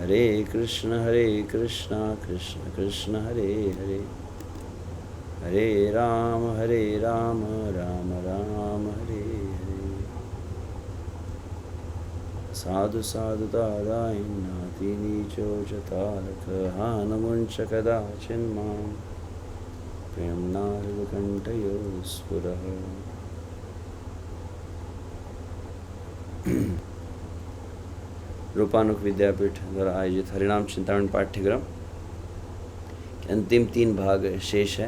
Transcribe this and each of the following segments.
हरे कृष्णा कृष्ण कृष्ण हरे हरे, हरे राम राम राम हरे हरे। साधु साधु दादायिन्नाति नीचो चतारक हानमुञ्च कदाचिन्मां प्रेम्णार्गकण्ठयो स्फुरः। रूपानुग विद्यापीठ द्वारा आयोजित हरिनाम चिंतामण पाठ्यक्रम के अंतिम 3 भाग शेष है।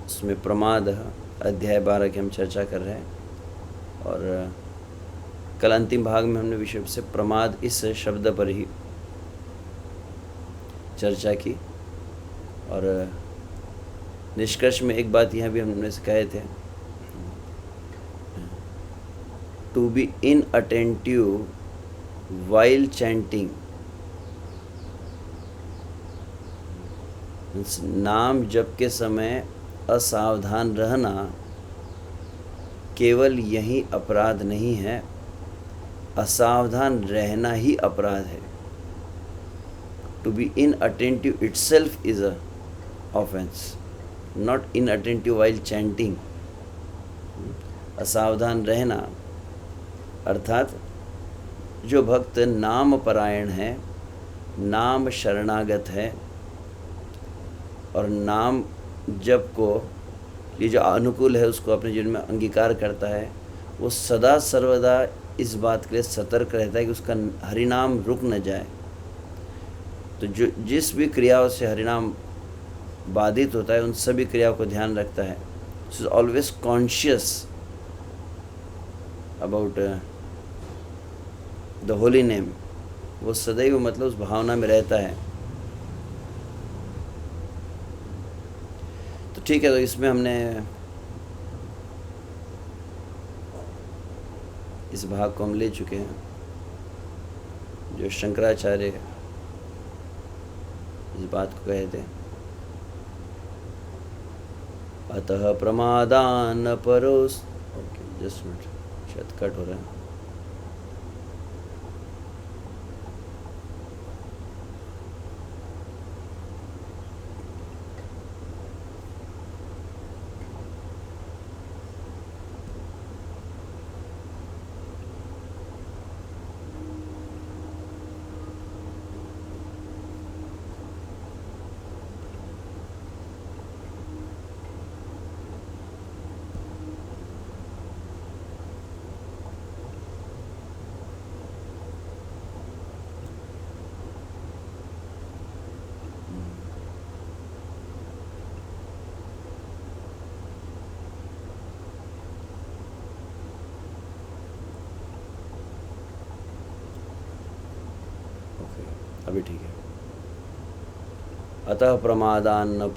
उसमें प्रमाद अध्याय 12 की हम चर्चा कर रहे हैं और कल अंतिम भाग में हमने विषय से प्रमाद इस शब्द पर ही चर्चा की और निष्कर्ष में एक बात यह भी हमने से कहे थे, to be inattentive while chanting, नाम जप के समय असावधान रहना केवल यही अपराध नहीं है, असावधान रहना ही अपराध है। To be inattentive itself is a offense, not inattentive while chanting. असावधान रहना अर्थात जो भक्त नाम परायण है, नाम शरणागत है और नाम जप को ये जो अनुकूल है उसको अपने जीवन में अंगीकार करता है, वो सदा सर्वदा इस बात के लिए सतर्क रहता है कि उसका हरिनाम रुक न जाए। तो जो जिस भी क्रियाओं से हरिनाम बाधित होता है उन सभी क्रियाओं को ध्यान रखता है। Is always conscious about the holy name, वो सदैव मतलब उस भावना में रहता है। तो ठीक है, तो इसमें हमने इस भाग को हम ले चुके हैं जो शंकराचार्य इस बात को कहे थे, अतः प्रमादान परोस। ओके, जस्ट मिनट, शायद कट हो रहा है। अभी ठीक है। अतः प्रमादान न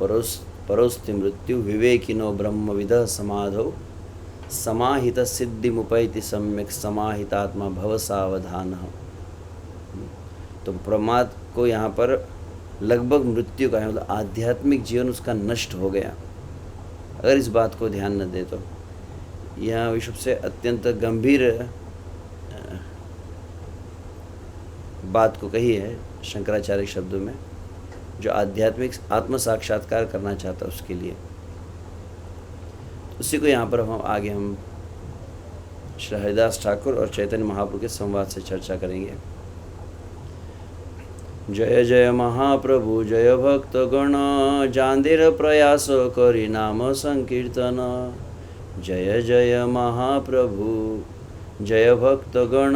परोस्ति मृत्यु विवेकिनो ब्रह्मविदः समाधौ समाहित सिद्धि मुपैति सम्यक समाहितात्मा भव सावधान। तो प्रमाद को यहाँ पर लगभग मृत्यु का है, मतलब आध्यात्मिक जीवन उसका नष्ट हो गया अगर इस बात को ध्यान न दे तो। यह विश्व से अत्यंत गंभीर बात को कही है शंकराचार्य शब्दों में, जो आध्यात्मिक आत्म साक्षात्कार करना चाहता है उसके लिए। उसी को यहाँ पर हम आगे हम श्री हरिदास ठाकुर और चैतन्य महाप्रभु के संवाद से चर्चा करेंगे। जय जय महाप्रभु जय भक्त गण, जांदिर प्रयास करी नाम संकीर्तन। जय जय महाप्रभु जय भक्त गण,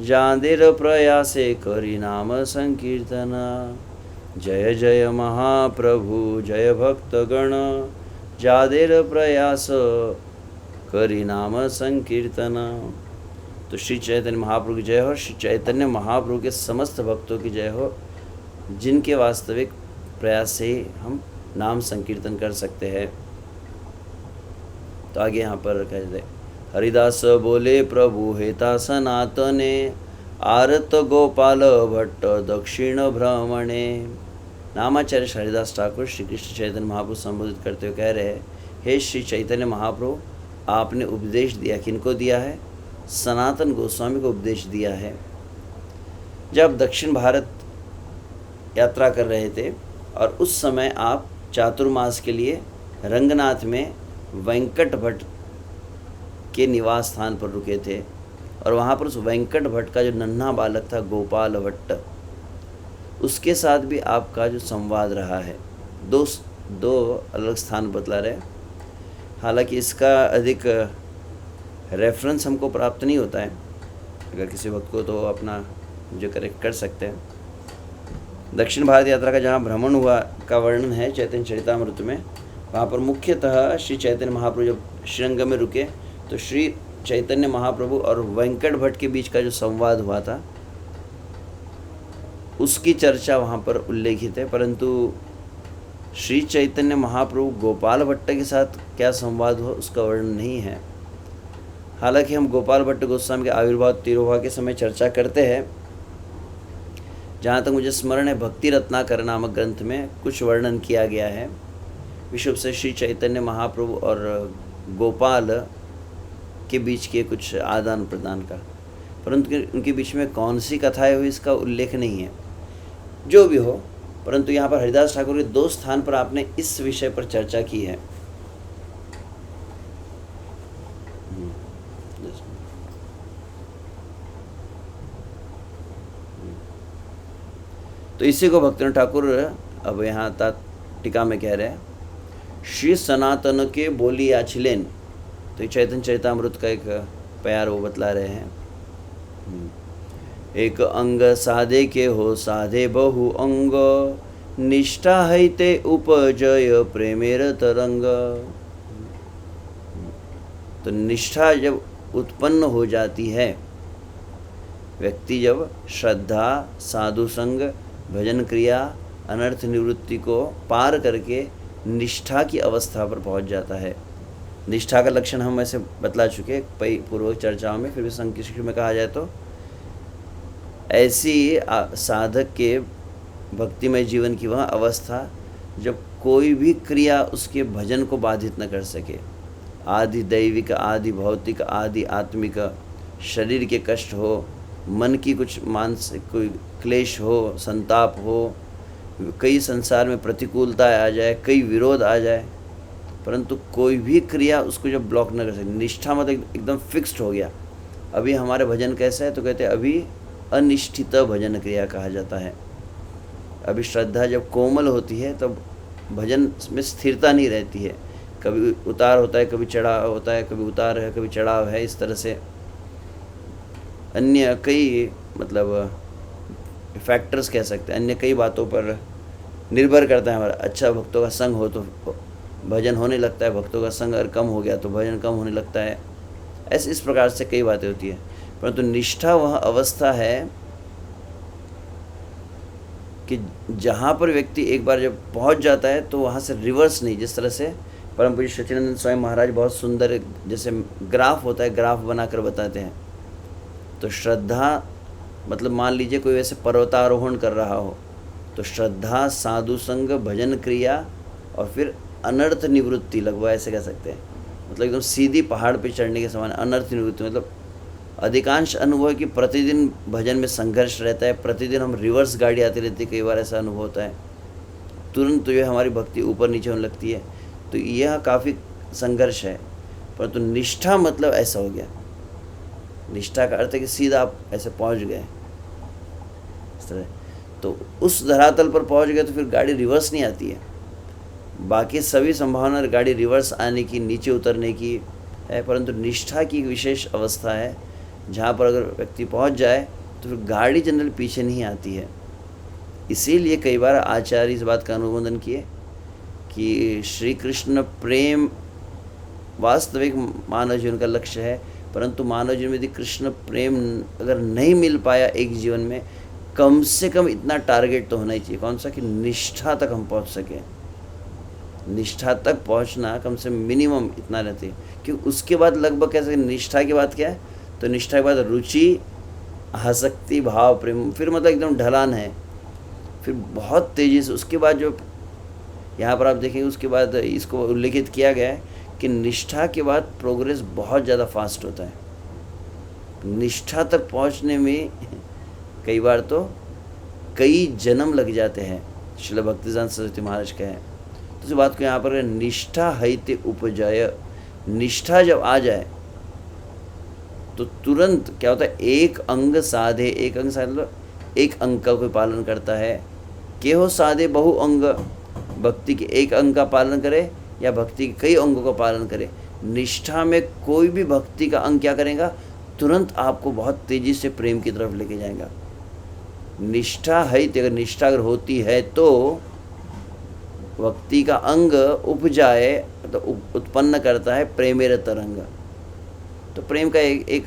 जांदिर प्रयासे करी नाम संकीर्तन। जय जय महाप्रभु जय भक्त गण, जांदिर प्रयास करी नाम संकीर्तन। तो श्री चैतन्य महाप्रभु की जय हो, श्री चैतन्य महाप्रभु के समस्त भक्तों की जय हो, जिनके वास्तविक प्रयास से हम नाम संकीर्तन कर सकते हैं। तो आगे यहाँ पर कहते हैं, हरिदास बोले प्रभु हेता सनातने, आरत गोपाल भट्ट दक्षिण भ्रमणे। नामाचार्य हरिदास ठाकुर श्री कृष्ण चैतन्य महाप्रभु संबोधित करते हुए कह रहे हैं, हे श्री चैतन्य महाप्रभु, आपने उपदेश दिया, किनको दिया है? सनातन गोस्वामी को उपदेश दिया है। जब दक्षिण भारत यात्रा कर रहे थे और उस समय आप चातुर्मास के लिए रंगनाथ में वेंकट भट्ट के निवास स्थान पर रुके थे और वहाँ पर उस वेंकट भट्ट का जो नन्हा बालक था गोपाल भट्ट, उसके साथ भी आपका जो संवाद रहा है। दो अलग स्थान बतला रहे। हालांकि इसका अधिक रेफरेंस हमको प्राप्त नहीं होता है, अगर किसी वक्त को तो अपना जो करेक्ट कर सकते हैं। दक्षिण भारत यात्रा का जहाँ भ्रमण हुआ का वर्णन है चैतन्य चरितामृत में, वहाँ पर मुख्यतः श्री चैतन्य महाप्रभु जब श्रीरंग में रुके तो श्री चैतन्य महाप्रभु और वेंकट भट्ट के बीच का जो संवाद हुआ था उसकी चर्चा वहाँ पर उल्लेखित है, परंतु श्री चैतन्य महाप्रभु गोपाल भट्ट के साथ क्या संवाद हुआ उसका वर्णन नहीं है। हालांकि हम गोपाल भट्ट गोस्वामी के आविर्भाव तिरोभाव के समय चर्चा करते हैं। जहाँ तक मुझे स्मरण है भक्ति रत्नाकर नामक ग्रंथ में कुछ वर्णन किया गया है विश्व से श्री चैतन्य महाप्रभु और गोपाल के बीच के कुछ आदान प्रदान का, परंतु उनके बीच में कौन सी कथाएं हुई इसका उल्लेख नहीं है। जो भी हो, परंतु यहाँ पर हरिदास ठाकुर के 2 स्थान पर आपने इस विषय पर चर्चा की है। तो इसी को भक्तिनाथ ठाकुर अब यहाँ टीका में कह रहे हैं, श्री सनातन के बोली आछिलेन। तो चैतन्य चरितामृत का एक प्यार वो बतला रहे हैं। एक अंग साधे के हो साधे बहु अंग, निष्ठा है ते उपजय प्रेमेर तरंग। तो निष्ठा जब उत्पन्न हो जाती है, व्यक्ति जब श्रद्धा, साधु संग, भजन क्रिया, अनर्थ निवृत्ति को पार करके निष्ठा की अवस्था पर पहुंच जाता है। निष्ठा का लक्षण हम ऐसे बतला चुके कई पूर्वक चर्चाओं में, फिर भी संक्षिप्त में कहा जाए तो ऐसी साधक के भक्तिमय जीवन की वह अवस्था जब कोई भी क्रिया उसके भजन को बाधित न कर सके। आदि दैविक, आदि भौतिक, आदि आत्मिक, शरीर के कष्ट हो, मन की कुछ मानसिक कोई क्लेश हो, संताप हो, कई संसार में प्रतिकूलता आ जाए, कई विरोध आ जाए, परंतु कोई भी क्रिया उसको जब ब्लॉक न कर सके। निष्ठा मतलब एकदम फिक्स्ड हो गया। अभी हमारे भजन कैसा है तो कहते हैं अभी अनिष्ठित भजन क्रिया कहा जाता है। अभी श्रद्धा जब कोमल होती है तब भजन में स्थिरता नहीं रहती है, कभी उतार होता है, कभी चढ़ाव होता है, कभी उतार है, कभी चढ़ाव है। इस तरह से अन्य कई मतलब फैक्टर्स कह सकते हैं, अन्य कई बातों पर निर्भर करता है हमारा। अच्छा भक्तों का संग हो तो भजन होने लगता है, भक्तों का संग अगर कम हो गया तो भजन कम होने लगता है। ऐसे इस प्रकार से कई बातें होती है, परंतु निष्ठा वह अवस्था है कि जहाँ पर व्यक्ति एक बार जब पहुँच जाता है तो वहाँ से रिवर्स नहीं। जिस तरह से परम पूज्य सच्चिदानंद स्वामी महाराज बहुत सुंदर जैसे ग्राफ होता है, ग्राफ बनाकर बताते हैं। तो श्रद्धा मतलब मान लीजिए कोई वैसे पर्वतारोहण कर रहा हो तो श्रद्धा, साधु संग, भजन क्रिया और फिर अनर्थ निवृत्ति, लगभग ऐसे कह सकते हैं। मतलब एकदम सीधी पहाड़ पे चढ़ने के समान। अनर्थ निवृत्ति मतलब अधिकांश अनुभव है कि प्रतिदिन भजन में संघर्ष रहता है, प्रतिदिन हम रिवर्स गाड़ी आती रहती है, कई बार ऐसा अनुभव होता है, तुरंत तो जो है हमारी भक्ति ऊपर नीचे होने लगती है। तो यह काफ़ी संघर्ष है, परंतु निष्ठा मतलब ऐसा हो गया। निष्ठा का अर्थ है कि सीधा आप ऐसे पहुंच गए इस तरह। तो उस धरातल पर पहुंच गए तो फिर गाड़ी रिवर्स नहीं आती है। बाकी सभी संभावना गाड़ी रिवर्स आने की, नीचे उतरने की है, परंतु निष्ठा की एक विशेष अवस्था है जहाँ पर अगर व्यक्ति पहुँच जाए तो फिर गाड़ी जनरल पीछे नहीं आती है। इसीलिए कई बार आचार्य इस बात का अनुमोदन किए कि श्री कृष्ण प्रेम वास्तविक मानव जीवन का लक्ष्य है, परंतु मानव जीवन में यदि कृष्ण प्रेम अगर नहीं मिल पाया एक जीवन में, कम से कम इतना टारगेट तो होना ही चाहिए। कौन सा? कि निष्ठा तक हम पहुंच सकें। निष्ठा तक पहुंचना कम से मिनिमम इतना रहती है, क्योंकि उसके बाद लगभग कैसे निष्ठा के बाद क्या है, तो निष्ठा के बाद रुचि, आसक्ति, भाव, प्रेम, फिर मतलब एकदम ढलान है, फिर बहुत तेज़ी से। उसके बाद जो यहाँ पर आप देखेंगे उसके बाद इसको उल्लेखित किया गया है कि निष्ठा के बाद प्रोग्रेस बहुत ज़्यादा फास्ट होता है। निष्ठा तक पहुँचने में कई बार तो कई जन्म लग जाते हैं, श्रील भक्तिसिद्धांत सरस्वती महाराज का है। तो इस बात को यहाँ पर निष्ठा हैते उपजय, निष्ठा जब आ जाए तो तुरंत क्या होता है, एक अंग साधे, एक अंग साधे मतलब एक अंग का कोई पालन करता है, के हो साधे बहु अंग, भक्ति के एक अंग का पालन करे या भक्ति के कई अंगों का पालन करे। निष्ठा में कोई भी भक्ति का अंग क्या करेगा, तुरंत आपको बहुत तेजी से प्रेम की तरफ लेके जाएगा। निष्ठा है, अगर निष्ठा अगर होती है तो भक्ति का अंग उपजाए तो उत्पन्न करता है प्रेमेर तरंग। तो प्रेम का एक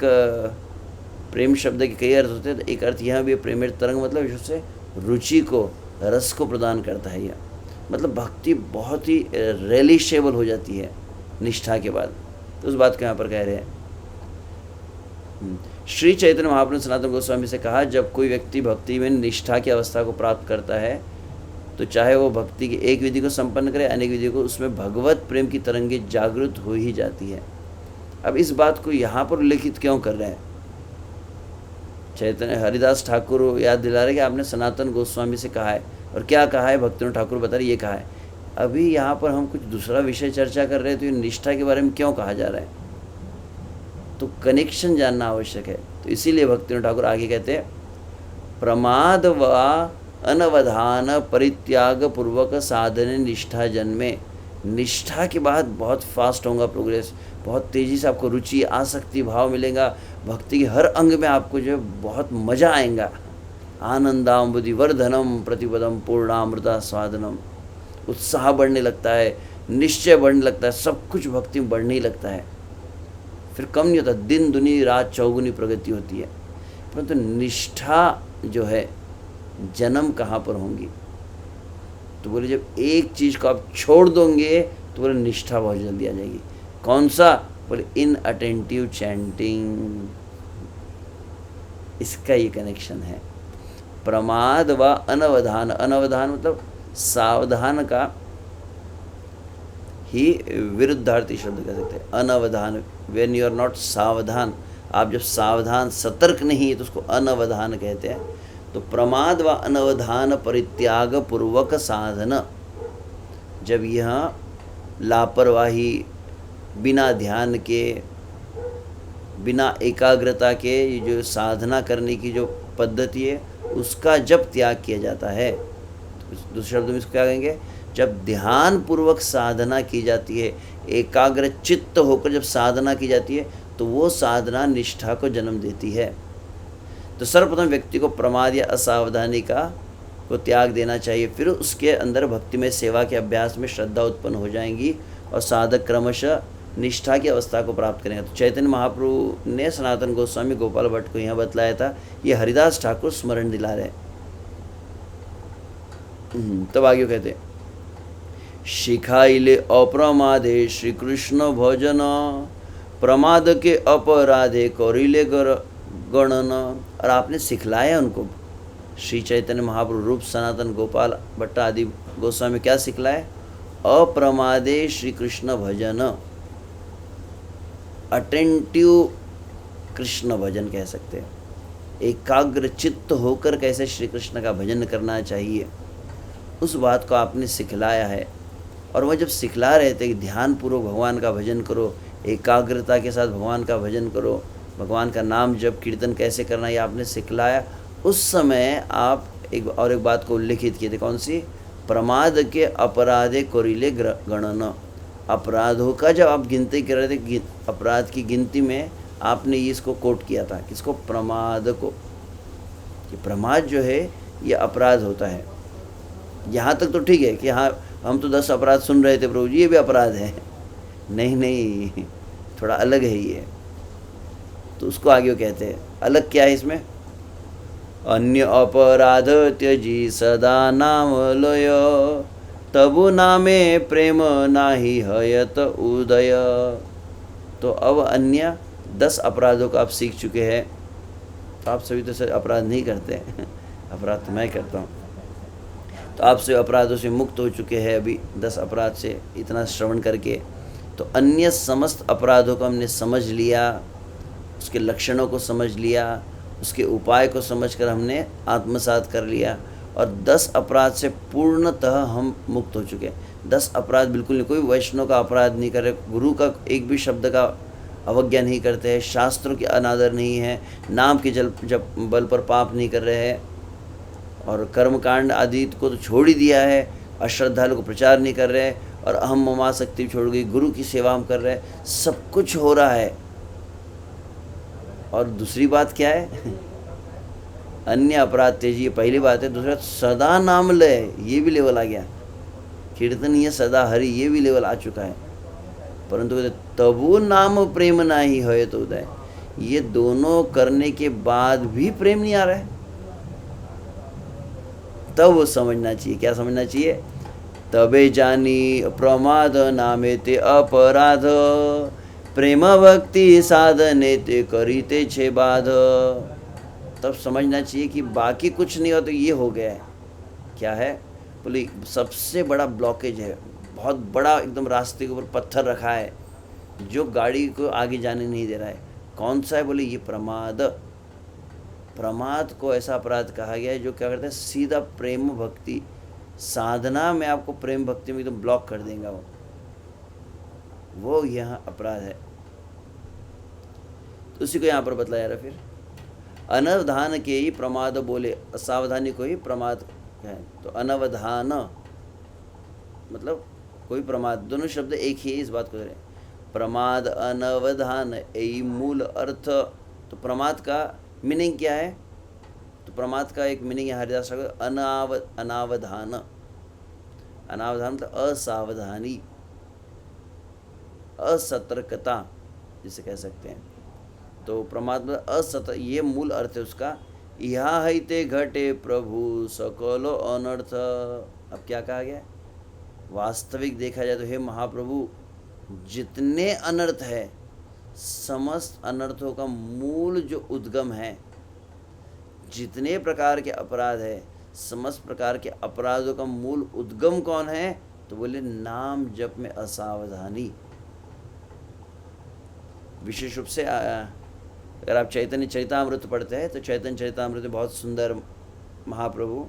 प्रेम शब्द के कई अर्थ होते हैं, तो एक अर्थ यहाँ भी प्रेमेर तरंग मतलब उससे रुचि को, रस को प्रदान करता है। यह मतलब भक्ति बहुत ही रिलीशेबल हो जाती है निष्ठा के बाद। तो उस बात को यहाँ पर कह रहे हैं। श्री चैतन्य महाप्रभु ने सनातन गोस्वामी से कहा, जब कोई व्यक्ति भक्ति में निष्ठा की अवस्था को प्राप्त करता है तो चाहे वो भक्ति की एक विधि को संपन्न करे अनेक विधि को, उसमें भगवत प्रेम की तरंगे जागृत हो ही जाती है। अब इस बात को यहाँ पर उल्लेखित क्यों कर रहे हैं, चैतन्य हरिदास ठाकुर याद दिला रहे कि आपने सनातन गोस्वामी से कहा है, और क्या कहा है भक्तिनाथ ठाकुर बता रहे ये कहा है। अभी यहाँ पर हम कुछ दूसरा विषय चर्चा कर रहे हैं, तो ये निष्ठा के बारे में क्यों कहा जा रहा है, तो कनेक्शन जानना आवश्यक है। तो इसीलिए भक्तिनाथ ठाकुर आगे कहते हैं, प्रमाद व अनवधान परित्याग पूर्वक साधन निष्ठा जन्मे। निष्ठा के बाद बहुत फास्ट होगा प्रोग्रेस, बहुत तेज़ी से आपको रुचि आसक्ति भाव मिलेगा, भक्ति के हर अंग में आपको जो बहुत मज़ा आएगा। आनंदाम्बुधि वर्धनम प्रतिपदम पूर्णामृता स्वादनम, उत्साह बढ़ने लगता है, निश्चय बढ़ने लगता है, सब कुछ भक्ति में बढ़ने ही लगता है। फिर कम नहीं होता, दिन दुनी रात चौगुनी प्रगति होती है। परंतु निष्ठा जो है जन्म कहाँ पर होंगी, तो बोले जब एक चीज़ को आप छोड़ दोगे तो बोले निष्ठा बहुत जल्दी आ जाएगी। कौन सा, बोले इन अटेंटिव चैंटिंग, इसका ये कनेक्शन है। प्रमाद व अनवधान, अनवधान मतलब सावधान का ही विरुद्धार्थी शब्द कह सकते हैं। अनवधान, व्हेन यू आर नॉट सावधान, आप जब सावधान सतर्क नहीं है तो उसको अनवधान कहते हैं। तो प्रमाद व अनवधान परित्याग पूर्वक साधन, जब यह लापरवाही, बिना ध्यान के, बिना एकाग्रता के ये जो साधना करने की जो पद्धति है उसका जब त्याग किया जाता है, तो दूसरे शब्द में इसको क्या कहेंगे, जब ध्यान पूर्वक साधना की जाती है, एकाग्र चित्त होकर जब साधना की जाती है तो वो साधना निष्ठा को जन्म देती है। तो सर्वप्रथम व्यक्ति को प्रमाद या असावधानी को त्याग देना चाहिए, फिर उसके अंदर भक्तिमय सेवा के अभ्यास में श्रद्धा उत्पन्न हो जाएंगी और साधक क्रमशः निष्ठा की अवस्था को प्राप्त करेंगे। तो चैतन्य महाप्रभु ने सनातन गोस्वामी गोपाल भट्ट को यहाँ बतलाया था, ये हरिदास ठाकुर स्मरण दिला रहे। तब आगे कहते हैं, शिखाइले अप्रमादे श्री कृष्ण भजन, प्रमाद के अपराधे करिले गणन। और आपने सिखलाया उनको, श्री चैतन्य महाप्रभु रूप सनातन गोपाल भट्ट आदि गोस्वामी क्या सिखलाए, अप्रमादे श्री कृष्ण भजन, अटेंटिव कृष्ण भजन कह सकते हैं। एकाग्र चित्त होकर कैसे श्री कृष्ण का भजन करना चाहिए, उस बात को आपने सिखलाया है। और वह जब सिखला रहे थे कि ध्यानपूर्वक भगवान का भजन करो, एकाग्रता के साथ भगवान का भजन करो, भगवान का नाम जप कीर्तन कैसे करना ये आपने सिखलाया, उस समय आप एक बात को उल्लेखित किए थे, कौन सी, प्रमाद के अपराधे कोरिले गणन। अपराधों का जब आप गिनती कर रहे थे, अपराध की गिनती में आपने इसको कोट किया था, किसको, प्रमाद को, कि प्रमाद जो है ये अपराध होता है। यहाँ तक तो ठीक है कि हाँ हम तो 10 अपराध सुन रहे थे प्रभु जी, ये भी अपराध है, नहीं, थोड़ा अलग है ये। तो उसको आगे वो कहते हैं, अलग क्या है इसमें, अन्य अपराध त्यजी सदा नाम लय, तबु नामे प्रेम नाही हयत उदय। तो अब अन्य 10 अपराधों को आप सीख चुके हैं। तो आप सभी तो अपराध नहीं करते हैं, अपराध तो मैं करता हूँ। तो आप से अपराधों से मुक्त हो चुके हैं अभी 10 अपराध से, इतना श्रवण करके। तो अन्य समस्त अपराधों को हमने समझ लिया, उसके लक्षणों को समझ लिया, उसके उपाय को समझकर हमने आत्मसात कर लिया और 10 अपराध से पूर्णतः हम मुक्त हो चुके हैं। 10 अपराध बिल्कुल नहीं, कोई वैष्णव का अपराध नहीं कर रहे, गुरु का एक भी शब्द का अवज्ञा नहीं करते हैं, शास्त्रों की अनादर नहीं है, नाम के जब बल पर पाप नहीं कर रहे हैं और कर्मकांड आदि को तो छोड़ ही दिया है, अश्रद्धालु को प्रचार नहीं कर रहे हैं और अहम ममासक्ति छोड़ गई, गुरु की सेवा हम कर रहे हैं, सब कुछ हो रहा है। और दूसरी बात क्या है? अन्य अपराध तेजी, ये पहली बात है। दूसरा सदा नाम ले, ये भी लेवल आ गया। कीर्तनीय सदा हरि, ये भी लेवल आ चुका है। परंतु तबु नाम प्रेम ना ही हो तो उदय, ये दोनों करने के बाद भी प्रेम नहीं आ रहा है, तब वो समझना चाहिए। क्या समझना चाहिए? तबे जानी प्रमाद नामे ते अपराध, प्रेम भक्ति साधने ते करीते छे बाध। तब समझना चाहिए कि बाकी कुछ नहीं हो तो ये हो गया है। क्या है? बोले सबसे बड़ा ब्लॉकेज है, बहुत बड़ा एकदम रास्ते के ऊपर पत्थर रखा है जो गाड़ी को आगे जाने नहीं दे रहा है। कौन सा है? बोले ये प्रमाद। प्रमाद को ऐसा अपराध कहा गया है जो क्या करता है, सीधा प्रेम भक्ति साधना में आपको प्रेम भक्ति में एकदम ब्लॉक कर देगा वो यहाँ अपराध है। तो उसी को यहाँ पर बतलाया रहा। फिर अनवधान के ही प्रमाद बोले, असावधानी को ही प्रमाद है। तो अनवधान मतलब कोई प्रमाद, दोनों शब्द एक ही है, इस बात को करें। प्रमाद अनवधान यही मूल अर्थ। तो प्रमाद का मीनिंग क्या है? तो प्रमाद का एक मीनिंग है हरिदास अनावधान। अनावधान मतलब असावधानी, असतर्कता जिसे कह सकते हैं। तो प्रमाद मतलब ये मूल अर्थ है उसका। यहाँ हईते घटे प्रभु सकलो अनर्थ। अब क्या कहा गया? वास्तविक देखा जाए तो हे महाप्रभु, जितने अनर्थ है, समस्त अनर्थों का मूल जो उद्गम है, जितने प्रकार के अपराध है, समस्त प्रकार के अपराधों का मूल उद्गम कौन है? तो बोले नाम जप में असावधानी। विशेष रूप से अगर आप चैतन्य चरितामृत पढ़ते हैं तो चैतन्य चरितामृत में बहुत सुंदर महाप्रभु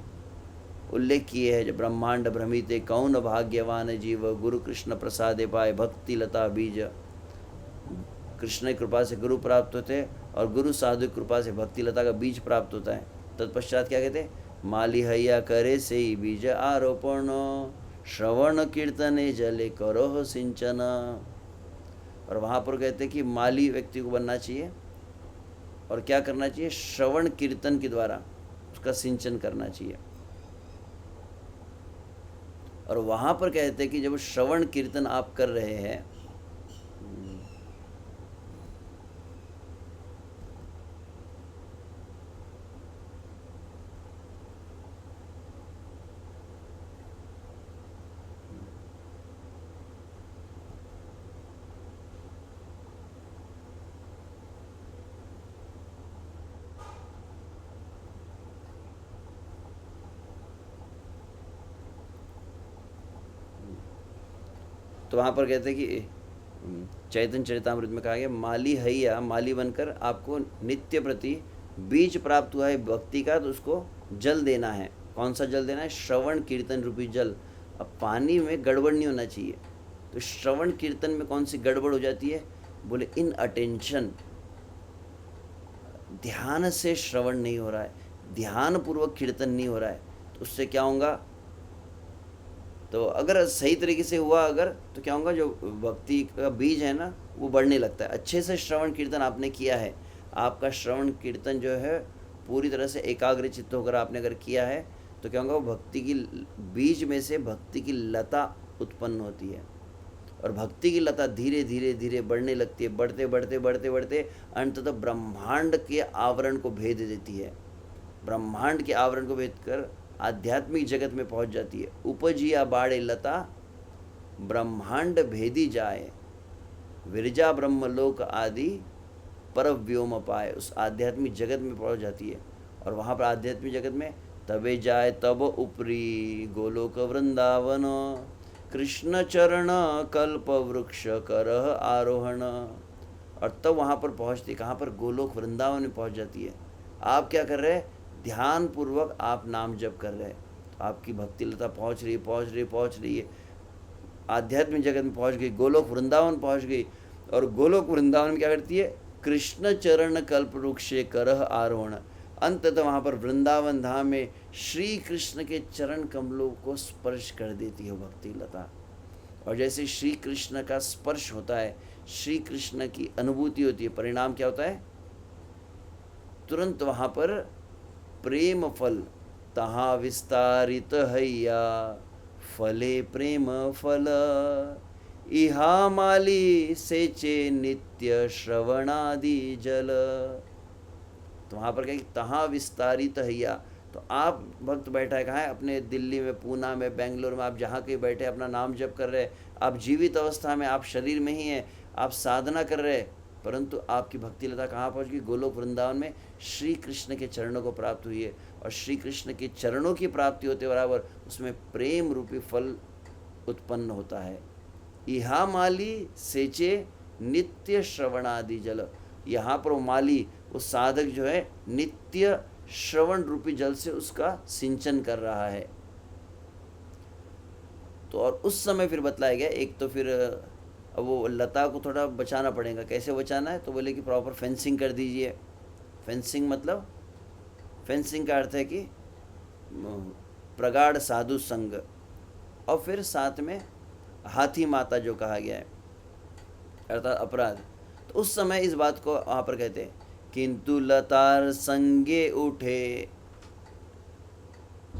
उल्लेख किए हैं। जब ब्रह्मांड भ्रमिते कौन भाग्यवान जीव, गुरु कृष्ण प्रसादे पाए भक्ति लता बीज। कृष्ण की कृपा से गुरु प्राप्त होते हैं और गुरु साधु की कृपा से भक्ति लता का बीज प्राप्त होता है। तत्पश्चात क्या कहते हैं? माली हैया करे से ही बीज आरोपण, श्रवण कीर्तने जले करो सिंचन। और वहाँ पर कहते हैं कि माली व्यक्ति को बनना चाहिए और क्या करना चाहिए? श्रवण कीर्तन के द्वारा उसका सिंचन करना चाहिए। और वहाँ पर कहते हैं कि जब श्रवण कीर्तन आप कर रहे हैं, तो वहाँ पर कहते हैं कि चैतन्य चरितामृत में कहा गया माली हैया, माली बनकर आपको नित्य प्रति बीज प्राप्त हुआ है भक्ति का, तो उसको जल देना है। कौन सा जल देना है? श्रवण कीर्तन रूपी जल। अब पानी में गड़बड़ नहीं होना चाहिए। तो श्रवण कीर्तन में कौन सी गड़बड़ हो जाती है? बोले इन अटेंशन, ध्यान से श्रवण नहीं हो रहा है, ध्यान पूर्वक कीर्तन नहीं हो रहा है, तो उससे क्या होगा? तो अगर सही तरीके से हुआ अगर, तो क्या होगा? जो भक्ति का बीज है ना, वो बढ़ने लगता है। अच्छे से श्रवण कीर्तन आपने किया है, आपका श्रवण कीर्तन जो है पूरी तरह से एकाग्र चित्त होकर आपने अगर किया है, तो क्या होगा? भक्ति की बीज में से भक्ति की लता उत्पन्न होती है और भक्ति की लता धीरे धीरे धीरे बढ़ने लगती है। बढ़ते बढ़ते बढ़ते बढ़ते अंततः ब्रह्मांड के आवरण को भेद देती है। ब्रह्मांड के आवरण को भेद कर आध्यात्मिक जगत में पहुंच जाती है। उपजिया बाड़े लता ब्रह्मांड भेदी जाए, विरजा ब्रह्मलोक आदि पर व्योम पाए। उस आध्यात्मिक जगत में पहुंच जाती है और वहाँ पर आध्यात्मिक जगत में तबे जाए तब उपरी गोलोक वृंदावन, कृष्ण चरण कल्प वृक्ष करह आरोहण। और तब वहाँ पर पहुँचती, कहाँ पर? गोलोक वृंदावन में पहुँच जाती है। आप क्या कर रहे हैं, ध्यान पूर्वक आप नाम जप कर रहे हैं, तो आपकी भक्ति लता पहुँच रही है, आध्यात्मिक जगत में पहुँच गई, गोलोक वृंदावन पहुँच गई। और गोलोक वृंदावन में क्या करती है, कृष्ण चरण कल्प वृक्षे करह आरोहण, अंततः वहाँ पर वृंदावन धाम में श्री कृष्ण के चरण कमलों को स्पर्श कर देती है भक्ति लता। और जैसे श्री कृष्ण का स्पर्श होता है, श्री कृष्ण की अनुभूति होती है, परिणाम क्या होता है, तुरंत वहाँ पर प्रेम फल तहाँ विस्तारित हैया, फले प्रेम फल इहा माली सेचे नित्य श्रवणादि जल। तो वहाँ पर क्या, तहाँ विस्तारित हैया, तो आप भक्त बैठा है कहाँ है, अपने दिल्ली में, पूना में, बेंगलोर में, आप जहाँ कहीं बैठे अपना नाम जप कर रहे, आप जीवित अवस्था में, आप शरीर में ही हैं, आप साधना कर रहे, परंतु आपकी भक्ति लता कहाँ पहुँच गई, गोलोक वृंदावन में श्री कृष्ण के चरणों को प्राप्त हुई है। और श्री कृष्ण के चरणों की प्राप्ति होते बराबर उसमें प्रेम रूपी फल उत्पन्न होता है। इहा माली सेचे नित्य श्रवणादि जल, यहाँ पर वो माली, वो साधक जो है नित्य श्रवण रूपी जल से उसका सिंचन कर रहा है। तो और उस समय फिर बतलाया गया, एक तो फिर अब वो लता को थोड़ा बचाना पड़ेगा, कैसे बचाना है, तो बोले कि प्रॉपर फेंसिंग कर दीजिए। फेंसिंग मतलब, फेंसिंग का अर्थ है कि प्रगाढ़ साधु संग, और फिर साथ में हाथी माता जो कहा गया है, अर्थात अपराध। तो उस समय इस बात को वहाँ पर कहते हैं, किंतु लतार संगे उठे,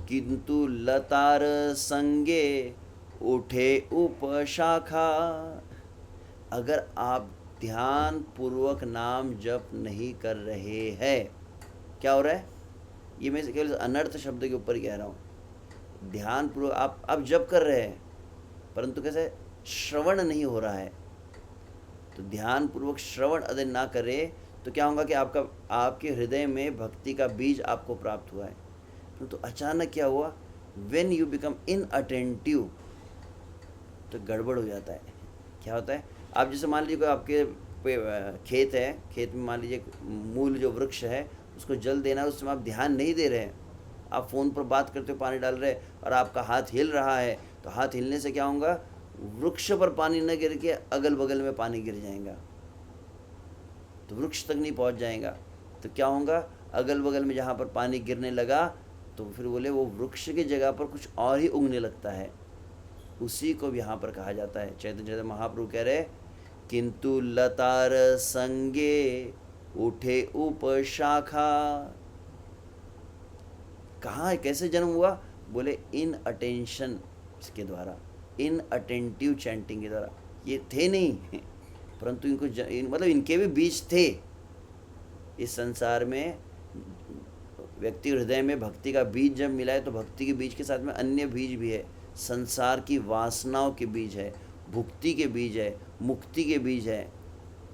किंतु लतार संगे उठे उपशाखा। अगर आप ध्यान पूर्वक नाम जप नहीं कर रहे हैं, क्या हो रहा है, ये मैं केवल अनर्थ शब्द के ऊपर कह रहा हूँ। ध्यान पूर्वक आप जप कर रहे हैं, परंतु कैसे, श्रवण नहीं हो रहा है। तो ध्यान पूर्वक श्रवण अगर ना करे तो क्या होगा कि आपके हृदय में भक्ति का बीज आपको प्राप्त हुआ है, तो अचानक क्या हुआ, व्हेन यू बिकम इनअटेंटिव, तो गड़बड़ हो जाता है। क्या होता है, आप जैसे मान लीजिए कोई आपके खेत है, खेत में मान लीजिए मूल जो वृक्ष है उसको जल देना है, उस समय आप ध्यान नहीं दे रहे हैं, आप फ़ोन पर बात करते हो, पानी डाल रहे हैं, और आपका हाथ हिल रहा है, तो हाथ हिलने से क्या होगा, वृक्ष पर पानी न गिर के अगल बगल में पानी गिर जाएगा, तो वृक्ष तक नहीं पहुंच जाएगा। तो क्या होगा, अगल बगल में जहाँ पर पानी गिरने लगा, तो फिर बोले वो वृक्ष की जगह पर कुछ और ही उगने लगता है। उसी को भी यहाँ पर कहा जाता है। चैतन्य चैतन्य महाप्रभु कह रहे, किंतु लतार संगे उठे उपशाखा। कहाँ है, कैसे जन्म हुआ, बोले इन अटेंशन के द्वारा, इन अटेंटिव चैंटिंग के द्वारा। ये थे नहीं, परंतु मतलब इनके भी बीज थे। इस संसार में व्यक्ति हृदय में भक्ति का बीज जब मिला है, तो भक्ति के बीज के साथ में अन्य बीज भी है, संसार की वासनाओं के बीज है, भुक्ति के बीज है, मुक्ति के बीज है,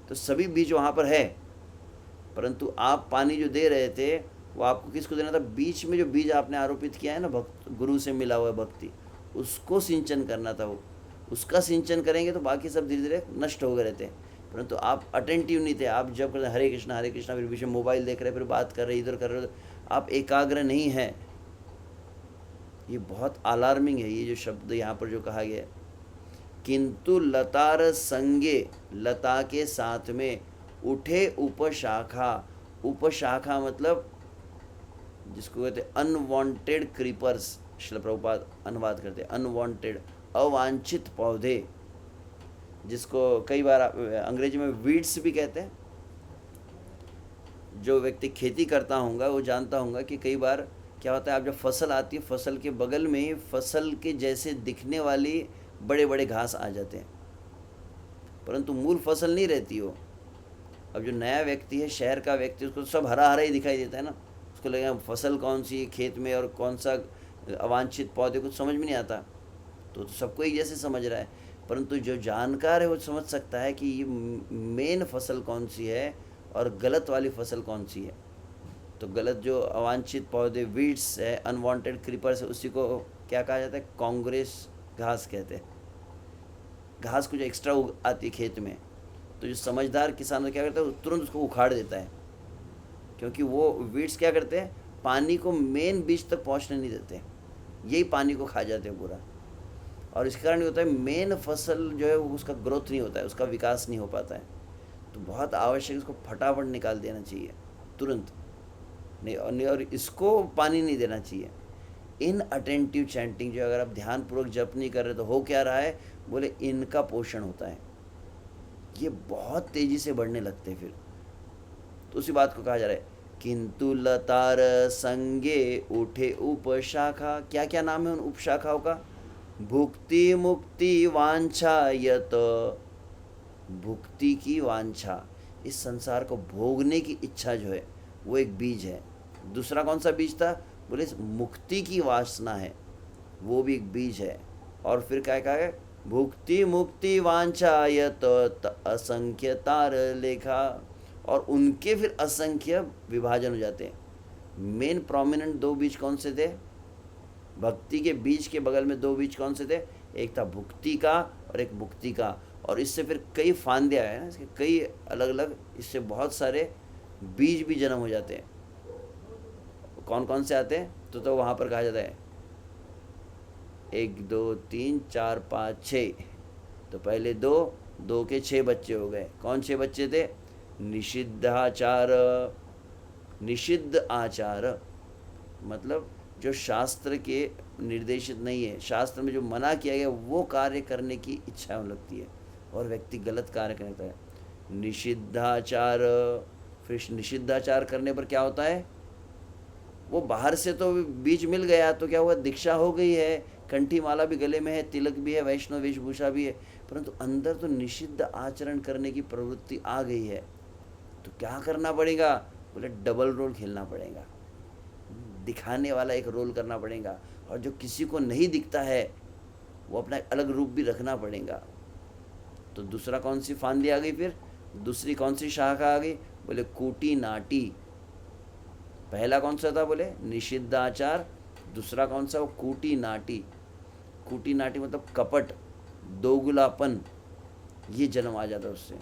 तो सभी बीज वहाँ पर है। परंतु आप पानी जो दे रहे थे वो आपको किसको देना था, बीच में जो बीज आपने आरोपित किया है ना, भक्त गुरु से मिला हुआ भक्ति, उसको सिंचन करना था। वो उसका सिंचन करेंगे तो बाकी सब धीरे धीरे नष्ट हो गए रहते हैं। परंतु आप अटेंटिव नहीं थे, आप जब करते हरे कृष्णा फिर पीछे मोबाइल देख रहे, फिर बात कर रहे, इधर कर रहे, आप एकाग्र नहीं हैं। ये बहुत अलार्मिंग है, ये जो शब्द यहाँ पर जो कहा गया है, किंतु लतार संगे, लता के साथ में उठे उपशाखा। उपशाखा मतलब जिसको कहते हैं अनवांटेड क्रीपर्स, श्रील प्रभुपाद अनुवाद करते हैं, अनवांटेड, अवांछित पौधे, जिसको कई बार अंग्रेजी में वीड्स भी कहते हैं। जो व्यक्ति खेती करता होगा वो जानता होगा कि कई बार क्या होता है, आप जब फसल आती है, फसल के बगल में ही फसल के जैसे दिखने वाली बड़े बड़े घास आ जाते हैं, परंतु मूल फसल नहीं रहती हो। अब जो नया व्यक्ति है, शहर का व्यक्ति, उसको सब हरा हरा ही दिखाई देता है ना, उसको लगेगा फसल कौन सी है खेत में और कौन सा अवांछित पौधे, कुछ समझ में नहीं आता, तो सबको एक जैसे समझ रहा है। परंतु जो जानकार है वो समझ सकता है कि ये मेन फसल कौन सी है और गलत वाली फसल कौन सी है। तो गलत जो अवांछित पौधे, वीड्स है, अनवांटेड क्रीपर्स है, उसी को क्या कहा जाता है, कांग्रेस घास कहते हैं। घास कुछ एक्स्ट्रा आती है खेत में, तो जो समझदार किसान क्या करता है, तुरंत उसको उखाड़ देता है, क्योंकि वो वीड्स क्या करते हैं, पानी को मेन बीज तक पहुंचने नहीं देते, यही पानी को खा जाते हैं पूरा। और इसके कारण ये होता है मेन फसल जो है वो उसका ग्रोथ नहीं होता है, उसका विकास नहीं हो पाता है। तो बहुत आवश्यक, इसको फटाफट निकाल देना चाहिए तुरंत, नहीं और इसको पानी नहीं देना चाहिए। इन अटेंटिव चैंटिंग जो अगर आप ध्यानपूर्वक जप नहीं कर रहे तो हो क्या रहा है, बोले इनका पोषण होता है, ये बहुत तेज़ी से बढ़ने लगते हैं फिर। तो उसी बात को कहा जा रहा है, किंतु लतार संगे उठे उपशाखा। क्या क्या नाम है उन उपशाखाओं का, भुक्ति मुक्ति वांछा यत, भुक्ति की वांछा, इस संसार को भोगने की इच्छा जो है वो एक बीज है। दूसरा कौन सा बीज था, बोले मुक्ति की वासना है, वो भी एक बीज है। और फिर क्या कहा है, भुक्ति मुक्ति वांछा यत असंख्य तार लेखा, और उनके फिर असंख्य विभाजन हो जाते हैं। मेन प्रोमिनेंट दो बीज कौन से थे, भक्ति के बीज के बगल में दो बीज कौन से थे, एक था भुक्ति का और एक मुक्ति का। और इससे फिर कई फांदे आए ना, इसके कई अलग अलग, इससे बहुत सारे बीज भी जन्म हो जाते हैं। कौन कौन से आते हैं, तो वहाँ पर कहा जाता है 1 2 3 4 5 6। तो पहले दो के 6 बच्चे हो गए। कौन 6 बच्चे थे, निषिद्धाचार, निषिद्ध आचार, मतलब जो शास्त्र के निर्देशित नहीं है, शास्त्र में जो मना किया गया वो कार्य करने की इच्छा होने लगती है और व्यक्ति गलत कार्य करने लगता है। निषिद्धाचार, फिर निषिद्धाचार करने पर क्या होता है, वो बाहर से तो बीज मिल गया तो क्या हुआ, दीक्षा हो गई है, कंठी माला भी गले में है, तिलक भी है, वैष्णव वेशभूषा भी है, परंतु अंदर तो निषिद्ध आचरण करने की प्रवृत्ति आ गई है। तो क्या करना पड़ेगा, बोले डबल रोल खेलना पड़ेगा, दिखाने वाला एक रोल करना पड़ेगा, और जो किसी को नहीं दिखता है वो अपना अलग रूप भी रखना पड़ेगा। तो दूसरा कौन सी फांदी आ गई, फिर दूसरी कौन सी शाखा आ गई, बोले कूटी नाटी। पहला कौन सा था, बोले निषिद्ध आचार, दूसरा कौन सा, वो कूटी नाटी। कूटी नाटी मतलब कपट, दोगुलापन, ये जन्म आ जाता उससे।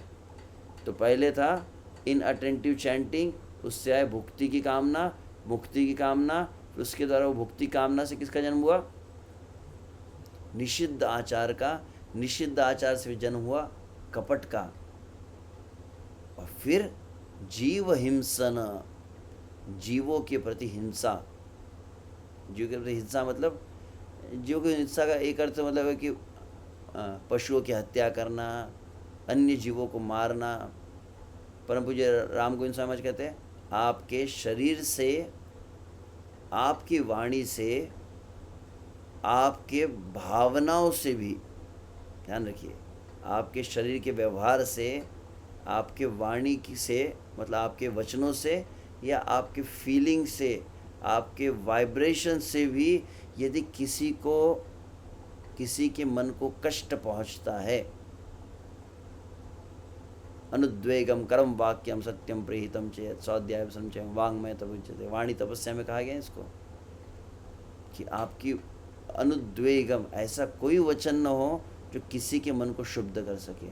तो पहले था इन अटेंटिव चैंटिंग, उससे आए भुक्ति की कामना, मुक्ति की कामना, फिर उसके द्वारा वो भुक्ति कामना से किसका जन्म हुआ, निषिद्ध आचार का, निषिद्ध आचार से जन्म हुआ कपट का। और फिर जीव हिंसन, जीवों के प्रति हिंसा। जीव के प्रति हिंसा मतलब, जीव की हिंसा का एक अर्थ मतलब है कि पशुओं की हत्या करना, अन्य जीवों को मारना। परम पूज्य राम गोविंद स्वामी महाराज कहते हैं, आपके शरीर से, आपकी वाणी से, आपके भावनाओं से भी, ध्यान रखिए, आपके शरीर के व्यवहार से, आपके वाणी से मतलब आपके वचनों से, या आपके फीलिंग से, आपके वाइब्रेशन से भी यदि किसी के मन को कष्ट पहुंचता है, अनुद्वेगम कर्म वाक्यम सत्यम प्रहितम चेत स्वाध्याय संचय वांग्मय तपस्या, वाणी तपस्या में कहा गया है इसको, कि आपकी अनुद्वेगम, ऐसा कोई वचन न हो जो किसी के मन को शुद्ध कर सके,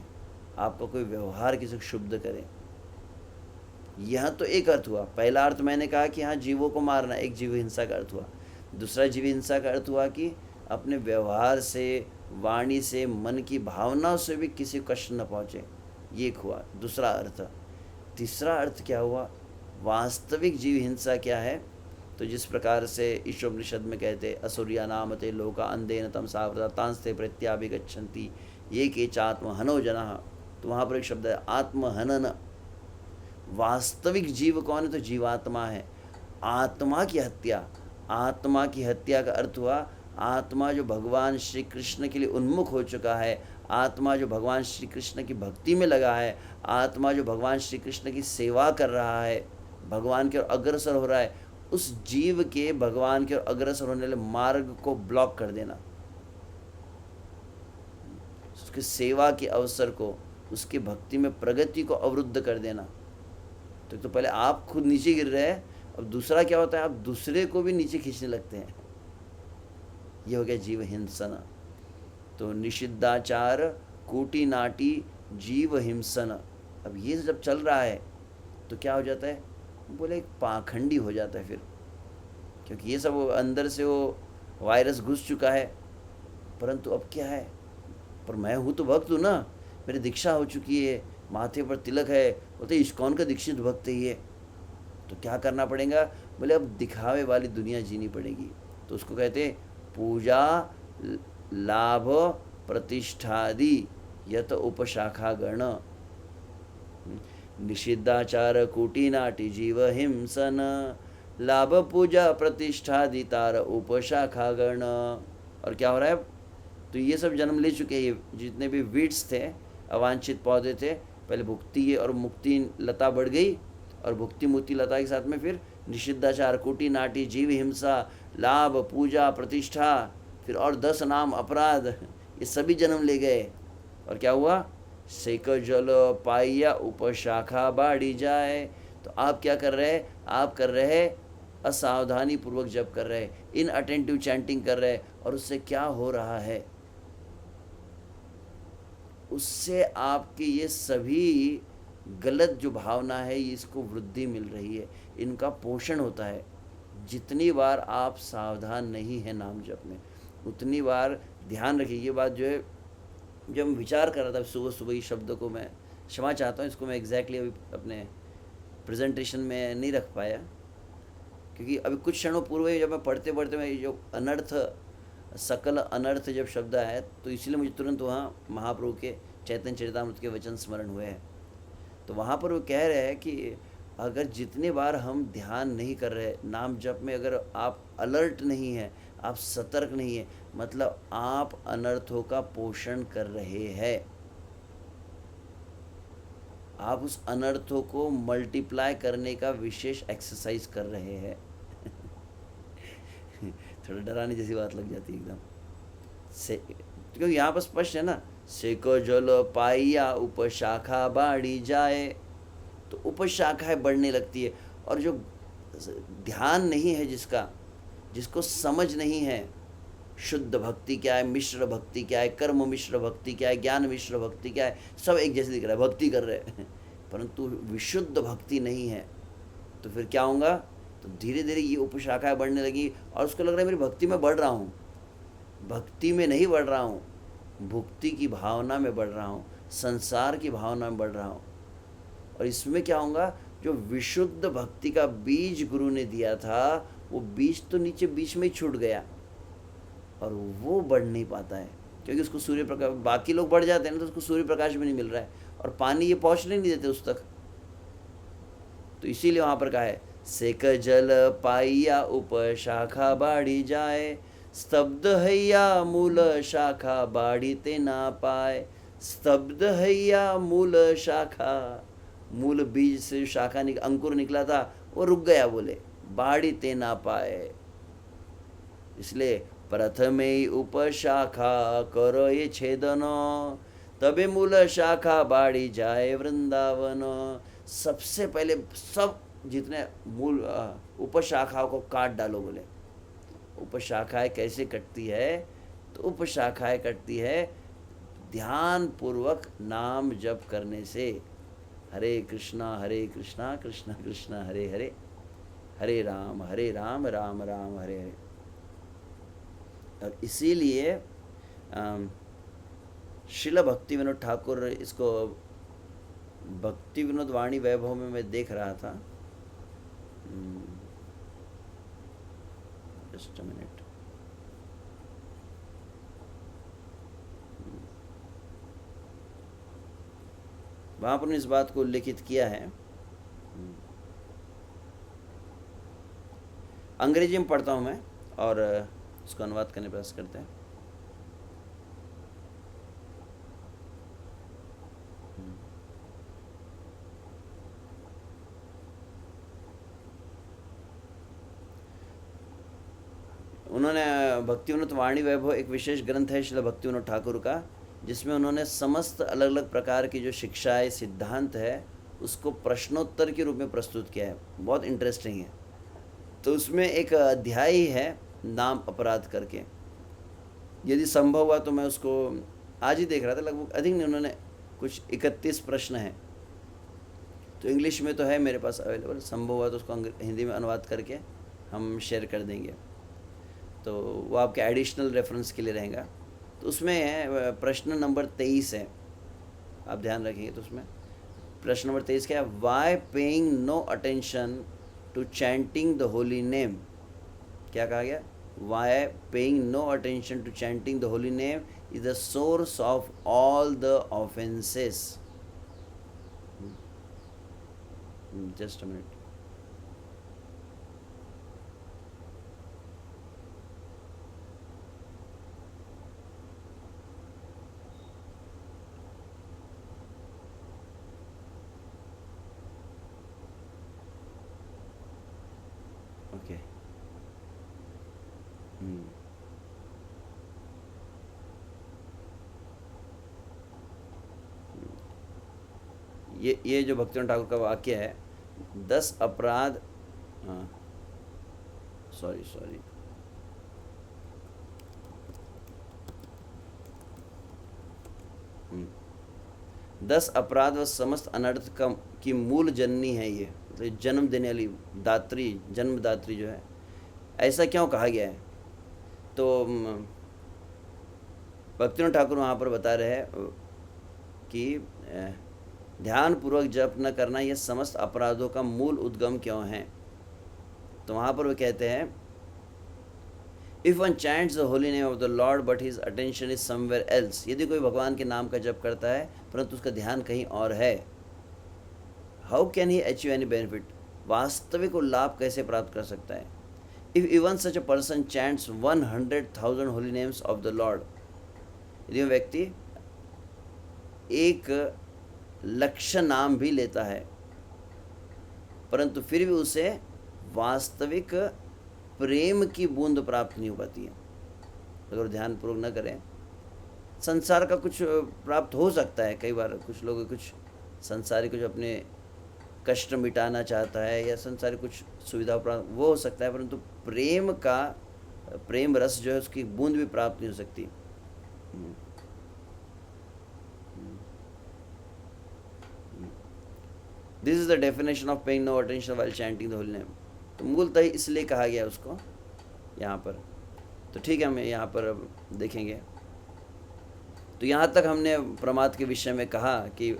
आपका कोई व्यवहार किसी को शुद्ध करे। यह तो एक अर्थ हुआ। पहला अर्थ मैंने कहा कि हाँ जीवों को मारना, एक जीव हिंसा का अर्थ हुआ। दूसरा जीव हिंसा का अर्थ हुआ कि अपने व्यवहार से, वाणी से, मन की भावनाओं से भी किसी को कष्ट न पहुँचे, ये हुआ दूसरा अर्थ। तीसरा अर्थ क्या हुआ, वास्तविक जीव हिंसा क्या है, तो जिस प्रकार से ईशोपनिषद में कहते, असुरिया नामते लोका अंधेन तम सावृता तांस्ते प्रत्याभिगच्छन्ति ये के चात्महनो जनः। तो वहाँ पर एक शब्द है आत्महनन। वास्तविक जीव कौन है, तो जीवात्मा है। आत्मा की हत्या, आत्मा की हत्या का अर्थ हुआ आत्मा जो भगवान श्री कृष्ण के लिए उन्मुख हो चुका है, आत्मा जो भगवान श्री कृष्ण की भक्ति में लगा है, आत्मा जो भगवान श्री कृष्ण की सेवा कर रहा है, भगवान की ओर अग्रसर हो रहा है, उस जीव के भगवान की ओर अग्रसर होने वाले मार्ग को ब्लॉक कर देना, उसकी सेवा के अवसर को, उसकी भक्ति में प्रगति को अवरुद्ध कर देना। तो पहले आप खुद नीचे गिर रहे हैं, अब दूसरा क्या होता है, आप दूसरे को भी नीचे खींचने लगते हैं। ये हो गया जीव हिंसन। तो निषिद्धाचार, कूटी नाटी, जीव हिंसन, अब ये जब चल रहा है तो क्या हो जाता है, बोले पाखंडी हो जाता है फिर, क्योंकि ये सब अंदर से वो वायरस घुस चुका है। परंतु अब क्या है, पर मैं हूँ तो भक्त हूँ ना, मेरी दीक्षा हो चुकी है, माथे पर तिलक है, बोलते इस्कॉन का दीक्षित भक्त है ये। तो क्या करना पड़ेगा, बोले अब दिखावे वाली दुनिया जीनी पड़ेगी। तो उसको कहते हैं पूजा लाभ प्रतिष्ठादि यत उपशाखा गण, निषिद्धाचार कुटीनाटी जीव हिंसन, लाभ पूजा प्रतिष्ठादि तार उपशाखा गण। और क्या हो रहा है, तो ये सब जन्म ले चुके हैं, जितने भी वीड्स थे, अवांछित पौधे थे, पहले भुक्ति और मुक्ति लता बढ़ गई, और भुक्ति मुक्ति लता के साथ में फिर निषिद्धाचार कुटी नाटी जीव हिंसा लाभ पूजा प्रतिष्ठा, फिर और 10 नाम अपराध, ये सभी जन्म ले गए। और क्या हुआ, सेक जल पाइया उपशाखा बाढ़ी जाए। तो आप क्या कर रहे हैं, आप कर रहे हैं असावधानी पूर्वक जप कर रहे हैं, इन अटेंटिव चैंटिंग कर रहे हैं, और उससे क्या हो रहा है, उससे आपके ये सभी गलत जो भावना है इसको वृद्धि मिल रही है, इनका पोषण होता है। जितनी बार आप सावधान नहीं है नाम जप में, उतनी बार ध्यान रखिए। ये बात जो है, जब मैं विचार कर रहा था सुबह सुबह ही शब्द को, मैं क्षमा चाहता हूँ, इसको मैं एग्जैक्टली अभी अपने प्रेजेंटेशन में नहीं रख पाया, क्योंकि अभी कुछ क्षणों पूर्व ही जब मैं पढ़ते पढ़ते मैं जो अनर्थ सकल अनर्थ जब शब्द आया, तो इसलिए मुझे तुरंत वहाँ महाप्रभु के चैतन्य चरितामृत के वचन स्मरण हुए हैं। तो वहाँ पर वो कह रहे हैं कि अगर जितने बार हम ध्यान नहीं कर रहे नाम जप में, अगर आप अलर्ट नहीं हैं, आप सतर्क नहीं हैं, मतलब आप अनर्थों का पोषण कर रहे हैं, आप उस अनर्थों को मल्टीप्लाई करने का विशेष एक्सरसाइज कर रहे हैं। थोड़ा डराने जैसी बात लग जाती है एकदम से, क्योंकि यहाँ पर स्पष्ट है ना, सेको जल पाइया उपशाखा बाढ़ी जाए, तो उपशाखाएं बढ़ने लगती है। और जो ध्यान नहीं है, जिसको समझ नहीं है शुद्ध भक्ति क्या है, मिश्र भक्ति क्या है, कर्म मिश्र भक्ति क्या है, ज्ञान मिश्र भक्ति क्या है, सब एक जैसे दिख रहा है, भक्ति कर रहे हैं, परंतु विशुद्ध भक्ति नहीं है, तो फिर क्या होगा, तो धीरे धीरे ये उपशाखाएं बढ़ने लगी, और उसको लग रहा है मेरी भक्ति में बढ़ रहा हूँ। भक्ति में नहीं बढ़ रहा हूँ, भुक्ति की भावना में बढ़ रहा हूँ, संसार की भावना में बढ़ रहा हूँ। और इसमें क्या होगा, जो विशुद्ध भक्ति का बीज गुरु ने दिया था, वो बीज तो नीचे बीच में ही छूट गया, और वो बढ़ नहीं पाता है, क्योंकि उसको सूर्य प्रकाश, बाकी लोग बढ़ जाते हैं ना, तो उसको सूर्य प्रकाश भी नहीं मिल रहा है, और पानी ये पहुँचने नहीं देते उस तक। तो इसीलिए वहाँ पर कहा है, सेक जल पाइया उपशाखा बाढ़ी जाए, स्तब्ध हैया मूल शाखा बाढ़ी ते ना पाए। स्तब्ध हैया मूल शाखा, मूल बीज से शाखा अंकुर निकला था, वो रुक गया, बोले बाढ़ी ते ना पाए। इसलिए प्रथमे उपशाखा करो ये छेदन, तबे मूल शाखा बाढ़ी जाए वृंदावन। सबसे पहले सब जितने मूल उपशाखाओं को काट डालो, बोले उपशाखाएं कैसे कटती है, तो उपशाखाएं कटती है ध्यान पूर्वक नाम जप करने से। हरे कृष्णा कृष्णा कृष्णा हरे हरे, हरे राम राम राम हरे हरे। और इसीलिए श्रील भक्ति विनोद ठाकुर, इसको भक्ति विनोद वाणी वैभव में मैं देख रहा था, जस्ट अ मिनट, वहाँ पर इस बात को उल्लेखित किया है। अंग्रेजी में पढ़ता हूँ मैं, और इसको अनुवाद करने का प्रयास करते हैं। उन्होंने भक्ति विनोद वाणी वैभव एक विशेष ग्रंथ है श्रील भक्ति विनोद ठाकुर का, जिसमें उन्होंने समस्त अलग अलग प्रकार की जो शिक्षाएं सिद्धांत है उसको प्रश्नोत्तर के रूप में प्रस्तुत किया है, बहुत इंटरेस्टिंग है। तो उसमें एक अध्याय है नाम अपराध करके, यदि संभव हुआ तो मैं उसको आज ही देख रहा था, लगभग अधिक नहीं, उन्होंने कुछ 31 प्रश्न हैं, तो इंग्लिश में तो है मेरे पास अवेलेबल, संभव हुआ तो उसको हिंदी में अनुवाद करके हम शेयर कर देंगे, तो वो आपके एडिशनल रेफरेंस के लिए रहेगा। तो उसमें प्रश्न नंबर 23 है, आप ध्यान रखेंगे। तो उसमें प्रश्न नंबर 23 क्या है? Why paying no attention to chanting the holy name. क्या कहा गया? Why paying no attention to chanting the holy name is the source of all the offences. Just a minute. Okay. ये जो भक्तिनाथ ठाकुर का वाक्य है, 10 अपराध, हाँ सॉरी सॉरी, 10 अपराध व समस्त अनर्थ का की मूल जननी है ये, मतलब जन्म देने वाली दात्री, जन्मदात्री जो है। ऐसा क्यों कहा गया है? तो भक्तिनाथ ठाकुर वहाँ पर बता रहे हैं कि ध्यान पूर्वक जप न करना ये समस्त अपराधों का मूल उद्गम क्यों है। तो वहाँ पर वो कहते हैं, if one chants the holy name of the Lord but his attention is somewhere else. यदि कोई भगवान के नाम का जप करता है परंतु उसका ध्यान कहीं और है, how can he achieve any benefit. वास्तविक लाभ कैसे प्राप्त कर सकता है? If even such a person chants 100,000 Holi names of the Lord. यदि वह व्यक्ति 1,00,000 नाम भी लेता है परंतु फिर भी उसे वास्तविक प्रेम की बूंद प्राप्त नहीं हो पाती है, अगर ध्यानपूर्वक न करें। संसार का कुछ प्राप्त हो सकता है, कई बार कुछ लोग कुछ संसारी कुछ अपने कष्ट मिटाना चाहता है या संसारी कुछ सुविधा प्राप्त वो हो सकता है, परंतु प्रेम का, प्रेम रस जो है उसकी बूंद भी प्राप्त नहीं हो सकती। This is the definition of paying no attention while chanting the holy name. तो मूलतः इसलिए कहा गया उसको यहाँ पर। तो ठीक है, हम यहाँ पर अब देखेंगे। तो यहाँ तक हमने प्रमाद के विषय में कहा कि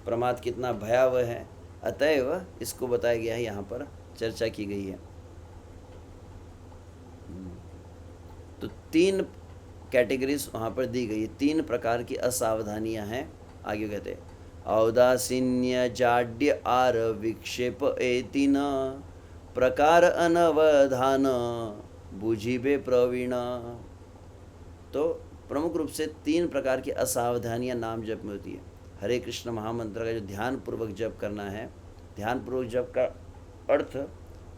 प्रमाद कितना भयावह है, अतएव इसको बताया गया है, यहाँ पर चर्चा की गई है। तो 3 कैटेगरीज वहाँ पर दी गई, 3 प्रकार की असावधानियाँ हैं। आगे कहते हैं, औदासीन्य जाड्य आर विक्षेप एति न प्रकार अनवधान बुझिबे प्रवीण। तो प्रमुख रूप से 3 प्रकार की असावधानियां नाम जप में होती है। हरे कृष्ण महामंत्र का जो ध्यानपूर्वक जप करना है, ध्यानपूर्वक जप का अर्थ,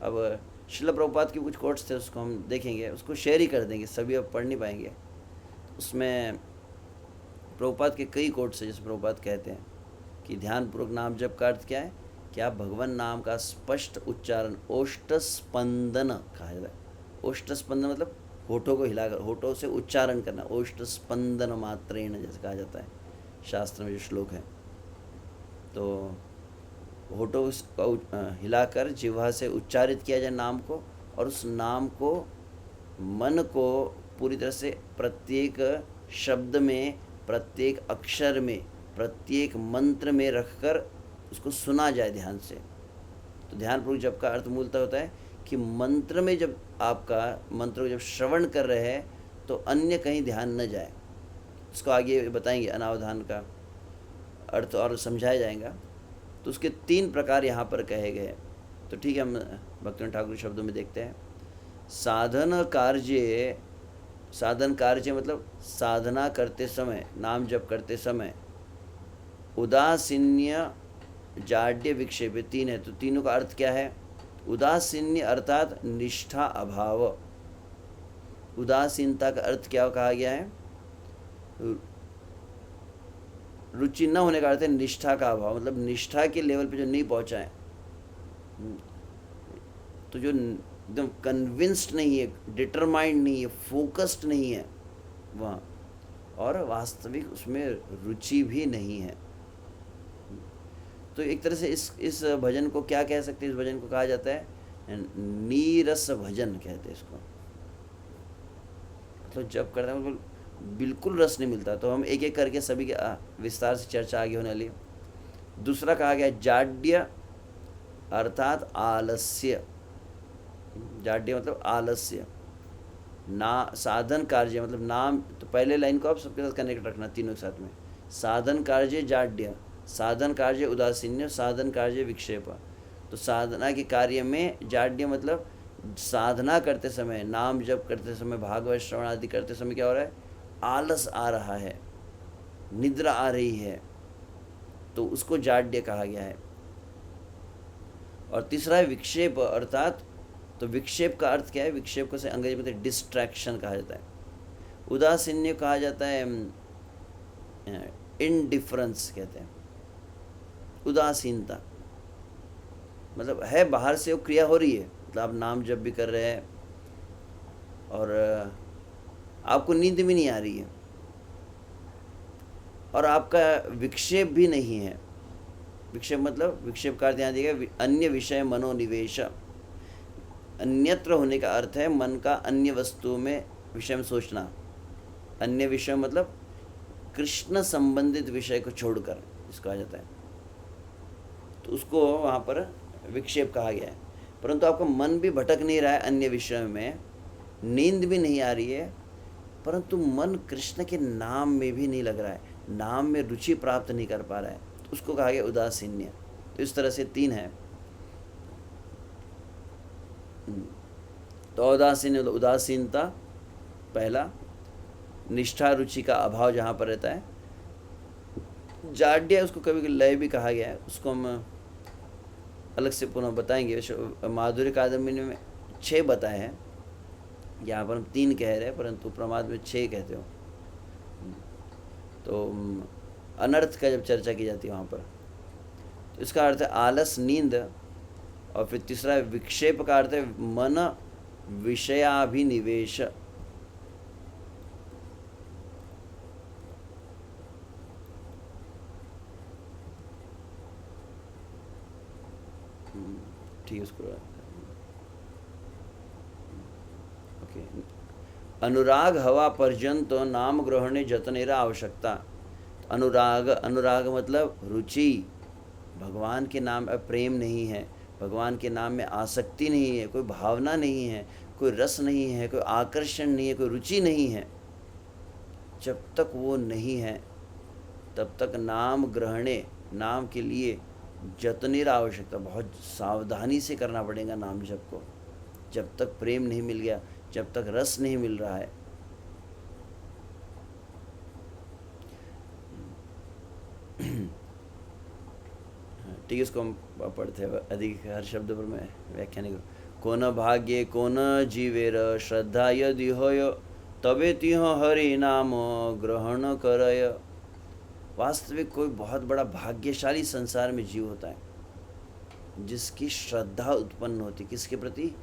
अब श्रील प्रभुपाद के कुछ कोट्स थे, उसको हम देखेंगे, उसको शेयर ही कर देंगे, सभी अब पढ़ नहीं पाएंगे। उसमें प्रभुपाद के कई कोट्स हैं, जैसे प्रभुपाद कहते हैं कि ध्यानपूर्वक नाम जप का अर्थ क्या है कि आप भगवान नाम का स्पष्ट उच्चारण, ओष्ठ स्पंदन कहा जाता है। ओष्ठ स्पंदन मतलब होठों को हिलाकर, होठों से उच्चारण करना, ओष्ठ स्पंदन मात्रेण जैसे कहा जाता है शास्त्र में जो श्लोक है। तो होठों को हिलाकर जिह्वा से उच्चारित किया जाए नाम को, और उस नाम को मन को पूरी तरह से प्रत्येक शब्द में, प्रत्येक अक्षर में, प्रत्येक मंत्र में रखकर उसको सुना जाए ध्यान से। तो ध्यानपूर्वक जप का अर्थ मूलतः होता है कि मंत्र में जब आपका मंत्र को जब श्रवण कर रहे हैं तो अन्य कहीं ध्यान न जाए। इसको आगे बताएंगे, अनावधान का अर्थ और समझाया जाएगा। तो उसके 3 प्रकार यहाँ पर कहे गए। तो ठीक है, हम भक्तिनाथ ठाकुर शब्दों में देखते हैं। साधन कार्य, साधन कार्य मतलब साधना करते समय, नाम जप करते समय, उदासीन्य जाड्य विक्षेप 3 है। तो तीनों का अर्थ क्या है? उदासीन्य अर्थात निष्ठा अभाव। उदासीनता का अर्थ क्या कहा गया है? रुचि न होने का अर्थ है निष्ठा का अभाव, मतलब निष्ठा के लेवल पे जो नहीं पहुंचा है, तो जो एकदम कन्विंस्ड नहीं है, डिटरमाइंड नहीं है, फोकस्ड नहीं है वहाँ, और वास्तविक उसमें रुचि भी नहीं है। तो एक तरह से इस भजन को क्या कह सकते हैं, इस भजन को कहा जाता है नीरस भजन कहते हैं इसको। मतलब जब करते हैं बिल्कुल रस नहीं मिलता। तो हम एक एक करके सभी के विस्तार से चर्चा आगे होने वाली है। दूसरा कहा गया जाड्य अर्थात आलस्य। जाड्य मतलब आलस्य। ना साधन कार्य मतलब नाम, तो पहले लाइन को आप सबके साथ कनेक्ट रखना तीनों के साथ में। साधन कार्य जाड्य, साधन कार्य उदासीन्य, साधन कार्य विक्षेप। तो साधना के कार्य में जाड्य मतलब साधना करते समय, नाम जप करते समय, भागवत श्रवण आदि करते समय क्या हो रहा है, आलस आ रहा है, निद्रा आ रही है, तो उसको जाड्य कहा गया है। और तीसरा है विक्षेप अर्थात, तो विक्षेप का अर्थ क्या है, विक्षेप को से अंग्रेजी में डिस्ट्रैक्शन कहा जाता है। उदासीन्य कहा जाता है इनडिफरेंस कहते हैं, उदासीनता। मतलब है बाहर से वो क्रिया हो रही है, मतलब आप नाम जप भी कर रहे हैं और आपको नींद भी नहीं आ रही है और आपका विक्षेप भी नहीं है। विक्षेप मतलब, विक्षेप का अर्थ यहाँ दिया अन्य विषय मनोनिवेश। अन्यत्र होने का अर्थ है मन का अन्य वस्तु में विषय में सोचना। अन्य विषय मतलब कृष्ण संबंधित विषय को छोड़कर इसको कहा जाता है, तो उसको वहाँ पर विक्षेप कहा गया है। परंतु आपका मन भी भटक नहीं रहा है अन्य विषय में, नींद भी नहीं आ रही है, परंतु मन कृष्ण के नाम में भी नहीं लग रहा है, नाम में रुचि प्राप्त नहीं कर पा रहा है, तो उसको कहा गया उदासीन्य। तो इस तरह से तीन है। तो उदासीन उदासीनता पहला, निष्ठा रुचि का अभाव जहाँ पर रहता है। जाड्य उसको कभी लय भी कहा गया है, उसको हम अलग से पुनः बताएंगे। माधुर्य कादम्बिनी में 6 बताए हैं, यहाँ पर हम 3 कह रहे हैं, परंतु प्रमाद में 6 कहते हो। तो अनर्थ का जब चर्चा की जाती है वहाँ पर, तो इसका अर्थ है आलस, नींद। और फिर तीसरा विक्षेप का अर्थ है मन विषयाभिनिवेश। ठीक है, उसको ओके। अनुराग हवा पर्यंत नाम ग्रहणे जतनेरा आवश्यकता। अनुराग, अनुराग मतलब रुचि, भगवान के नाम प्रेम नहीं है, भगवान के नाम में आसक्ति नहीं है, कोई भावना नहीं है, कोई रस नहीं है, कोई आकर्षण नहीं है, कोई रुचि नहीं है। जब तक वो नहीं है तब तक नाम ग्रहणे, नाम के लिए जतनेर आवश्यकता, बहुत सावधानी से करना पड़ेगा नाम जप को। जब तक प्रेम नहीं मिल गया, जब तक रस नहीं मिल रहा है। ठीक है, इसको हम पढ़ते हैं, अधिक हर शब्द पर मैं व्याख्या नहीं करूँ। कोन भाग्ये कोन जीवेर श्रद्धा यदि होय तबे तिह हरि नाम ग्रहण करय। वास्तविक कोई बहुत बड़ा भाग्यशाली संसार में जीव होता है जिसकी श्रद्धा उत्पन्न होती, किसके प्रति,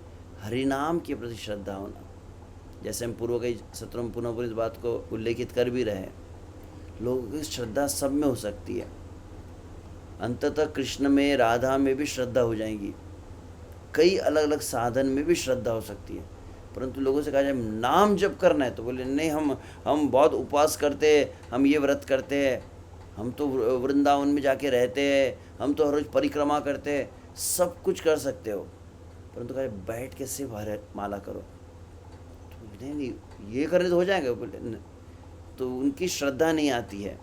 हरिनाम के प्रति श्रद्धा होना। जैसे हम पूर्व कई सत्रों में पुनः इस बात को उल्लेखित कर भी रहे हैं, लोगों की श्रद्धा सब में हो सकती है। अंततः कृष्ण में, राधा में भी श्रद्धा हो जाएगी, कई अलग अलग साधन में भी श्रद्धा हो सकती है। परंतु लोगों से कहा जाए नाम जप करना है तो बोले नहीं, हम बहुत उपवास करते हैं, हम ये व्रत करते हैं, हम तो वृंदावन में जाके रहते हैं, हम तो हर रोज परिक्रमा करते हैं, सब कुछ कर सकते हो, परंतु कहा बैठ के सिर्फ हरे माला करो, तो नहीं ये करने तो हो जाएगा, बोले तो उनकी श्रद्धा नहीं आती है।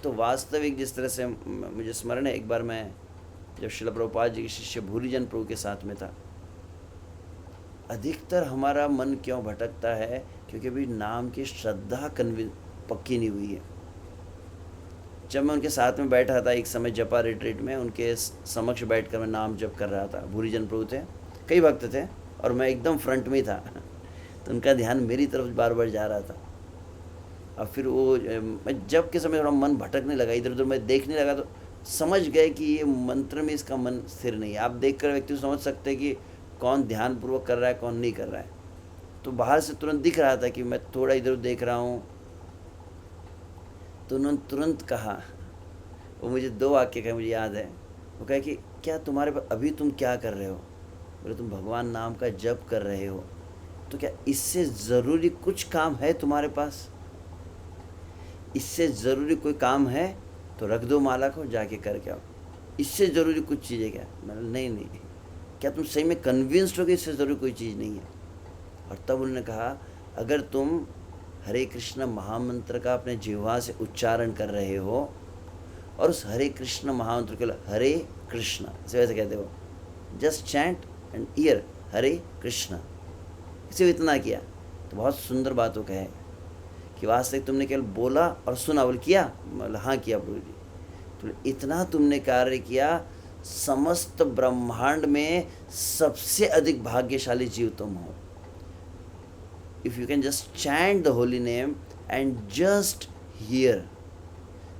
तो वास्तविक जिस तरह से मुझे स्मरण है, एक बार मैं जब श्रील प्रभुपाद जी के शिष्य भूरिजन प्रभु के साथ में था, अधिकतर हमारा मन क्यों भटकता है, क्योंकि अभी नाम की श्रद्धा पक्की नहीं हुई है। जब मैं उनके साथ में बैठा था एक समय जपा रिट्रीट में, उनके समक्ष बैठकर मैं नाम जप कर रहा था। भूरिजन प्रभु थे, कई भक्त थे और मैं एकदम फ्रंट में था, तो उनका ध्यान मेरी तरफ बार बार जा रहा था। और फिर वो मैं जब के समय थोड़ा मन भटकने लगा, इधर उधर मैं देखने लगा, तो समझ गए कि ये मंत्र में इसका मन स्थिर नहीं है। आप देखकर व्यक्ति को समझ सकते हैं कि कौन ध्यानपूर्वक कर रहा है, कौन नहीं कर रहा है। तो बाहर से तुरंत दिख रहा था कि मैं थोड़ा इधर देख रहा हूँ। तो उन्होंने तुरंत कहा, वो मुझे 2 वाक्य का मुझे याद है। वो कहे कि क्या तुम्हारे पास अभी तुम क्या कर रहे हो? बोले तुम भगवान नाम का जप कर रहे हो। तो क्या इससे ज़रूरी कुछ काम है तुम्हारे पास? इससे ज़रूरी कोई काम है तो रख दो माला को, जाके करके आओ। इससे ज़रूरी कुछ चीज़ है क्या? मैंने नहीं नहीं। क्या तुम सही में कन्विंस्ड हो कि इससे ज़रूरी कोई चीज़ नहीं है? और तब उन्होंने कहा अगर तुम हरे कृष्ण महामंत्र का अपने जिह्वा से उच्चारण कर रहे हो और उस हरे कृष्ण महामंत्र के हरे कृष्ण वैसे कहते हो, जस्ट चैंट एंड ईयर हरे कृष्ण, इसे इतना किया तो बहुत सुंदर बात वो कहे कि वास्तविक तुमने केवल बोला और सुना। बोल किया? मतलब हाँ किया प्रभु जी। तो इतना तुमने कार्य किया, समस्त ब्रह्मांड में सबसे अधिक भाग्यशाली जीव तुम हो। If you can just chant the holy name and just hear,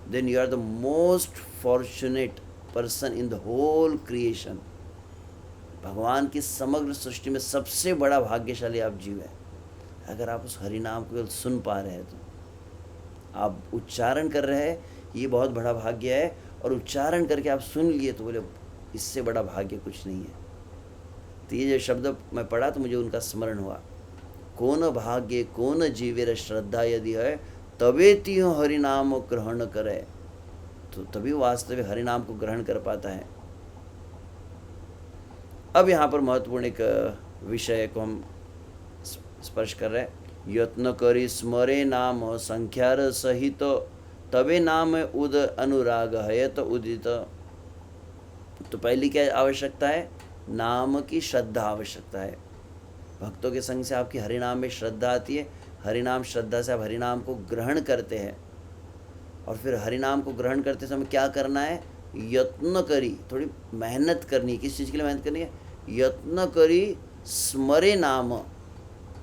then you are the most fortunate person in the whole creation. भगवान की समग्र सृष्टि में सबसे बड़ा भाग्यशाली आप जीव है। अगर आप उस हरि नाम को सुन पा रहे हैं, तो आप उच्चारण कर रहे हैं, ये बहुत बड़ा भाग्य है। और उच्चारण करके आप सुन लिए तो बोले इससे बड़ा भाग्य कुछ नहीं है। तो ये जो शब्द मैं पढ़ा तो मुझे उनका स्मरण हुआ, कौन भाग्य कौन जीवेर श्रद्धा यदि है तबे तियो हरि नाम ग्रहण करे। तो तभी वास्तविक हरि नाम को ग्रहण कर पाता है। अब यहाँ पर महत्वपूर्ण एक विषय को हम स्पर्श कर रहे हैं। यत्न करी स्मरे नाम संख्यार सहित तबे नाम उद अनुराग है तो उदित। तो पहली क्या आवश्यकता है? नाम की श्रद्धा आवश्यकता है। भक्तों के संग से आपकी हरिनाम में श्रद्धा आती है। हरिनाम श्रद्धा से आप हरिनाम को ग्रहण करते हैं। और फिर हरिनाम को ग्रहण करते समय क्या करना है? यत्न करी, थोड़ी मेहनत करनी है। किस चीज़ के लिए मेहनत करनी है? यत्न करी स्मरे नाम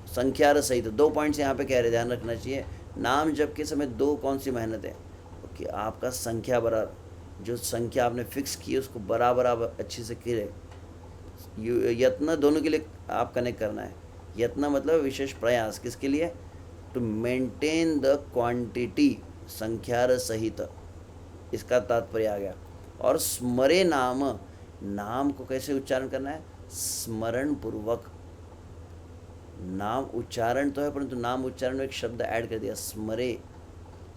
संख्यार सहित। दो पॉइंट्स यहाँ पे कह रहे, ध्यान रखना चाहिए। नाम जप के समय दो कौन सी मेहनत है कि आपका संख्या बराबर, जो संख्या आपने फिक्स की है उसको बराबर आप अच्छे से करे। यत्न दोनों के लिए आप कनेक्ट करना है। यत्न मतलब विशेष प्रयास, किसके लिए? टू मेंटेन द क्वांटिटी संख्यार सहित, इसका तात्पर्य आ गया। और स्मरे नाम, नाम को कैसे उच्चारण करना है? स्मरण पूर्वक। नाम उच्चारण तो है परंतु नाम उच्चारण में एक शब्द ऐड कर दिया, स्मरे,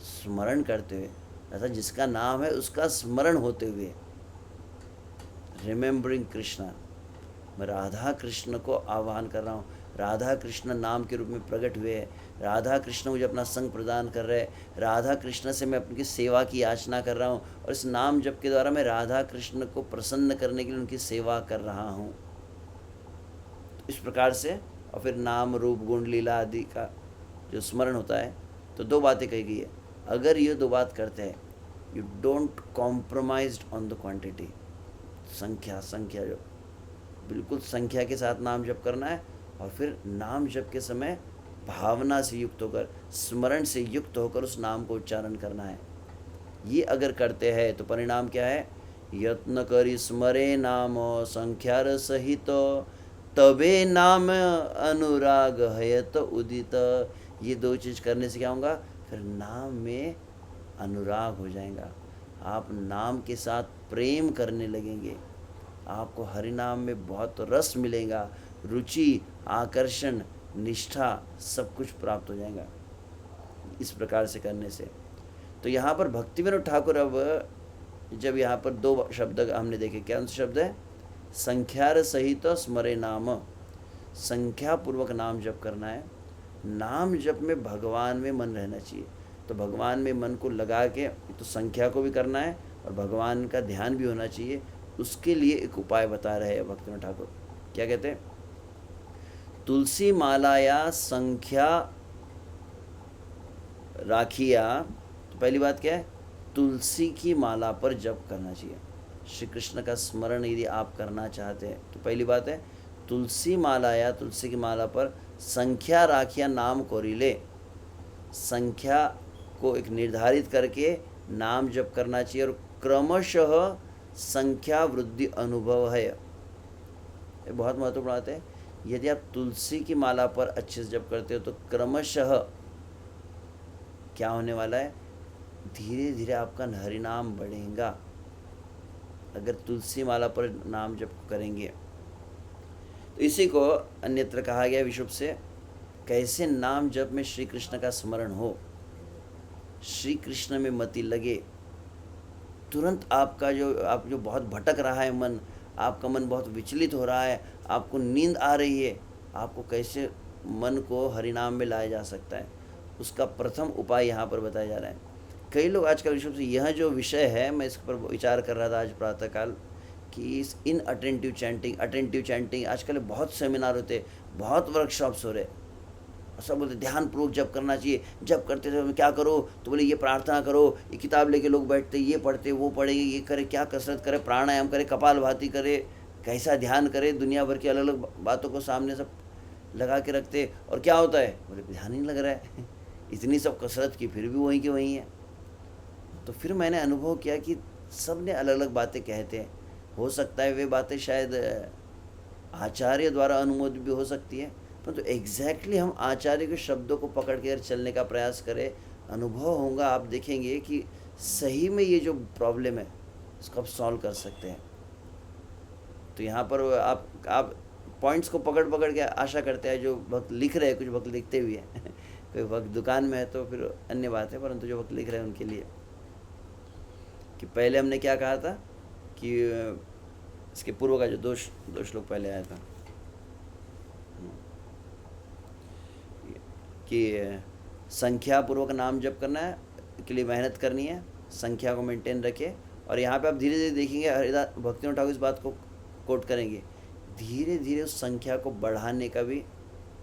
स्मरण करते हुए। ऐसा जिसका नाम है उसका स्मरण होते हुए, रिमेम्बरिंग कृष्णा। मैं राधा कृष्ण को आह्वान कर रहा हूँ। राधा कृष्ण नाम के रूप में प्रकट हुए हैं। राधा कृष्ण मुझे अपना संग प्रदान कर रहे हैं। राधा कृष्ण से मैं अपनी सेवा की याचना कर रहा हूँ और इस नाम जप के द्वारा मैं राधा कृष्ण को प्रसन्न करने के लिए उनकी सेवा कर रहा हूँ। इस प्रकार से और फिर नाम रूप गुण लीला आदि का जो स्मरण होता है। तो दो बातें कही गई है। अगर ये दो बात करते हैं, you don't compromise on the quantity. संख्या जो बिल्कुल संख्या के साथ नाम जप करना है। और फिर नाम जप के समय भावना से युक्त होकर, स्मरण से युक्त होकर उस नाम को उच्चारण करना है। ये अगर करते हैं तो परिणाम क्या है? यत्न करी स्मरे नाम संख्यार सहित तबे नाम अनुराग है तो उदित। ये दो चीज़ करने से क्या होगा? फिर नाम में अनुराग हो जाएगा। आप नाम के साथ प्रेम करने लगेंगे। आपको हरि नाम में बहुत रस मिलेगा, रुचि, आकर्षण, निष्ठा सब कुछ प्राप्त हो जाएगा इस प्रकार से करने से। तो यहाँ पर भक्ति विनोद ठाकुर, अब जब यहाँ पर दो शब्द हमने देखे, क्या शब्द है? संख्यार सहित स्मरे नाम, संख्या पूर्वक नाम जप करना है। नाम जप में भगवान में मन रहना चाहिए। तो भगवान में मन को लगा के तो संख्या को भी करना है और भगवान का ध्यान भी होना चाहिए। उसके लिए एक उपाय बता रहे हैं भक्ति विनोद ठाकुर। क्या कहते हैं? तुलसी मालाया संख्या राखिया। तो पहली बात क्या है? तुलसी की माला पर जप करना चाहिए। श्री कृष्ण का स्मरण यदि आप करना चाहते हैं तो पहली बात है तुलसी माला या तुलसी की माला पर संख्या राखिया नाम कोरिले। संख्या को एक निर्धारित करके नाम जप करना चाहिए और क्रमशः संख्या वृद्धि अनुभव है। ये बहुत महत्वपूर्ण बात है। यदि आप तुलसी की माला पर अच्छे से जप करते हो तो क्रमशः क्या होने वाला है? धीरे धीरे आपका हरिनाम बढ़ेगा। अगर तुलसी माला पर नाम जप करेंगे। तो इसी को अन्यत्र कहा गया विशुभ से, कैसे नाम जप में श्री कृष्ण का स्मरण हो, श्री कृष्ण में मति लगे, तुरंत आपका आप जो बहुत भटक रहा है मन, आपका मन बहुत विचलित हो रहा है, आपको नींद आ रही है, आपको कैसे मन को हरिनाम में लाया जा सकता है, उसका प्रथम उपाय यहाँ पर बताया जा रहा है। कई लोग आजकल विशुभ से यह जो विषय है, मैं इस पर विचार कर रहा था आज प्रातःकाल कि इस इन अटेंटिव चैंटिंग आजकल बहुत सेमिनार होते, बहुत वर्कशॉप्स हो रहे, सब बोलते ध्यानपूर्वक जप करना चाहिए, जप करते थे क्या करो, तो बोले ये प्रार्थना करो, ये किताब लेके लोग बैठते, ये पढ़ते, वो पढ़ेंगे, ये करे, क्या कसरत करे, प्राणायाम करे, कपालभाति करे, कैसा ध्यान करे, दुनिया भर की अलग अलग बातों को सामने सब लगा के रखते, और क्या होता है, बोले ध्यान ही लग रहा है इतनी सब कसरत की फिर भी वहीं के वहीं है। तो फिर मैंने अनुभव किया कि सब ने अलग अलग बातें कहते हैं, हो सकता है वे बातें शायद आचार्य द्वारा अनुमोदित भी हो सकती है, परंतु एग्जैक्टली हम आचार्य के शब्दों को पकड़ कर चलने का प्रयास करें, अनुभव होगा, आप देखेंगे कि सही में ये जो प्रॉब्लम है इसको आप सॉल्व कर सकते हैं। तो यहाँ पर आप पॉइंट्स को पकड़ पकड़ के आशा करते हैं, जो भक्त लिख रहे हैं, कुछ भक्त लिखते भी हैं कोई भक्त दुकान में है तो फिर अन्य बात है, परंतु जो भक्त लिख रहे हैं उनके लिए कि पहले हमने क्या कहा था कि इसके पूर्व का जो दो श्लोक पहले आया था कि संख्या पूर्वक नाम जप करना है, के लिए मेहनत करनी है, संख्या को मेंटेन रखे। और यहाँ पे आप धीरे धीरे देखेंगे हरिदास भक्तिनाथ ठाकुर इस बात को कोट करेंगे, धीरे धीरे उस संख्या को बढ़ाने का भी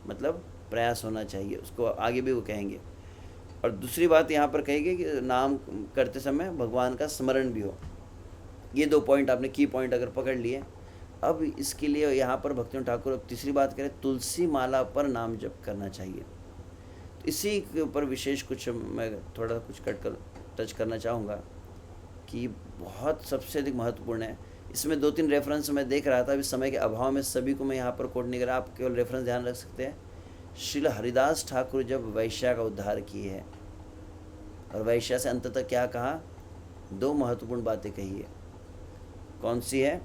मतलब प्रयास होना चाहिए, उसको आगे भी वो कहेंगे। और दूसरी बात यहाँ पर कहेंगे कि नाम करते समय भगवान का स्मरण भी हो। ये दो पॉइंट आपने की पॉइंट अगर पकड़ लिए। अब इसके लिए यहाँ पर भक्तिनाथ ठाकुर अब तीसरी बात करें, तुलसी माला पर नाम जप करना चाहिए। तो इसी के ऊपर विशेष कुछ मैं थोड़ा कुछ टच करना चाहूँगा कि बहुत सबसे अधिक महत्वपूर्ण है। इसमें 2-3 रेफरेंस मैं देख रहा था, अभी समय के अभाव में सभी को मैं यहाँ पर कोट नहीं कर रहा, आप केवल रेफरेंस ध्यान रख सकते हैं। श्रील हरिदास ठाकुर जब वैश्या का उद्धार किए हैं और वैश्या से अंततः क्या कहा, 2 महत्वपूर्ण बातें कही है। कौन सी है?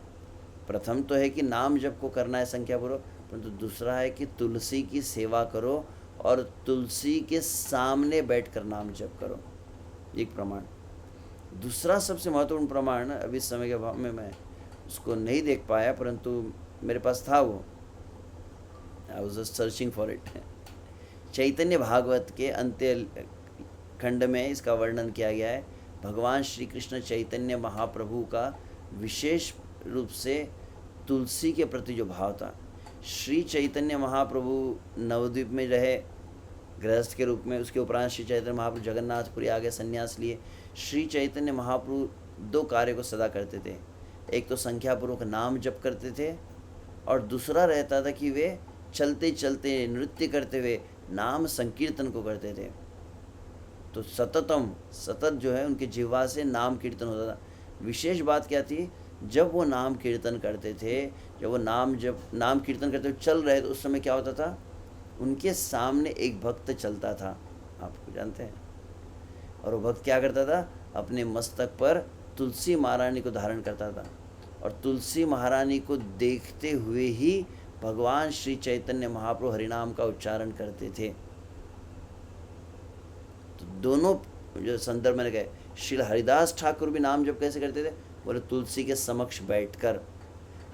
प्रथम तो है कि नाम जप को करना है संख्यापूर्वक, परंतु दूसरा है कि तुलसी की सेवा करो और तुलसी के सामने बैठकर नाम जप करो, एक प्रमाण। दूसरा सबसे महत्वपूर्ण प्रमाण, अभी समय के अभाव में मैं उसको नहीं देख पाया, परंतु मेरे पास था वो, I was just searching for it. Chaitanya Bhagavata के अंत्य खंड में इसका वर्णन किया गया है। भगवान श्री कृष्ण चैतन्य महाप्रभु का विशेष रूप से तुलसी के प्रति जो भाव था। श्री चैतन्य महाप्रभु नवद्वीप में रहे गृहस्थ के रूप में, उसके उपरांत श्री चैतन्य महाप्रभु जगन्नाथपुरी आगे संन्यास लिए। श्री चैतन्य महाप्रभु 2 कार्य को सदा करते थे, एक तो संख्यापूर्वक नाम जप करते थे और दूसरा रहता था कि वे चलते चलते नृत्य करते हुए नाम संकीर्तन को करते थे। तो सतत जो है उनके जिह्वा से नाम कीर्तन होता था। विशेष बात क्या थी, जब वो नाम कीर्तन करते थे, जब वो नाम कीर्तन करते हुए चल रहे, तो उस समय क्या होता था, उनके सामने एक भक्त चलता था, आपको जानते हैं, और वो भक्त क्या करता था, अपने मस्तक पर तुलसी महारानी को धारण करता था और तुलसी महारानी को देखते हुए ही भगवान श्री चैतन्य महाप्रभु हरिनाम का उच्चारण करते थे। तो दोनों जो संदर्भ मैंने कहे, श्री हरिदास ठाकुर भी नाम जप कैसे करते थे, बोले तुलसी के समक्ष बैठकर।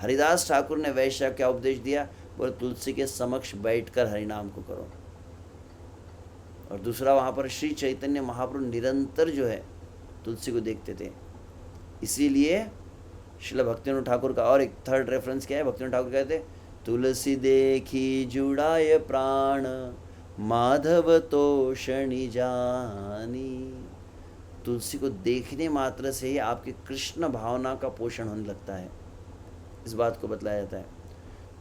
हरिदास ठाकुर ने वैश्य क्या उपदेश दिया, बोले तुलसी के समक्ष बैठकर हरिनाम को करो। और दूसरा वहाँ पर श्री चैतन्य महाप्रभु निरंतर जो है तुलसी को देखते थे। इसीलिए श्रील भक्तिनाथ ठाकुर का और एक थर्ड रेफरेंस क्या है, भक्तिनाथ ठाकुर कहते, तुलसी देखी जुड़ाए प्राण माधव तोषणी जानी। तुलसी को देखने मात्र से ही आपकी कृष्ण भावना का पोषण होने लगता है, इस बात को बतलाया जाता है।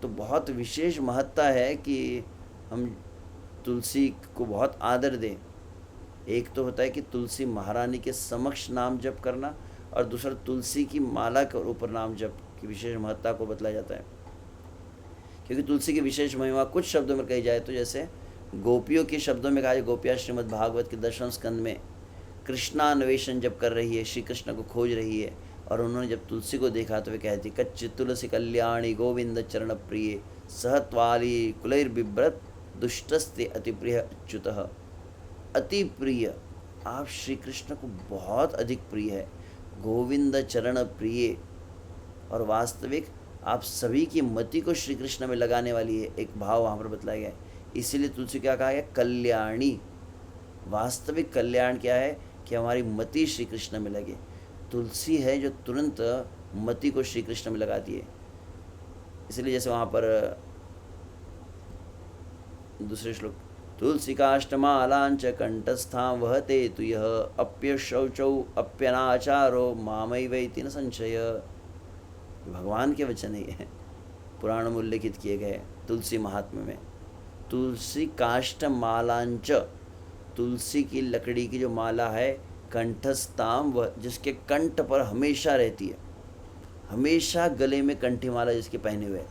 तो बहुत विशेष महत्ता है कि हम तुलसी को बहुत आदर दें। एक तो होता है कि तुलसी महारानी के समक्ष नाम जप करना, और दूसरा तुलसी की माला के ऊपर नाम जप की विशेष महत्ता को बतलाया जाता है। क्योंकि तुलसी की विशेष महिमा कुछ शब्दों में कही जाए तो जैसे गोपियों के शब्दों में कहा जाए, गोपियाँ श्रीमद् भागवत के 10वें स्कंद में कृष्णान्वेषण जब कर रही है, श्री कृष्ण को खोज रही है, और उन्होंने जब तुलसी को देखा तो वे कहती, कच्च तुलसी कल्याणी गोविंद चरण प्रिय सहत्वाली कुलैर्बिभ्रत दुष्टस्ते अति प्रिय अच्युतः। अति प्रिय, आप श्री कृष्ण को बहुत अधिक प्रिय है, गोविंद चरण प्रिय, और वास्तविक आप सभी की मति को श्री कृष्ण में लगाने वाली है, एक भाव वहाँ पर बतलाया गया है। इसीलिए तुलसी क्या कहा गया, कल्याणी। वास्तविक कल्याण क्या है कि हमारी मति श्री कृष्ण में लगे। तुलसी है जो तुरंत मति को श्री कृष्ण में लगाती है। इसलिए जैसे वहाँ पर दूसरे श्लोक, तुलसी काष्ठमालांच कंठस्थां वहते तु यः अप्यशौचौ अप्यनाचारो मामैवैति न संशय। भगवान के वचन ही है, पुराण में उल्लेखित किए गए तुलसी महात्म्य में। तुलसी काष्ठ मालांच, तुलसी की लकड़ी की जो माला है, कंठस्थाम, वह जिसके कंठ पर हमेशा रहती है, हमेशा गले में कंठी माला जिसके पहने हुए।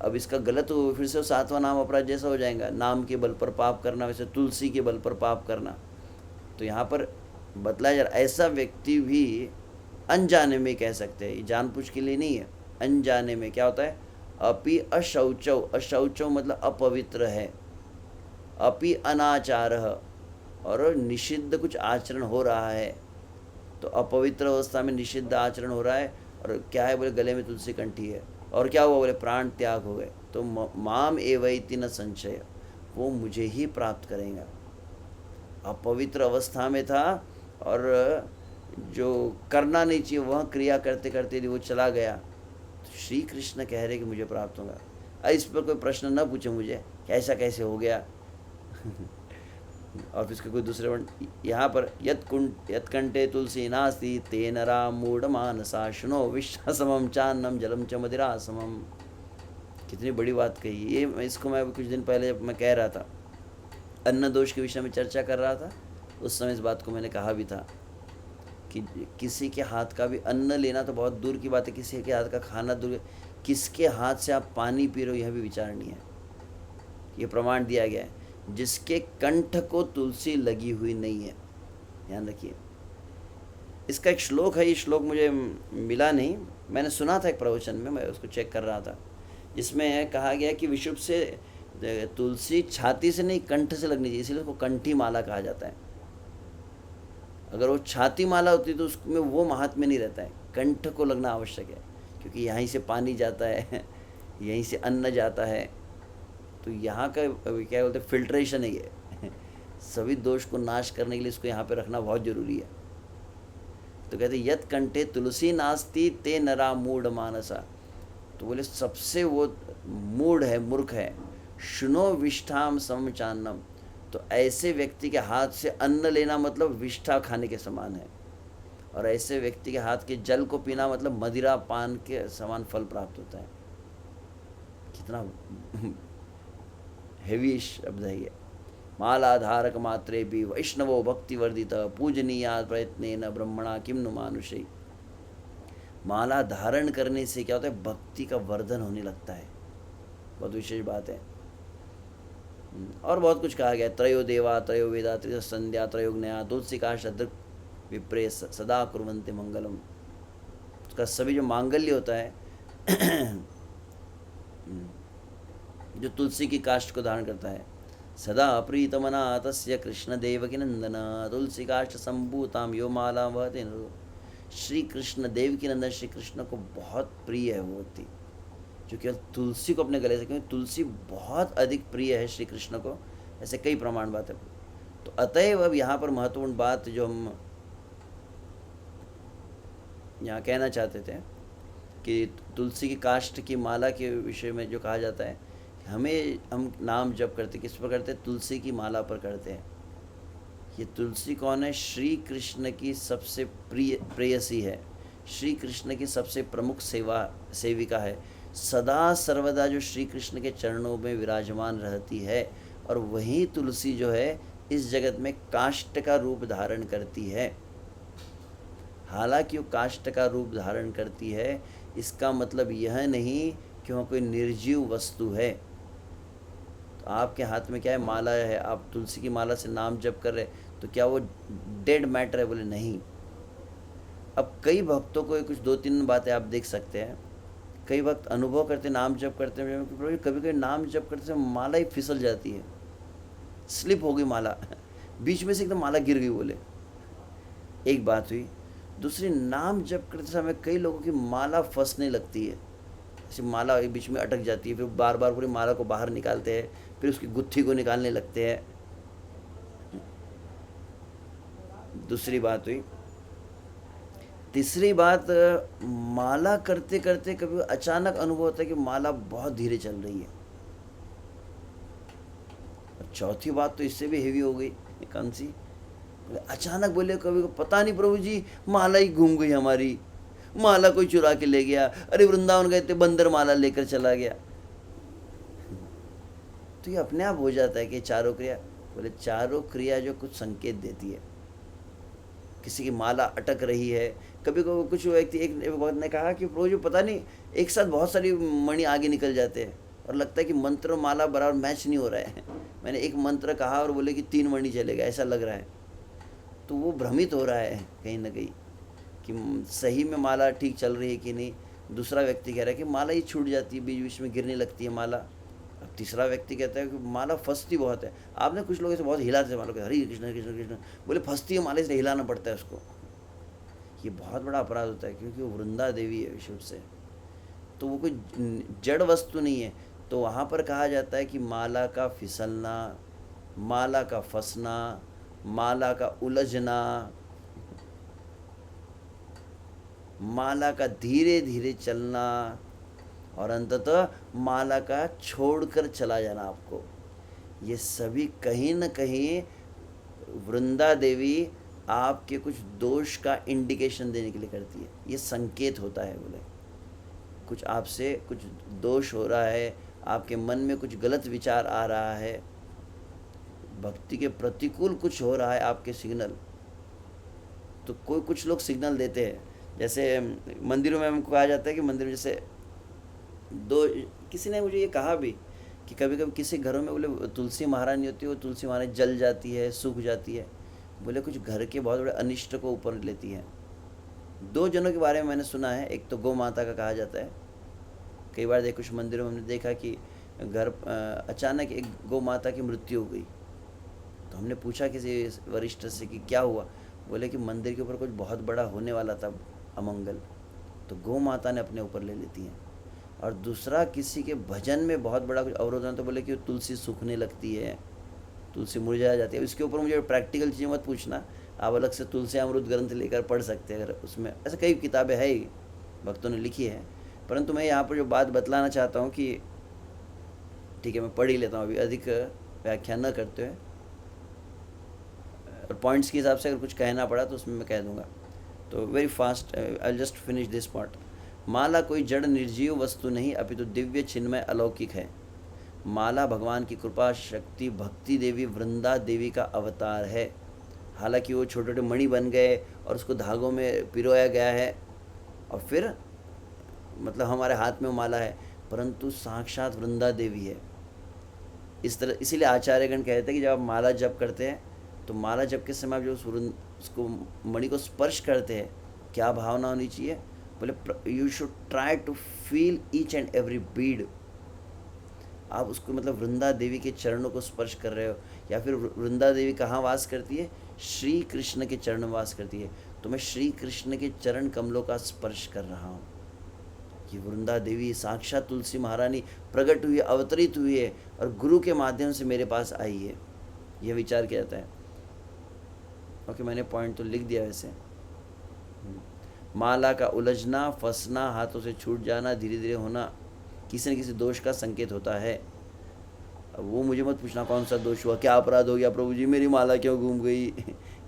अब इसका गलत हो फिर से 7वां नाम अपराध जैसा हो जाएगा, नाम के बल पर पाप करना, वैसे तुलसी के बल पर पाप करना। तो यहाँ पर बतलाया जा रहा, ऐसा व्यक्ति भी अनजाने में कह सकते हैं, जानबूझ के लिए नहीं है, अनजाने में क्या होता है, अपि अशौचौ, अशौचौ मतलब अपवित्र है, अपि अनाचार, और निषिद्ध कुछ आचरण हो रहा है, तो अपवित्र अवस्था में निषिद्ध आचरण हो रहा है, और क्या है बोले गले में तुलसी कंठी है, और क्या हुआ बोले प्राण त्याग हो गए, तो माम एवैति न संशय, वो मुझे ही प्राप्त करेगा। अपवित्र अवस्था में था और जो करना नहीं चाहिए वह क्रिया करते करते यदि वो चला गया, तो श्री कृष्ण कह रहे कि मुझे प्राप्त होगा। इस पर कोई प्रश्न न पूछे मुझे कि ऐसा कैसे हो गया। और फिर इसके कोई दूसरे वर्ण यहाँ पर, यत्कंठे तुलसी नास्ति ते नरा मूढ़ मानसा शुनो विश्वासमम चान्नम जलम च मदिरा समम। कितनी बड़ी बात कही ये। इसको मैं कुछ दिन पहले मैं कह रहा था, अन्न दोष के विषय में चर्चा कर रहा था, उस समय इस बात को मैंने कहा भी था कि किसी के हाथ का भी अन्न लेना तो बहुत दूर की बात है, किसी के हाथ का खाना दूर, किसके हाथ से आप पानी पी रहे हो यह भी विचारणीय है। ये प्रमाण दिया गया है, जिसके कंठ को तुलसी लगी हुई नहीं है, ध्यान रखिए। इसका एक श्लोक है, ये श्लोक मुझे मिला नहीं, मैंने सुना था एक प्रवचन में, मैं उसको चेक कर रहा था, जिसमें कहा गया कि विशुद्ध से तुलसी छाती से नहीं कंठ से लगनी चाहिए, इसलिए उसको कंठी माला कहा जाता है। अगर वो छाती माला होती तो उसमें वो महात्म्य नहीं रहता है, कंठ को लगना आवश्यक है, क्योंकि यहीं से पानी जाता है, यहीं से अन्न जाता है, तो यहाँ का क्या बोलते हैं फिल्ट्रेशन है ये। सभी दोष को नाश करने के लिए इसको यहाँ पे रखना बहुत जरूरी है। तो कहते यत कंठे तुलसी नास्ति ते नरा मूढ़ मानसा, तो बोले सबसे वो मूढ़ है, मूर्ख है। शुनो विष्ठाम समचान्नम, तो ऐसे व्यक्ति के हाथ से अन्न लेना मतलब विष्ठा खाने के समान है, और ऐसे व्यक्ति के हाथ के जल को पीना मतलब मदिरा पान के समान फल प्राप्त होता है। कितना हेवी शब्द है ये। मालाधारक मात्रे भी वैष्णवो भक्ति वर्धित पूजनीया प्रयत्न ब्रह्मणा किम नु मानुषी। माला धारण करने से क्या होता है, भक्ति का वर्धन होने लगता है, बहुत विशेष बात है। और बहुत कुछ कहा गया, त्रयो देवा त्रयो वेदा त्रयो संध्या त्रयोज्ञा तुलसिका शदृक् विप्रे सदा कुर्वन्ते मंगलम। उसका सभी जो मांगल्य होता है जो तुलसी की काष्ठ को धारण करता है, सदा प्रीतमना तस्य कृष्ण देवकी नंदन तुलसी काष्ठ संभूताम यो माला वहते नरो। श्री कृष्ण देवकी नंदन श्री कृष्ण को बहुत प्रिय है वो व्यक्ति जो केवल तुलसी को अपने गले से, क्योंकि तुलसी बहुत अधिक प्रिय है श्री कृष्ण को, ऐसे कई प्रमाण बात है। तो अतएव अब यहाँ पर महत्वपूर्ण बात जो हम यहाँ कहना चाहते थे कि तुलसी की काष्ठ की माला के विषय में जो कहा जाता है, हम नाम जप करते किस पर करते हैं, तुलसी की माला पर करते हैं। ये तुलसी कौन है, श्री कृष्ण की सबसे प्रेयसी है, श्री कृष्ण की सबसे प्रमुख सेविका है, सदा सर्वदा जो श्री कृष्ण के चरणों में विराजमान रहती है। और वही तुलसी जो है इस जगत में काष्ठ का रूप धारण करती है। हालांकि वो काष्ठ का रूप धारण करती है, इसका मतलब यह नहीं कि वह कोई निर्जीव वस्तु है। तो आपके हाथ में क्या है, माला है, आप तुलसी की माला से नाम जप कर रहे, तो क्या वो डेड मैटर है, बोले नहीं, अब कई भक्तों को कुछ 2-3 बातें आप देख सकते हैं। कई भक्त अनुभव करते, नाम जप करते हैं, कभी कभी नाम जप करते समय माला ही फिसल जाती है, स्लिप हो गई माला बीच में से एकदम माला गिर गई बोले, एक बात हुई। दूसरी, नाम जप करते समय कई लोगों की माला फंसने लगती है, ऐसी माला एक बीच में अटक जाती है, फिर बार बार पूरी माला को बाहर निकालते हैं, फिर उसकी गुत्थी को निकालने लगते हैं। दूसरी बात हुई। तीसरी बात, माला करते करते कभी अचानक अनुभव होता है कि माला बहुत धीरे चल रही है। और चौथी बात तो इससे भी हेवी हो गई, कौन सी? अचानक बोले कभी पता नहीं प्रभु जी माला ही घूम गई हमारी, माला कोई चुरा के ले गया, अरे वृंदावन गए थे बंदर माला लेकर चला गया। तो ये अपने आप हो जाता है कि चारों क्रिया, बोले चारों क्रिया जो कुछ संकेत देती है। किसी की माला अटक रही है, कभी कभी कुछ व्यक्ति, एक भक्त ने कहा कि प्रभु जी पता नहीं एक साथ बहुत सारी मणि आगे निकल जाते हैं और लगता है कि मंत्र माला बराबर मैच नहीं हो रहा है। मैंने एक मंत्र कहा और बोले कि 3 मणि चलेगा, ऐसा लग रहा है। तो वो भ्रमित हो रहा है कहीं ना कहीं कि सही में माला ठीक चल रही है कि नहीं। दूसरा व्यक्ति कह रहा है कि माला ही छूट जाती है, बीच बीच में गिरने लगती है माला। अब तीसरा व्यक्ति कहता है कि माला फंसती बहुत है। आपने कुछ लोग ऐसे बहुत हिलाते हैं माला को, हरे कृष्ण कृष्ण कृष्ण, बोले फंसती है माला इसलिए हिलाना पड़ता है उसको। ये बहुत बड़ा अपराध होता है, क्योंकि वो वृंदा देवी है विशुद्ध से, तो वो कोई जड़ वस्तु नहीं है। तो वहाँ पर कहा जाता है कि माला का फिसलना, माला का फंसना, माला का उलझना, माला का धीरे धीरे चलना और अंततः माला का छोड़कर चला जाना आपको, ये सभी कहीं न कहीं वृंदा देवी आपके कुछ दोष का इंडिकेशन देने के लिए करती है। ये संकेत होता है, बोले कुछ आपसे कुछ दोष हो रहा है, आपके मन में कुछ गलत विचार आ रहा है, भक्ति के प्रतिकूल कुछ हो रहा है, आपके सिग्नल। तो कोई कुछ लोग सिग्नल देते हैं, जैसे मंदिरों में हमको कहा जाता है कि मंदिर में जैसे किसी ने मुझे ये कहा भी कि कभी कभी किसी घरों में बोले तुलसी महारानी होती है, वो तुलसी महारानी जल जाती है, सूख जाती है, बोले कुछ घर के बहुत बड़े अनिष्ट को ऊपर लेती है। 2 जनों के बारे में मैंने सुना है। एक तो गौ माता का कहा जाता है, कई बार कुछ मंदिरों में हमने देखा कि घर अचानक एक गौ माता की मृत्यु हो गई। तो हमने पूछा किसी वरिष्ठ से कि क्या हुआ, बोले कि मंदिर के ऊपर कुछ बहुत बड़ा होने वाला था अमंगल, तो गौ माता ने अपने ऊपर ले लेती हैं। और दूसरा, किसी के भजन में बहुत बड़ा कुछ अवरोध है तो बोले कि तुलसी सूखने लगती है, तुलसी मुरझा जाती है। इसके ऊपर मुझे प्रैक्टिकल चीज़ें मत पूछना, आप अलग से तुलसी अमृत ग्रंथ लेकर पढ़ सकते हैं, अगर उसमें ऐसे कई किताबें है ही, भक्तों ने लिखी है। परंतु मैं यहाँ पर जो बात बतलाना चाहता हूँ कि ठीक है मैं पढ़ ही लेता हूँ, अभी अधिक व्याख्या न करते हुए, और पॉइंट्स के हिसाब से अगर कुछ कहना पड़ा तो उसमें मैं कह दूँगा। तो very fast I just finish this part. माला कोई जड़ निर्जीव वस्तु नहीं, अपितु दिव्य चिन्मय अलौकिक है। माला भगवान की कृपा शक्ति भक्ति देवी वृंदा देवी का अवतार है। हालांकि वो छोटे छोटे मणि बन गए और उसको धागों में पिरोया गया है और फिर मतलब हमारे हाथ में माला है, परंतु साक्षात वृंदा देवी है। इस तरह इसीलिए आचार्यगण कहते हैं कि जब आप माला जप करते हैं तो माला जप के समय आप जो उसको मणि को स्पर्श करते हैं, क्या भावना होनी चाहिए? बोले you should try to feel each and every bead. आप उसको मतलब वृंदा देवी के चरणों को स्पर्श कर रहे हो, या फिर वृंदा देवी कहाँ वास करती है? श्री कृष्ण के चरण में वास करती है। तो मैं श्री कृष्ण के चरण कमलों का स्पर्श कर रहा हूँ। ये वृंदा देवी साक्षात तुलसी महारानी प्रकट हुई, अवतरित हुई है और गुरु के माध्यम से मेरे पास आई है, यह विचार किया जाता है। ओके, मैंने पॉइंट तो लिख दिया वैसे। माला का उलझना, फंसना, हाथों से छूट जाना, धीरे धीरे होना किसी न किसी दोष का संकेत होता है। अब वो मुझे मत पूछना कौन सा दोष हुआ, क्या अपराध हो गया प्रभु जी, मेरी माला क्यों घूम गई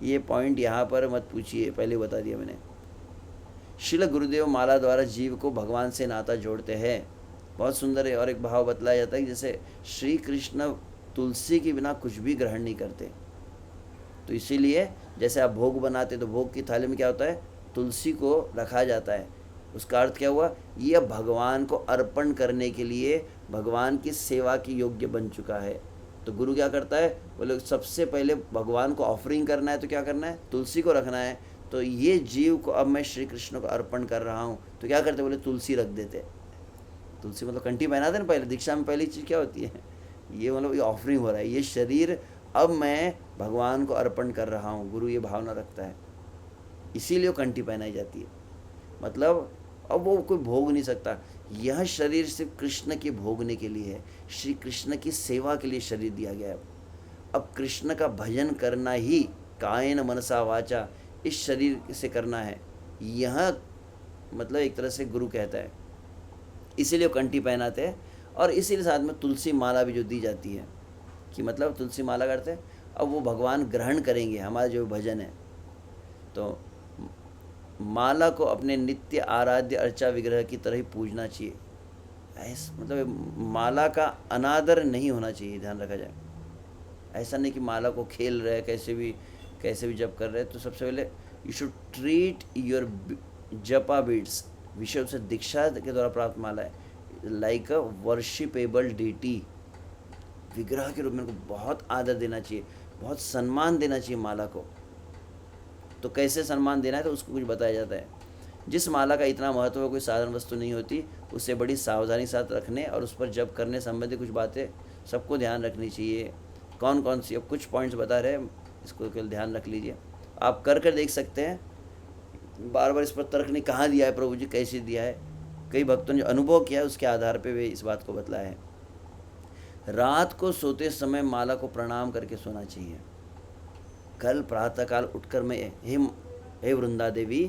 ये पॉइंट यहाँ पर मत पूछिए, पहले बता दिया मैंने। श्रील गुरुदेव माला द्वारा जीव को भगवान से नाता जोड़ते हैं। बहुत सुंदर है। और एक भाव बतलाया जाता है कि जैसे श्री कृष्ण तुलसी के बिना कुछ भी ग्रहण नहीं करते, तो इसीलिए जैसे आप भोग बनाते तो भोग की थाली में क्या होता है? तुलसी को रखा जाता है। उसका अर्थ क्या हुआ? ये भगवान को अर्पण करने के लिए भगवान की सेवा की योग्य बन चुका है। तो गुरु क्या करता है? बोले सबसे पहले भगवान को ऑफरिंग करना है तो क्या करना है? तुलसी को रखना है। तो तो ये जीव को अब मैं श्री कृष्ण को अर्पण कर रहा हूँ। तो क्या करते, बोले तुलसी रख देते। तुलसी मतलब कंठी पहनाते ना पहले दीक्षा में, पहली चीज़ क्या होती है, ये मतलब ये ऑफरिंग हो रहा है, ये शरीर अब मैं भगवान को अर्पण कर रहा हूँ। गुरु ये भावना रखता है, इसीलिए वो कंठी पहनाई जाती है। मतलब अब वो कोई भोग नहीं सकता, यह शरीर सिर्फ कृष्ण के भोगने के लिए है, श्री कृष्ण की सेवा के लिए शरीर दिया गया है। अब कृष्ण का भजन करना ही कायेन मनसा वाचा इस शरीर से करना है, यह मतलब एक तरह से गुरु कहता है, इसीलिए वो कंठी पहनाते हैं। और इसीलिए साथ में तुलसी माला भी जो दी जाती है, कि मतलब तुलसी माला करते हैं, अब वो भगवान ग्रहण करेंगे हमारा जो भजन है। तो माला को अपने नित्य आराध्य अर्चा विग्रह की तरह ही पूजना चाहिए। ऐसा मतलब माला का अनादर नहीं होना चाहिए, ध्यान रखा जाए। ऐसा नहीं कि माला को खेल रहे कैसे भी जप कर रहे। तो सबसे पहले यू शुड ट्रीट योर जपा बीड्स, विषय से दीक्षा के द्वारा प्राप्त माला है, लाइक अ वर्शिपेबल डीटी, विग्रह के रूप में उनको बहुत आदर देना चाहिए, बहुत सम्मान देना चाहिए माला को। तो कैसे सम्मान देना है, तो उसको कुछ बताया जाता है। जिस माला का इतना महत्व कोई साधारण वस्तु नहीं होती, उसे बड़ी सावधानी साथ रखने और उस पर जप करने संबंधी कुछ बातें सबको ध्यान रखनी चाहिए। कौन कौन सी, अब कुछ पॉइंट्स बता रहे हैं, इसको केवल ध्यान रख लीजिए। आप कर देख सकते हैं, बार बार इस पर तर्क नहीं, कहाँ दिया है प्रभु जी, कैसे दिया है। कई भक्तों ने जो अनुभव किया है उसके आधार पर वे इस बात को बतलाया है। रात को सोते समय माला को प्रणाम करके सोना चाहिए। कल प्रातःकाल उठकर मैं हे वृंदा देवी,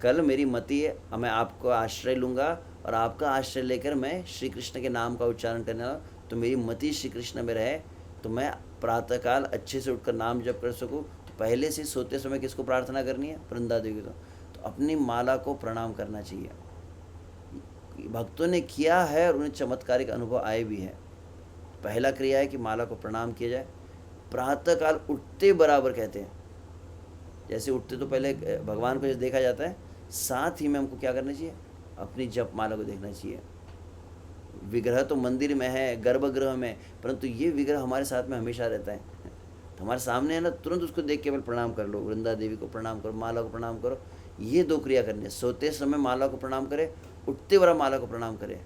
कल मेरी मति है, मैं आपको आश्रय लूँगा और आपका आश्रय लेकर मैं श्री कृष्ण के नाम का उच्चारण करने वाला, तो मेरी मति श्री कृष्ण में रहे, तो मैं प्रातःकाल अच्छे से उठकर नाम जप कर सकूँ। तो पहले से सोते समय किसको प्रार्थना करनी है, वृंदा देवी को। तो अपनी माला को प्रणाम करना चाहिए। भक्तों ने किया है और उन्हें चमत्कारिक अनुभव आए भी हैं। पहला क्रिया है कि माला को प्रणाम किया जाए। प्रातःकाल उठते बराबर कहते हैं, जैसे उठते तो पहले भगवान को जैसे देखा जाता है, साथ ही में हमको क्या करना चाहिए, अपनी जप माला को देखना चाहिए। विग्रह तो मंदिर में है, गर्भगृह में, परंतु ये विग्रह हमारे साथ में हमेशा रहता है। तो हमारे सामने है ना, तुरंत उसको देख के प्रणाम कर लो, वृंदा देवी को प्रणाम करो, माला को प्रणाम करो। ये दो क्रिया करनी है, सोते समय माला को प्रणाम करें, उठते बड़ा माला को प्रणाम करें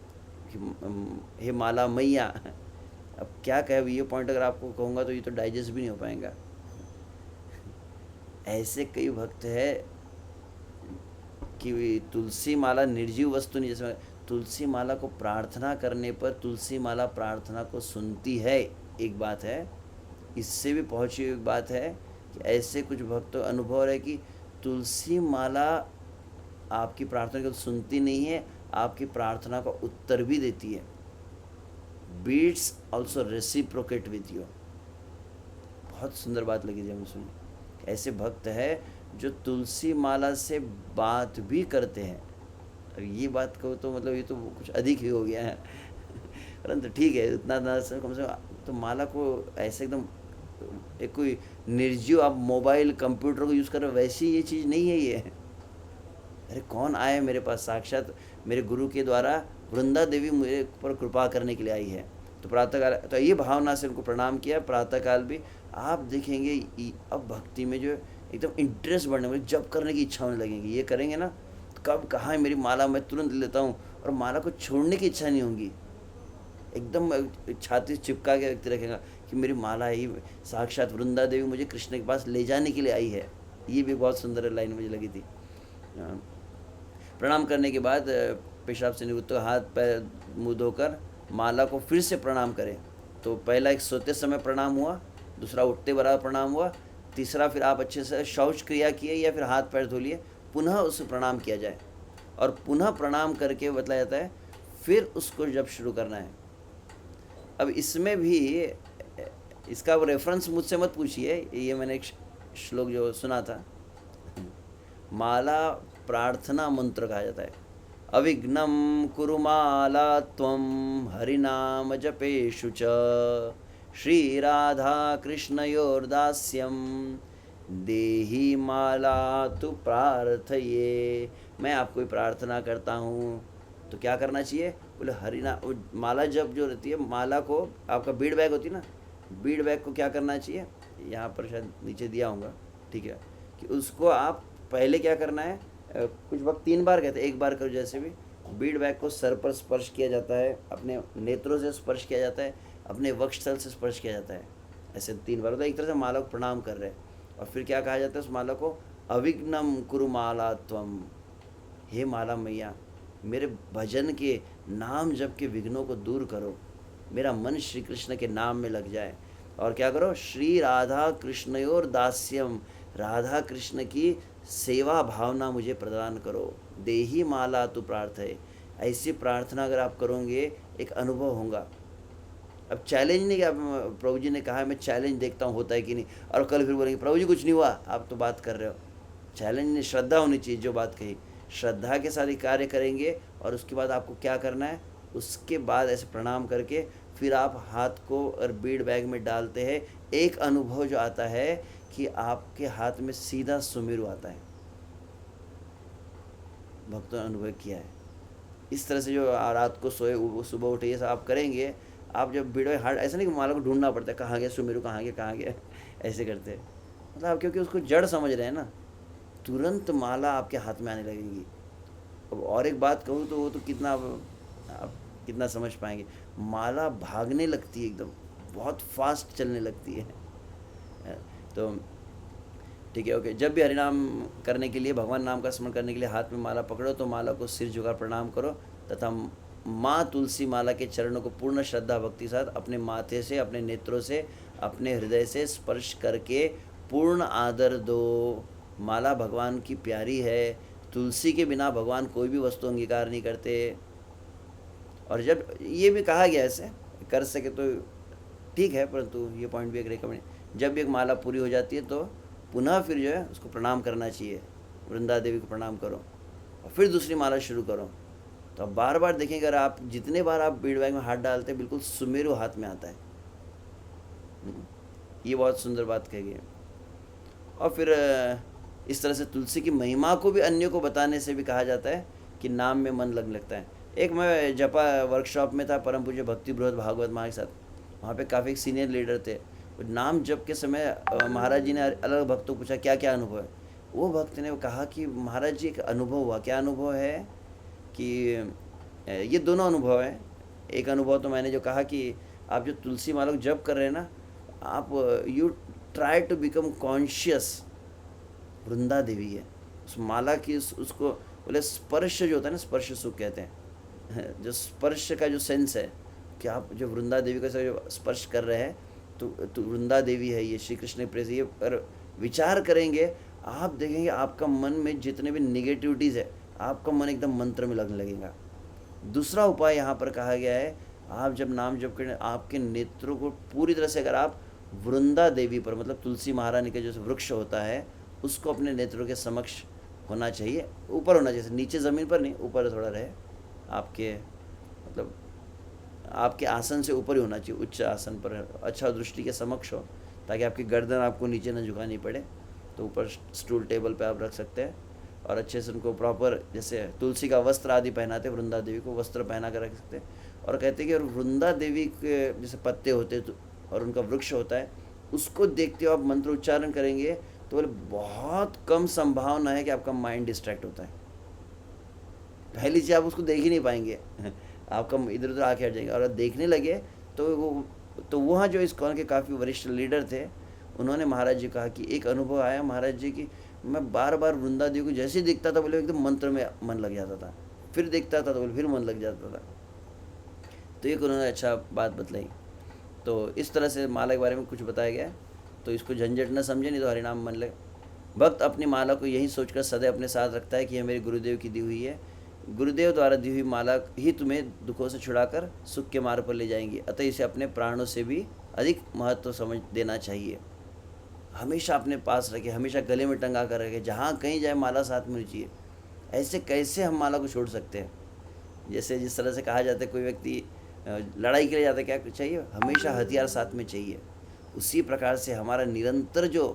कि हे माला मैया। अब क्या कहे, ये पॉइंट अगर आपको कहूँगा तो ये तो डाइजेस्ट भी नहीं हो पाएगा। ऐसे कई भक्त है कि तुलसी माला निर्जीव वस्तु नहीं, जैसे तुलसी माला को प्रार्थना करने पर तुलसी माला प्रार्थना को सुनती है, एक बात है। इससे भी पहुँची हुई बात है कि ऐसे कुछ भक्तों अनुभव है कि तुलसी माला आपकी प्रार्थना को सुनती नहीं है, आपकी प्रार्थना का उत्तर भी देती है। Beads also reciprocate with you. बहुत सुंदर बात लगी जब सुनी। ऐसे भक्त है जो तुलसी माला से बात भी करते हैं। अब ये बात को तो मतलब ये तो कुछ अधिक ही हो गया है, परंतु ठीक है, उतना कम से कम। तो माला को ऐसे एकदम एक कोई निर्जीव आप मोबाइल कंप्यूटर को यूज़ कर रहे हो, वैसी ये चीज़ नहीं है ये। अरे कौन आए मेरे पास, साक्षात मेरे गुरु के द्वारा वृंदा देवी मेरे पर कृपा करने के लिए आई है। तो प्रातःकाल, तो ये भावना से उनको प्रणाम किया। प्रातःकाल भी आप देखेंगे अब भक्ति में जो एकदम इंटरेस्ट बढ़ने में, जब करने की इच्छा होने लगेगी। ये करेंगे ना, तो कब कहाँ है मेरी माला, मैं तुरंत लेता हूँ, और माला को छोड़ने की इच्छा नहीं होगी। एकदम छाती चिपका के व्यक्ति रखेगा कि मेरी माला ही साक्षात वृंदा देवी मुझे कृष्ण के पास ले जाने के लिए आई है। ये भी बहुत सुंदर लाइन मुझे लगी थी। प्रणाम करने के बाद पेशाब से निवृत्त हाथ पैर मुँह धोकर माला को फिर से प्रणाम करें। तो पहला एक सोते समय प्रणाम हुआ, दूसरा उठते बराबर प्रणाम हुआ, तीसरा फिर आप अच्छे से शौच क्रिया किए या फिर हाथ पैर धो लिए, पुनः उसे प्रणाम किया जाए। और पुनः प्रणाम करके बताया जाता है फिर उसको जब शुरू करना है। अब इसमें भी इसका रेफरेंस मुझसे मत पूछिए, ये मैंने एक श्लोक जो सुना था, माला प्रार्थना मंत्र कहा जाता है। अविघ्नं कुरु माला त्वं हरिनाम जपेषु च श्री राधा कृष्णयोर्दास्यं देहि माला तु प्रार्थये। मैं आपको प्रार्थना करता हूँ, तो क्या करना चाहिए, बोले हरिनाम। माला जब जो रहती है, माला को आपका बीड बैग होती है ना, बीड बैग को क्या करना चाहिए, यहाँ पर शायद नीचे दिया होगा, ठीक है, कि उसको आप पहले क्या करना है, कुछ वक्त 3 बार कहते हैं, एक बार करो जैसे भी, बीड बैग को सर पर स्पर्श किया जाता है, अपने नेत्रों से स्पर्श किया जाता है, अपने वक्षस्थल से स्पर्श किया जाता है, ऐसे 3 बार होता है। एक तरह से माला को प्रणाम कर रहे हैं। और फिर क्या कहा जाता है उस माला को, अविघ्नम कुरु माला त्वम, हे माला मैया मेरे भजन के नाम जप के विघ्नों को दूर करो, मेरा मन श्री कृष्ण के नाम में लग जाए। और क्या करो, श्री राधा कृष्णयोर दास्यम, राधा कृष्ण की सेवा भावना मुझे प्रदान करो, देही माला तू प्रार्थय। ऐसी प्रार्थना अगर आप करोगे एक अनुभव होगा। अब चैलेंज नहीं कि आप, प्रभु जी ने कहा है मैं चैलेंज देखता हूँ होता है कि नहीं, और कल फिर बोलेंगे प्रभु जी कुछ नहीं हुआ, आप तो बात कर रहे हो। चैलेंज नहीं, श्रद्धा होनी चाहिए। जो बात कही श्रद्धा के साथ ही कार्य करेंगे। और उसके बाद आपको क्या करना है, उसके बाद ऐसे प्रणाम करके फिर आप हाथ को और बीड बैग में डालते हैं। एक अनुभव जो आता है कि आपके हाथ में सीधा सुमेरु आता है। भक्तों ने अनुभव किया है। इस तरह से जो रात को सोए सुबह उठे ये सब आप करेंगे। आप जब बीड बैग हार्ड, ऐसा नहीं कि माला को ढूंढना पड़ता है कहाँ गया सुमेरु, कहाँ गया ऐसे करते हैं। मतलब आप क्योंकि उसको जड़ समझ रहे हैं ना, तुरंत माला आपके हाथ में आने लगेगी। अब और एक बात कहूँ तो वो तो कितना आप कितना समझ पाएंगे, माला भागने लगती है एकदम, बहुत फास्ट चलने लगती है। तो ठीक है, ओके। जब भी हरिनाम करने के लिए, भगवान नाम का स्मरण करने के लिए हाथ में माला पकड़ो तो माला को सिर झुका प्रणाम करो तथा माँ तुलसी माला के चरणों को पूर्ण श्रद्धा भक्ति के साथ अपने माथे से, अपने नेत्रों से, अपने हृदय से स्पर्श करके पूर्ण आदर दो। माला भगवान की प्यारी है। तुलसी के बिना भगवान कोई भी वस्तु अंगीकार नहीं करते। और जब ये भी कहा गया ऐसे कर सके तो ठीक है, परंतु ये पॉइंट भी एक रिकमेंड, जब एक माला पूरी हो जाती है तो पुनः फिर जो है उसको प्रणाम करना चाहिए। वृंदा देवी को प्रणाम करो और फिर दूसरी माला शुरू करो। तो अब बार बार देखें, अगर आप जितने बार आप बीड बैग में हाथ डालते हैं बिल्कुल सुमेरु हाथ में आता है। ये बहुत सुंदर बात कही गई है। और फिर इस तरह से तुलसी की महिमा को भी अन्यों को बताने से भी कहा जाता है कि नाम में मन लगने लगता है। एक मैं जपा वर्कशॉप में था परम पूज्य भक्ति बृहद भागवत महाराज के साथ। वहाँ पे काफ़ी सीनियर लीडर थे। नाम जप के समय महाराज जी ने अलग भक्तों को पूछा क्या क्या अनुभव है। वो भक्त ने कहा कि महाराज जी एक अनुभव हुआ। क्या अनुभव है कि ये दोनों अनुभव हैं। एक अनुभव तो मैंने जो कहा कि आप जो तुलसी माला को जप कर रहे हैं ना, आप you try to become conscious Vrinda Devi है उस माला की। उसको बोले स्पर्श जो होता है ना, स्पर्श सुख कहते हैं। जो स्पर्श का जो सेंस है कि आप जो वृंदा देवी का जो स्पर्श कर रहे हैं तो वृंदा देवी है ये, श्री कृष्ण के प्रेस। ये पर विचार करेंगे आप देखेंगे आपका मन में जितने भी निगेटिविटीज़ है आपका मन एकदम मंत्र में लगने लगेगा। दूसरा उपाय यहाँ पर कहा गया है, आप जब नाम जप करें आपके नेत्रों को पूरी तरह से, अगर आप वृंदा देवी पर, मतलब तुलसी महारानी का जो वृक्ष होता है उसको अपने नेत्रों के समक्ष होना चाहिए। ऊपर होना चाहिए, नीचे ज़मीन पर नहीं, ऊपर थोड़ा रहे आपके, मतलब आपके आसन से ऊपर ही होना चाहिए, उच्च आसन पर, अच्छा दृष्टि के समक्ष हो, ताकि आपकी गर्दन आपको नीचे न झुकानी पड़े। तो ऊपर स्टूल टेबल पे आप रख सकते हैं और अच्छे से उनको प्रॉपर, जैसे तुलसी का वस्त्र आदि पहनाते हैं वृंदा देवी को, वस्त्र पहना कर रख सकते हैं। और कहते हैं कि वृंदा देवी के जैसे पत्ते होते हैं और उनका वृक्ष होता है, उसको देखते हो आप मंत्र उच्चारण करेंगे तो बोले बहुत कम संभावना है कि आपका माइंड डिस्ट्रैक्ट होता है। पहली चीज़ आप उसको देख ही नहीं पाएंगे आपका इधर उधर आके हट जाएंगे। और देखने लगे तो वहाँ जो इस कौन के काफ़ी वरिष्ठ लीडर थे उन्होंने महाराज जी कहा कि एक अनुभव आया महाराज जी की, मैं बार बार वृंदा देवी को जैसे ही दिखता था बोले एकदम मंत्र में मन लग जाता था, फिर देखता था तो बोले फिर मन लग जाता था। तो एक उन्होंने अच्छा बात बतलाई। तो इस तरह से माला के बारे में कुछ बताया गया है, तो इसको झंझट न समझे, नहीं तो हरिनाम मन लगे। भक्त अपनी माला को यही सोचकर सदैव अपने साथ रखता है कि यह मेरे गुरुदेव की दी हुई है, गुरुदेव द्वारा दी हुई माला ही तुम्हें दुखों से छुड़ाकर सुख के मार्ग पर ले जाएंगी, अतः इसे अपने प्राणों से भी अधिक महत्व समझ देना चाहिए। हमेशा अपने पास रखे, हमेशा गले में टंगा कर रखे, जहाँ कहीं जाए माला साथ में होनी चाहिए। ऐसे कैसे हम माला को छोड़ सकते हैं। जैसे जिस तरह से कहा जाता है कोई व्यक्ति लड़ाई के लिए जाता है, क्या चाहिए, हमेशा हथियार साथ में चाहिए। उसी प्रकार से हमारा निरंतर जो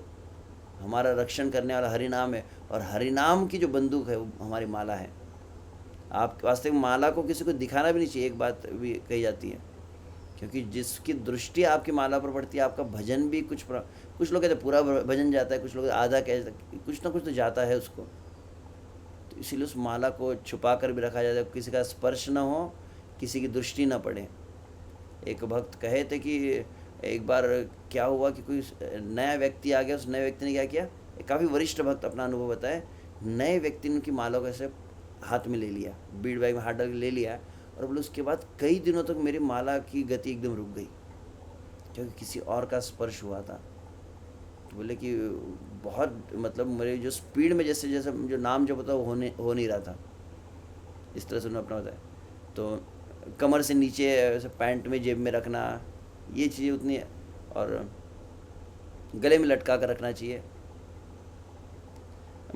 हमारा रक्षण करने वाला हरिनाम है, और हरिनाम की जो बंदूक है वो हमारी माला है। आप वास्तविक माला को किसी को दिखाना भी नहीं चाहिए। एक बात भी कही जाती है क्योंकि जिसकी दृष्टि आपकी माला पर पड़ती है, आपका भजन भी कुछ लोग कहते हैं पूरा भजन जाता है, कुछ लोग आधा कहते हैं, कुछ ना कुछ तो जाता है उसको। तो इसीलिए उस माला को छुपा कर भी रखा जाता है, किसी का स्पर्श ना हो, किसी की दृष्टि ना पड़े। एक भक्त कहे थे कि एक बार क्या हुआ कि कोई नया व्यक्ति आ गया, उस नए व्यक्ति ने क्या किया, काफ़ी वरिष्ठ भक्त अपना अनुभव बताए, नए व्यक्ति ने उनकी माला को ऐसे हाथ में ले लिया, बीड बैग में हाथ डाल के ले लिया, और बोले उसके बाद कई दिनों तक मेरी माला की गति एकदम रुक गई, क्योंकि किसी और का स्पर्श हुआ था। तो बोले कि बहुत मतलब मेरे जो स्पीड में जैसे जैसे जो नाम जब होता वो हो नहीं रहा था, इस तरह से उन्होंने अपना बताया। तो कमर से नीचे ऐसे पैंट में जेब में रखना, ये चीज़ें उतनी, और गले में लटका कर रखना चाहिए।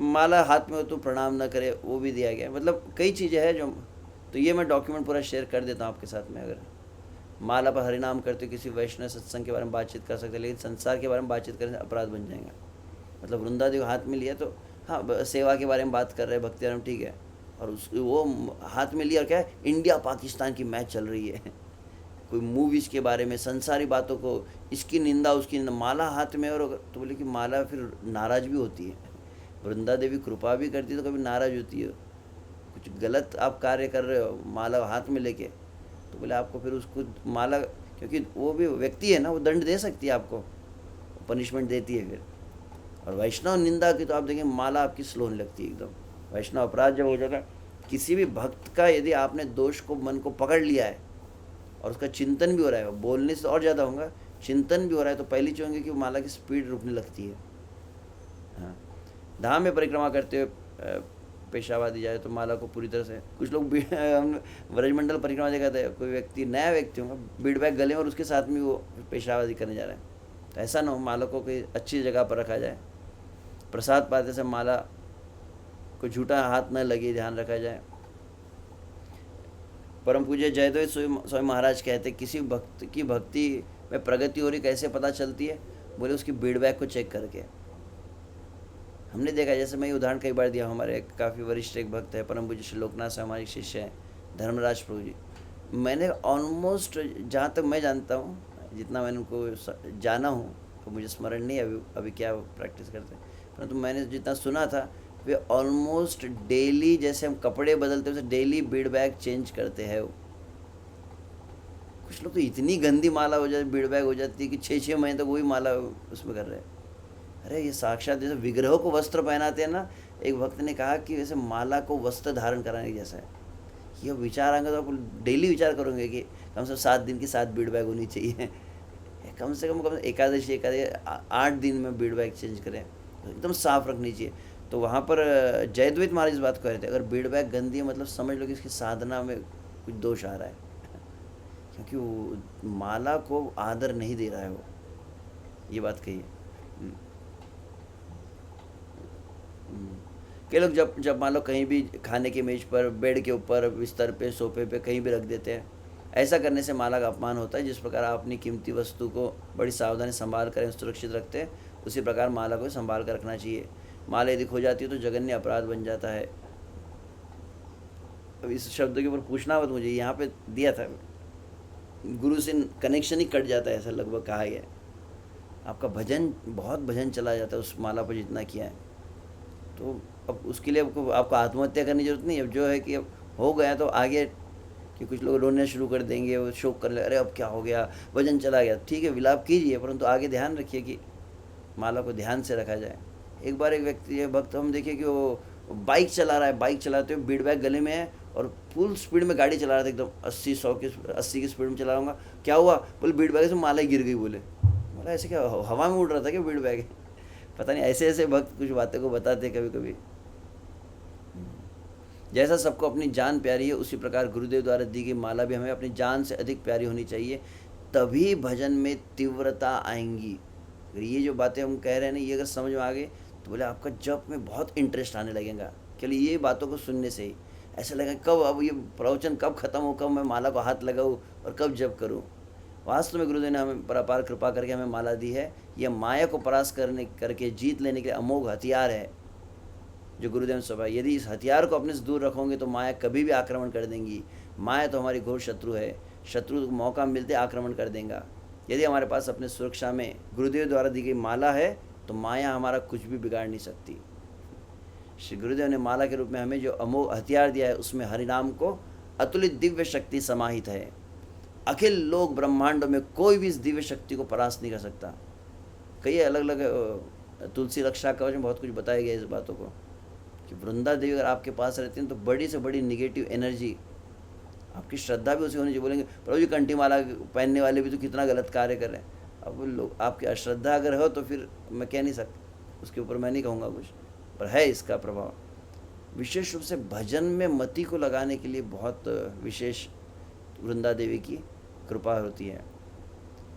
माला हाथ में हो तो प्रणाम न करे, वो भी दिया गया है। मतलब कई चीज़ें हैं जो, तो ये मैं डॉक्यूमेंट पूरा शेयर कर देता हूँ आपके साथ में। अगर माला पर हरिनाम करते किसी वैष्णव सत्संग के बारे में बातचीत कर सकते हैं, लेकिन संसार के बारे में बातचीत करने से अपराध बन जाएगा। मतलब वृंदादेव हाथ में लिया तो हाँ, सेवा के बारे में बात कर रहे हैं, भक्ति आराम ठीक है, और उस वो हाथ में लिया, और क्या है, इंडिया पाकिस्तान की मैच चल रही है कोई मूवीज़ के बारे में, संसारी बातों को, इसकी निंदा उसकी निंदा, माला हाथ में। और तो बोले कि माला फिर नाराज़ भी होती है, वृंदा देवी कृपा भी करती है तो कभी नाराज़ होती है। कुछ गलत आप कार्य कर रहे हो माला हाथ में लेके, तो बोले आपको फिर उसको माला, क्योंकि वो भी व्यक्ति है ना, वो दंड दे सकती है आपको, पनिशमेंट देती है फिर। और वैष्णव निंदा की तो आप देखें माला आपकी स्लो होने लगती है एकदम। वैष्णव अपराध जब हो जाता है किसी भी भक्त का, यदि आपने दोष को मन को पकड़ लिया है और उसका चिंतन भी हो रहा है, बोलने से और ज़्यादा होगा, चिंतन भी हो रहा है, तो पहली चीज़ होंगे कि माला की स्पीड रुकने लगती है। हाँ, धाम में परिक्रमा करते हुए पेशाब आदि जाए तो माला को पूरी तरह से, कुछ लोग हम व्रजमंडल परिक्रमा देखा था, कोई व्यक्ति नया व्यक्ति होगा, बीड़ बैग गले और उसके साथ में वो पेशाब आदि करने जा रहे हैं, तो ऐसा ना हो, माला को कोई अच्छी जगह पर रखा जाए। प्रसाद पाते से माला को झूठा हाथ न लगे, ध्यान रखा जाए। परम पूज्य जयदेव स्वामी महाराज कहते, किसी भक्त की भक्ति में प्रगति हो रही कैसे पता चलती है, बोले उसकी बीड़ बैग को चेक करके। हमने देखा, जैसे मैं उदाहरण कई बार दिया, हमारे काफ़ी वरिष्ठ एक भक्त है, परम पूज्य श्री लोकनाथ से हमारे शिष्य हैं, धर्मराज प्रभु जी। मैंने ऑलमोस्ट, जहाँ तक मैं जानता हूँ, जितना मैंने उनको जाना हूँ, तो मुझे स्मरण नहीं अभी क्या प्रैक्टिस करते हैं, परंतु मैंने जितना सुना था, वे ऑलमोस्ट डेली, जैसे हम कपड़े बदलते वैसे डेली बीड़ बैग चेंज करते हैं। कुछ लोग तो इतनी गंदी माला हो जाती, बीड़ बैग हो जाती है कि 6-6 महीने तक वही माला उसमें कर रहे हैं। अरे ये साक्षात जैसे विग्रहों को वस्त्र पहनाते हैं ना, एक भक्त ने कहा कि वैसे माला को वस्त्र धारण कराने जैसा है। ये विचार आएंगे तो आप डेली विचार करोगे कि कम से कम 7 दिन की 7 बीड़ बैग होनी चाहिए, कम से कम एकादशी 8 दिन में बीड़ बैग चेंज करें, तो एकदम साफ रखनी चाहिए। तो वहाँ पर जयद्वैत महाराज इस बात को कह रहे थे, अगर बीड़ बैग गंदी है मतलब समझ लो कि इसकी साधना में कुछ दोष आ रहा है, क्योंकि वो माला को आदर नहीं दे रहा है वो, ये बात कही है। कई लोग जब मान लो कहीं भी खाने की मेज पर, बेड के ऊपर, बिस्तर पे, सोफे पे कहीं भी रख देते हैं, ऐसा करने से माला का अपमान होता है। जिस प्रकार आप अपनी कीमती वस्तु को बड़ी सावधानी संभाल कर सुरक्षित रखते हैं, उसी प्रकार माला को संभाल कर रखना चाहिए। माला यदि खो जाती है तो जघन्य अपराध बन जाता है। अब इस शब्द के ऊपर पूछना मत मुझे, यहाँ पे दिया था, गुरु से कनेक्शन ही कट जाता है, ऐसा लगभग कहा गया है। आपका भजन, बहुत भजन चला जाता है उस माला पर जितना किया है। तो अब उसके लिए आपको आत्महत्या करने की जरूरत नहीं है। अब जो है कि अब हो गया तो आगे, कि कुछ लोग रोने शुरू कर देंगे, वो शोक कर ले, अरे अब क्या हो गया, वजन चला गया, ठीक है विलाप कीजिए, परंतु आगे ध्यान रखिए कि माला को ध्यान से रखा जाए। एक बार एक व्यक्ति, भक्त हम देखिए कि वो बाइक चला रहा है, बाइक चलाते हुए बीड़ बैग गले में है और फुल स्पीड में गाड़ी चला रहा था, एकदम 80 की स्पीड में चला रहा। क्या हुआ, बोले बीड़ बैग से माला गिर गई। बोले ऐसे क्या हवा में उड़ रहा था क्या बीड़ बैग? पता नहीं, ऐसे ऐसे भक्त कुछ बातें को बताते कभी कभी। जैसा सबको अपनी जान प्यारी है, उसी प्रकार गुरुदेव द्वारा दी गई माला भी हमें अपनी जान से अधिक प्यारी होनी चाहिए, तभी भजन में तीव्रता आएंगी। अगर ये जो बातें हम कह रहे हैं ना, ये अगर समझ में आ गए तो बोले आपका जप में बहुत इंटरेस्ट आने लगेगा। केवल ये बातों को सुनने से ही ऐसा लगेगा कब अब ये प्रवचन कब खत्म हो, कब मैं माला को हाथ लगाऊँ और कब जप करूँ। वास्तव में गुरुदेव ने हमें परापार कृपा करके हमें माला दी है। यह माया को परास्त करके जीत लेने के लिए अमोघ हथियार है जो गुरुदेव ने सभा। यदि इस हथियार को अपने से दूर रखोगे तो माया कभी भी आक्रमण कर देंगी। माया तो हमारी घोर शत्रु है। शत्रु को मौका मिलते आक्रमण कर देगा। यदि हमारे पास अपने सुरक्षा में गुरुदेव द्वारा दी गई माला है तो माया हमारा कुछ भी बिगाड़ नहीं सकती। श्री गुरुदेव ने माला के रूप में हमें जो अमोघ हथियार दिया है उसमें हरिनाम को अतुलित दिव्य शक्ति समाहित है। अखिल लोक ब्रह्मांडों में कोई भी इस दिव्य शक्ति को परास्त नहीं कर सकता। कई अलग अलग तुलसी रक्षा कवच में बहुत कुछ बताया गया इस बातों को कि वृंदा देवी अगर आपके पास रहती हैं तो बड़ी से बड़ी निगेटिव एनर्जी, आपकी श्रद्धा भी उसी होनी चाहिए। बोलेंगे प्रभु जी कंठी माला पहनने वाले भी तो कितना गलत कार्य कर रहे हैं। अब लोग आपकी अश्रद्धा अगर हो तो फिर मैं कह नहीं सकता, उसके ऊपर मैं नहीं कहूँगा कुछ, पर है इसका प्रभाव। विशेष रूप से भजन में मति को लगाने के लिए बहुत विशेष वृंदा देवी की कृपा होती है।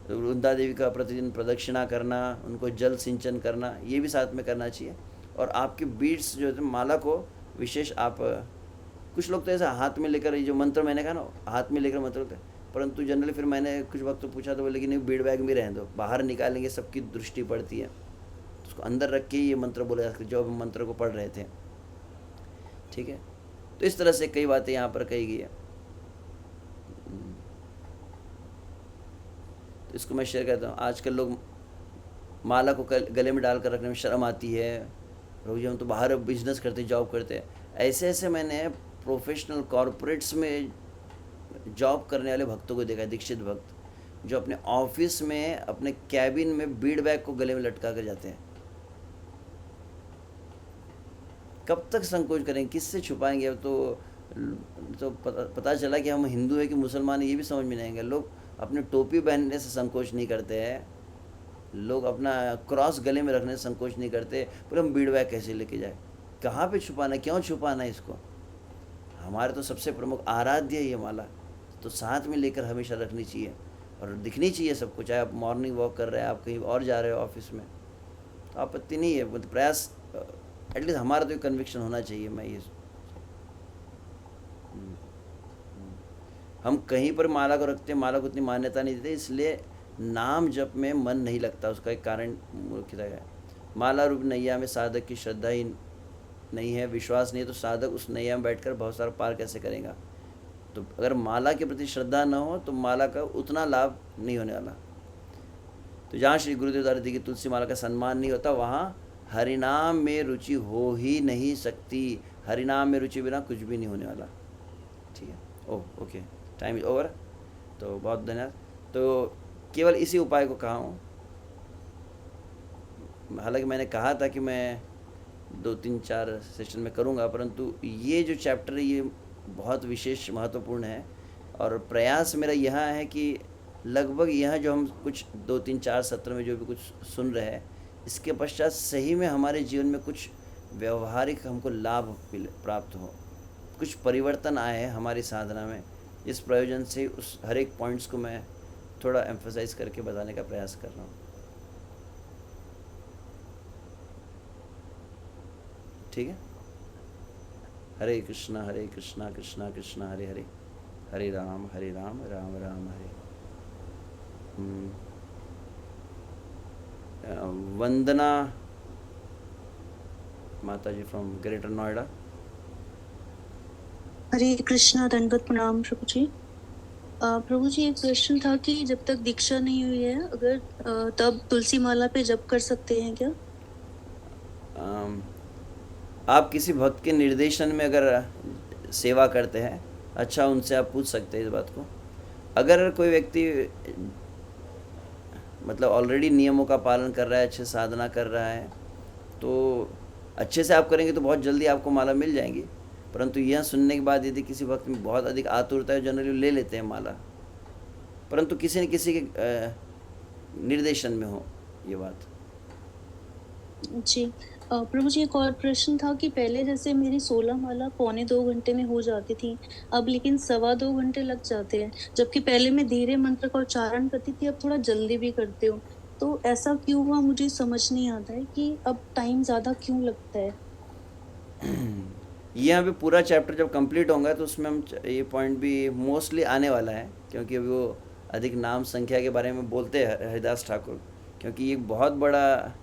तो वृंदा देवी का प्रतिदिन प्रदक्षिणा करना, उनको जल सिंचन करना, ये भी साथ में करना चाहिए। और आपके बीड्स जो है माला को विशेष आप, कुछ लोग तो ऐसा हाथ में लेकर, ये जो मंत्र मैंने कहा ना हाथ में लेकर मंत्र होते हैं, परंतु जनरली फिर मैंने कुछ वक्त तो पूछा तो बोले कि नहीं बीड बैग में रहने दो, बाहर निकालेंगे सबकी दृष्टि पड़ती है, तो उसको अंदर रख के ये मंत्र बोले जाते जो हम मंत्र को पढ़ रहे थे। ठीक है, तो इस तरह से कई बातें यहाँ पर कही गई है। तो इसको मैं शेयर करता हूँ। आजकल लोग माला को गले में डालकर रखने में शर्म आती है, रोज हम तो बाहर बिजनेस करते जॉब करते हैं। ऐसे ऐसे मैंने प्रोफेशनल कॉरपोरेट्स में जॉब करने वाले भक्तों को देखा, दीक्षित भक्त जो अपने ऑफिस में अपने कैबिन में बीड बैग को गले में लटका कर जाते हैं। कब तक संकोच करेंगे, किससे छुपाएंगे? अब तो पता चला कि हम हिंदू है कि मुसलमान है ये भी समझ में नहीं आएंगे। लोग अपने टोपी पहनने से संकोच नहीं करते हैं, लोग अपना क्रॉस गले में रखने से संकोच नहीं करते, पर हम बीड बैग कैसे लेके जाए? कहाँ पे छुपाना, क्यों छुपाना इसको? हमारे तो सबसे प्रमुख आराध्य ये माला, तो साथ में लेकर हमेशा रखनी चाहिए और दिखनी चाहिए सबको। चाहे आप मॉर्निंग वॉक कर रहे हैं, आप कहीं और जा रहे हो ऑफिस में, तो आपत्ति नहीं है, मतलब प्रयास एटलीस्ट हमारा तो कन्विक्शन होना चाहिए। मैं ये हम कहीं पर माला को रखते हैं, माला को उतनी मान्यता नहीं देते, इसलिए नाम जप में मन नहीं लगता। उसका एक कारण मुख्यतः है माला रूप नैया में साधक की श्रद्धा ही नहीं है, विश्वास नहीं है, तो साधक उस नैया में बैठकर बहुत सारा पार कैसे करेगा? तो अगर माला के प्रति श्रद्धा न हो तो माला का उतना लाभ नहीं होने वाला। तो जहाँ श्री गुरुदेव द्वारा दी गई तुलसी माला का सम्मान नहीं होता, वहाँ हरिनाम में रुचि हो ही नहीं सकती। हरिनाम में रुचि बिना कुछ भी नहीं होने वाला। ठीक है, oh okay, time is over. तो बहुत धन्यवाद। तो केवल इसी उपाय को कहा हूँ, हालांकि मैंने कहा था कि मैं 2-3-4 सेशन में करूँगा, परंतु ये जो चैप्टर है ये बहुत विशेष महत्वपूर्ण है। और प्रयास मेरा यह है कि लगभग यह जो हम कुछ 2-3-4 सत्र में जो भी कुछ सुन रहे हैं, इसके पश्चात सही में हमारे जीवन में कुछ व्यवहारिक हमको लाभ प्राप्त हो, कुछ परिवर्तन आए हैं हमारी साधना में। इस प्रयोजन से उस हर एक पॉइंट्स को मैं थोड़ा एम्फसाइज करके बताने का प्रयास कर रहा हूँ। ठीक है, हरे कृष्णा कृष्णा कृष्णा हरे हरे, हरे राम राम राम हरे। वंदना माता जी फ्रॉम ग्रेटर नोएडा। हरे कृष्णा, दंडवत प्रणाम प्रभु जी। प्रभु जी एक प्रश्न था कि जब तक दीक्षा नहीं हुई है अगर तब तुलसी माला पे जप कर सकते हैं क्या? आप किसी भक्त के निर्देशन में अगर सेवा करते हैं, अच्छा उनसे आप पूछ सकते हैं इस बात को। अगर कोई व्यक्ति मतलब ऑलरेडी नियमों का पालन कर रहा है, अच्छे साधना कर रहा है, तो अच्छे से आप करेंगे तो बहुत जल्दी आपको माला मिल जाएंगी। परंतु यह सुनने के बाद यदि किसी वक्त में बहुत अधिक आतुरता है, जनरली ले लेते हैं माला, परंतु किसी न किसी के निर्देशन में हो ये बात। जी प्रभु जी एक और प्रश्न था कि पहले जैसे मेरी 16 माला 1.25 घंटे में हो जाती थी, अब लेकिन 2.25 घंटे लग जाते हैं, जबकि पहले मैं धीरे मंत्र का उच्चारण करती थी, अब थोड़ा जल्दी भी करती हूँ। तो ऐसा क्यों हुआ मुझे समझ नहीं आता है कि अब टाइम ज़्यादा क्यों लगता है। यहाँ पे पूरा चैप्टर जब कंप्लीट होगा तो उसमें हम ये पॉइंट भी मोस्टली आने वाला है, क्योंकि अभी वो अधिक नाम संख्या के बारे में बोलते हैं हरिदास ठाकुर। क्योंकि ये बहुत बड़ा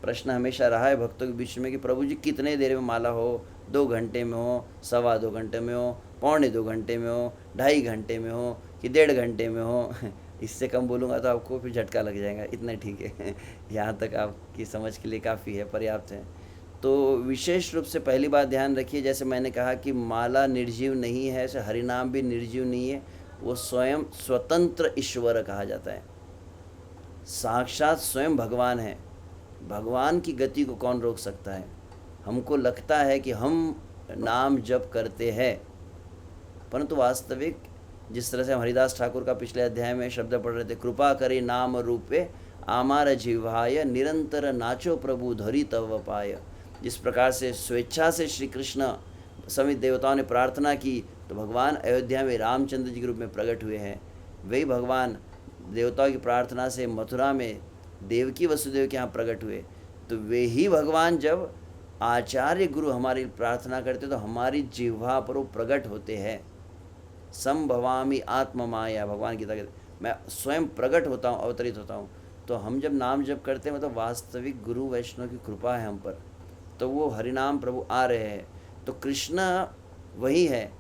प्रश्न हमेशा रहा है भक्तों के बीच में कि प्रभु जी कितने देर में माला हो, 2 घंटे में हो, 2.25 घंटे में हो, 2.25 घंटे में हो, 2.5 घंटे में हो, कि 1.5 घंटे में हो। इससे कम बोलूँगा तो आपको फिर झटका लग जाएगा, इतना ठीक है। यहाँ तक आपकी समझ के लिए काफ़ी है, पर्याप्त है। तो विशेष रूप से पहली बात ध्यान रखिए, जैसे मैंने कहा कि माला निर्जीव नहीं है, ऐसे हरिनाम भी निर्जीव नहीं है। वो स्वयं स्वतंत्र ईश्वर कहा जाता है, साक्षात स्वयं भगवान है। भगवान की गति को कौन रोक सकता है? हमको लगता है कि हम नाम जप करते हैं, परंतु वास्तविक जिस तरह से हम हरिदास ठाकुर का पिछले अध्याय में शब्द पढ़ रहे थे, कृपा करे नाम रूपे आमार जिह्वाय निरंतर नाचो प्रभु धरी तव पाय। जिस प्रकार से स्वेच्छा से श्री कृष्ण सभी देवताओं ने प्रार्थना की तो भगवान अयोध्या में रामचंद्र जी के रूप में प्रकट हुए हैं। वही भगवान देवताओं की प्रार्थना से मथुरा में देवकी वसुदेव के यहाँ प्रकट हुए। तो वे ही भगवान जब आचार्य गुरु हमारी प्रार्थना करते तो हमारी जिह्वा पर वो प्रकट होते हैं। संभवामी आत्म माया, भगवान गीता कहते मैं स्वयं प्रकट होता हूँ, अवतरित होता हूँ। तो हम जब नाम जप करते हैं मतलब वास्तविक गुरु वैष्णव की कृपा है हम पर, तो वो हरिनाम प्रभु आ रहे हैं। तो कृष्ण वही है।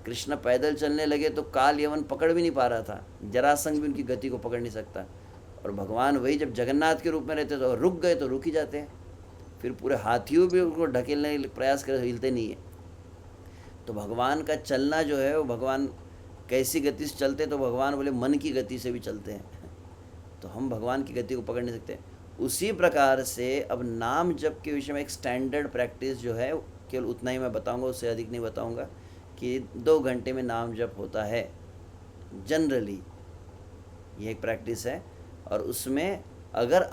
कृष्ण पैदल चलने लगे तो काल यवन पकड़ भी नहीं पा रहा था, जरासंध भी उनकी गति को पकड़ नहीं सकता। और भगवान वही जब जगन्नाथ के रूप में रहते तो रुक गए तो रुक ही जाते हैं, फिर पूरे हाथियों भी उनको ढकेलने का प्रयास करे, हिलते नहीं है। तो भगवान का चलना जो है वो भगवान कैसी गति से चलते, तो भगवान बोले मन की गति से भी चलते हैं। तो हम भगवान की गति को पकड़ नहीं सकते। उसी प्रकार से अब नाम जप के विषय में एक स्टैंडर्ड प्रैक्टिस जो है, केवल उतना ही मैं बताऊंगा, उससे अधिक नहीं बताऊंगा, कि 2 घंटे में नाम जप होता है जनरली, ये एक प्रैक्टिस है। और उसमें अगर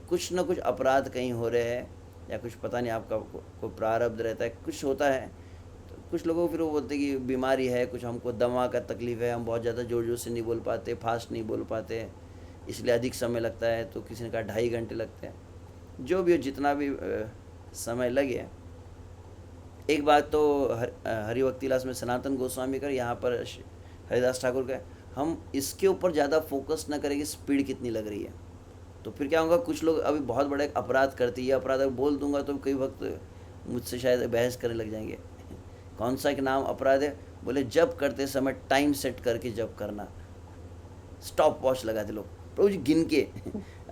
कुछ न कुछ अपराध कहीं हो रहे हैं या कुछ पता नहीं आपका कोई प्रारब्ध रहता है, कुछ होता है, तो कुछ लोगों को फिर वो बोलते हैं कि बीमारी है, कुछ हमको दमा का तकलीफ़ है, हम बहुत ज़्यादा ज़ोर ज़ोर से नहीं बोल पाते, फास्ट नहीं बोल पाते, इसलिए अधिक समय लगता है। तो किसी ने कहा 2.5 घंटे लगते हैं। जो भी हो, जितना भी समय लगे। एक बात तो हरिभक्ति विलास में सनातन गोस्वामी का, यहाँ पर हरिदास ठाकुर का, हम इसके ऊपर ज़्यादा फोकस न करें कि स्पीड कितनी लग रही है। तो फिर क्या होगा, कुछ लोग अभी बहुत बड़े अपराध करते हैं, ये अपराध अगर बोल दूंगा तो कई वक्त मुझसे शायद बहस करने लग जाएंगे। कौन सा एक नाम अपराध है? बोले जब करते समय टाइम सेट करके जब करना, स्टॉप वॉच लगा दे लोग, प्रभु जी गिन के।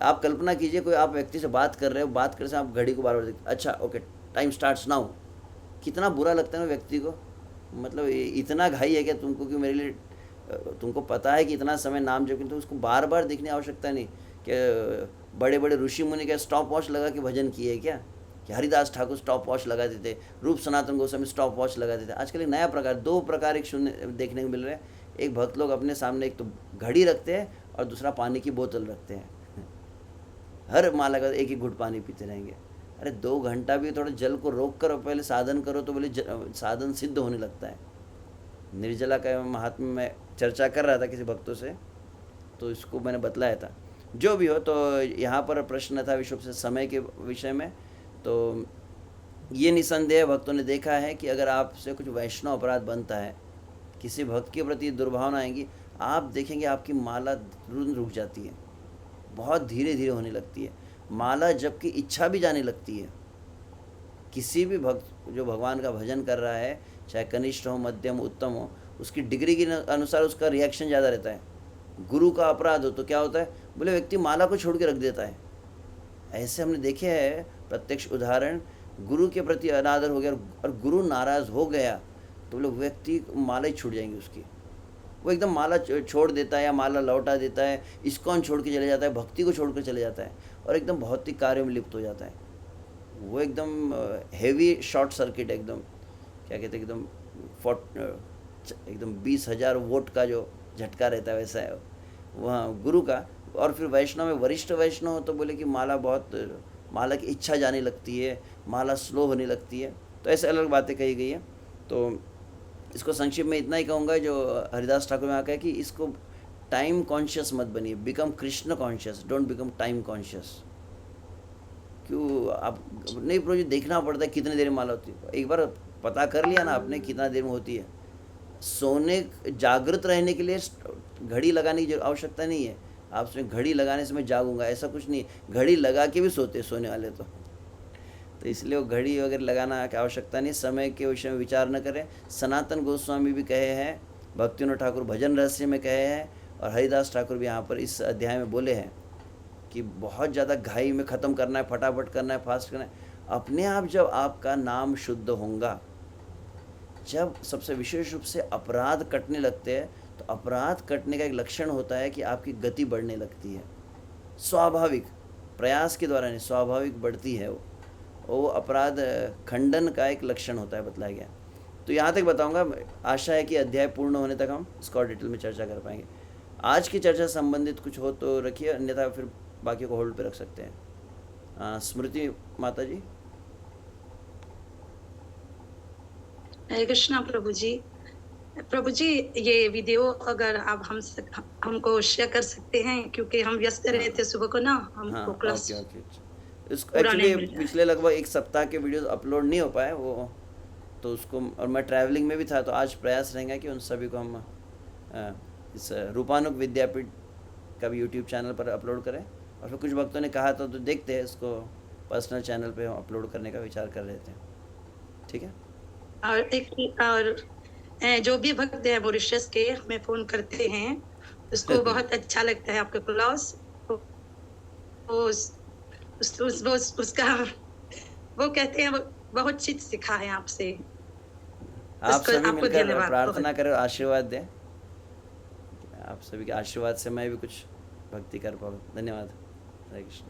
आप कल्पना कीजिए, कोई आप व्यक्ति से बात कर रहे हो, बात करते समय आप घड़ी को बार बार देखते, अच्छा ओके टाइम स्टार्ट्स नाउ। कितना बुरा लगता है ना व्यक्ति को, मतलब इतना घाई है क्या तुमको कि मेरे लिए, तुमको पता है कि इतना समय नाम जब, तो उसको बार बार देखने की आवश्यकता नहीं। कि बड़े बड़े ऋषि मुनि क्या स्टॉप वॉच लगा के भजन किए क्या? कि हरिदास ठाकुर स्टॉप वॉच लगा देते, रूप सनातन गोस्वामी स्टॉप वॉच लगा देते। आजकल एक नया प्रकार, 2 प्रकार एक सुनने देखने को मिल रहे हैं। एक भक्त लोग अपने सामने एक तो घड़ी रखते हैं और दूसरा पानी की बोतल रखते हैं। हर माला का एक घुट पानी पीते रहेंगे। अरे 2 घंटा भी थोड़ा जल को रोक कर पहले साधन करो तो बोले साधन सिद्ध होने लगता है। निर्जला का महात्म्य में चर्चा कर रहा था किसी भक्तों से, तो इसको मैंने बतलाया था। जो भी हो, तो यहाँ पर प्रश्न था विश्व से समय के विषय में। तो ये निसंदेह भक्तों ने देखा है कि अगर आपसे कुछ वैष्णव अपराध बनता है, किसी भक्त के प्रति दुर्भावना आएंगी, आप देखेंगे आपकी माला रुक जाती है, बहुत धीरे धीरे होने लगती है। माला जबकि इच्छा भी जाने लगती है। किसी भी भक्त जो भगवान का भजन कर रहा है, चाहे कनिष्ठ हो, मध्यम, उत्तम हो, उसकी डिग्री के अनुसार उसका रिएक्शन ज़्यादा रहता है। गुरु का अपराध हो तो क्या होता है, बोले व्यक्ति माला को छोड़ के रख देता है। ऐसे हमने देखे हैं प्रत्यक्ष उदाहरण। गुरु के प्रति अनादर हो गया और गुरु नाराज़ हो गया तो बोले व्यक्ति माला ही छूट जाएंगी उसकी, वो एकदम माला छोड़ देता है या माला लौटा देता है, इस्कॉन छोड़ के चले जाता है, भक्ति को छोड़ कर चले जाता है और एकदम भौतिक कार्यों में लिप्त हो जाता है। वो एकदम हेवी शॉर्ट सर्किट, एकदम क्या कहते हैं, एकदम 20,000 वोट का जो झटका रहता है वैसा है वहाँ गुरु का। और फिर वैष्णव में वरिष्ठ वैष्णव हो तो बोले कि माला की इच्छा जाने लगती है, माला स्लो होने लगती है। तो ऐसे अलग बातें कही गई है। तो इसको संक्षिप्त में इतना ही कहूँगा जो हरिदास ठाकुर में आकर है कि इसको टाइम कॉन्शियस मत बनिए, become Krishna conscious, don't become time conscious. क्यों आप नहीं, प्रभु जी देखना पड़ता है कितनी देर में माला होती है। एक बार पता कर लिया ना आपने कितना देर में होती है। सोने जागृत रहने के लिए घड़ी लगाने की आवश्यकता नहीं है। आप उसमें घड़ी लगाने से मैं जागूंगा ऐसा कुछ नहीं, घड़ी लगा के भी सोते सोने वाले तो इसलिए वो घड़ी वगैरह लगाना की आवश्यकता नहीं। समय के विषय में विचार न करें। सनातन गोस्वामी भी कहे हैं भक्तिविनोद ठाकुर भजन रहस्य में कहे हैं और हरिदास ठाकुर भी यहाँ पर इस अध्याय में बोले हैं कि बहुत ज़्यादा घाई में ख़त्म करना है, फटाफट करना है, फास्ट करना है। अपने आप जब आपका नाम शुद्ध होगा, जब सबसे विशेष रूप से अपराध कटने लगते हैं, तो अपराध कटने का एक लक्षण होता है कि आपकी गति बढ़ने लगती है, स्वाभाविक, प्रयास के द्वारा नहीं, स्वाभाविक बढ़ती है वो अपराध खंडन का एक लक्षण होता है, बताया गया। तो यहाँ तक बताऊँगा, आशा है कि अध्याय पूर्ण होने तक हम इसको और डिटेल में चर्चा कर पाएंगे। आज की चर्चा संबंधित कुछ हो तो रखिए, अन्यथा फिर बाकी को होल्ड पे रख सकते हैं। स्मृति माता जी। हरे कृष्णा प्रभु जी। प्रभु जी, ये वीडियो अगर आप हमको शेयर कर सकते हैं, क्योंकि हम व्यस्त रहे थे सुबह को ना, हमको क्लास ओके। इसको एक्चुअली पिछले लगभग एक सप्ताह के वीडियोस अपलोड नहीं हो पाए वो, तो उसको, और मैं ट्रैवलिंग में भी था, तो आज प्रयास रहेगा कि उन सभी को हम इस रूपानुग विद्यापीठ का भी यूट्यूब चैनल पर अपलोड करें। और फिर कुछ भक्तों ने कहा तो देखते हैं, इसको पर्सनल चैनल पे हम अपलोड करने का विचार कर रहे थे। ठीक है। और जो भी भक्त है मॉरिशस के हमें फोन करते हैं, उसको बहुत अच्छा लगता है आपके क्लास। उसका वो कहते हैं बहुत चीज सीखा है आपसे। आप सभी मिलकर प्रार्थना करें, आशीर्वाद दें। आप सभी के आशीर्वाद से मैं भी कुछ भक्ति कर पाऊँ। धन्यवाद। हरे कृष्ण।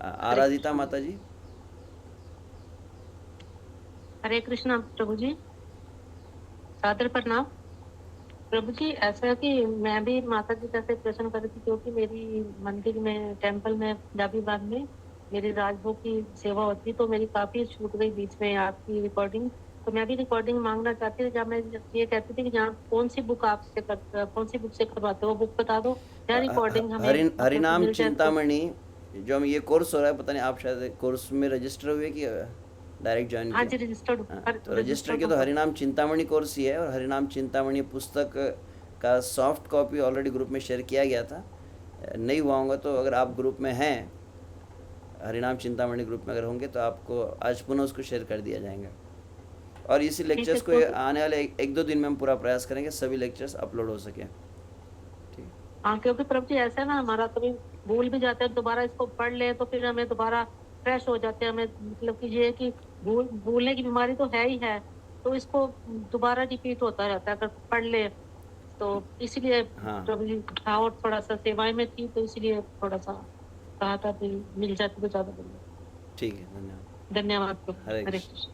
आराधिता माता जी। हरे कृष्णा प्रभु जी, सादर प्रणाम। प्रभु जी, ऐसा है कि मैं भी माता जी जैसे प्रश्न कर रही थी, क्योंकि मेरी मंदिर में, टेम्पल में, पंजाबी बाग में मेरी राजभोग की सेवा होती, तो मेरी काफी छूट गई बीच में आपकी रिकॉर्डिंग। तो मैं भी रिकॉर्डिंग मांगना चाहती थी। जब मैं ये कहती थी कि जहाँ कौन सी बुक से करवाते हो, बुक बता दो या रिकॉर्डिंग हमें। हरिनाम चिंतामणि जो हम ये कोर्स हो रहा है, पता नहीं आप शायद कोर्स में रजिस्टर हुए कि डायरेक्ट ज्वाइन किया? हाँ जी, रजिस्टर्ड। तो रजिस्टर किया तो हरिनाम चिंतामणि कोर्स ही है, और हरिनाम चिंतामणि पुस्तक का सॉफ्ट कॉपी ऑलरेडी ग्रुप में शेयर किया गया था। नहीं हुआ होगा तो अगर आप ग्रुप में हैं, हरिनाम चिंतामणि ग्रुप में अगर होंगे, तो आपको आज पुनः उसको शेयर कर दिया जाएगा। और इसी लेक्चर्स को आने वाले एक दो दिन में हम पूरा प्रयास करेंगे सभी लेक्चर्स अपलोड हो सके। ठीक। हाँ, क्योंकि प्रभु जी ऐसा है ना, हमारा कभी भूल भी जाते हैं, दोबारा इसको पढ़ ले तो फिर हमें दोबारा फ्रेश हो जाते हैं। हमें मतलब कि ये कि भूलने की बीमारी तो है ही है, तो इसको दोबारा रिपीट होता रहता है अगर पढ़ ले तो। इसलिए प्रभु जी था, और थोड़ा सा सेवाएं में थी, तो इसलिए थोड़ा सा कहा था कि मिल जाती तो ज्यादा बढ़िया। ठीक है, धन्यवाद। धन्यवाद प्रभु। हरे कृष्ण।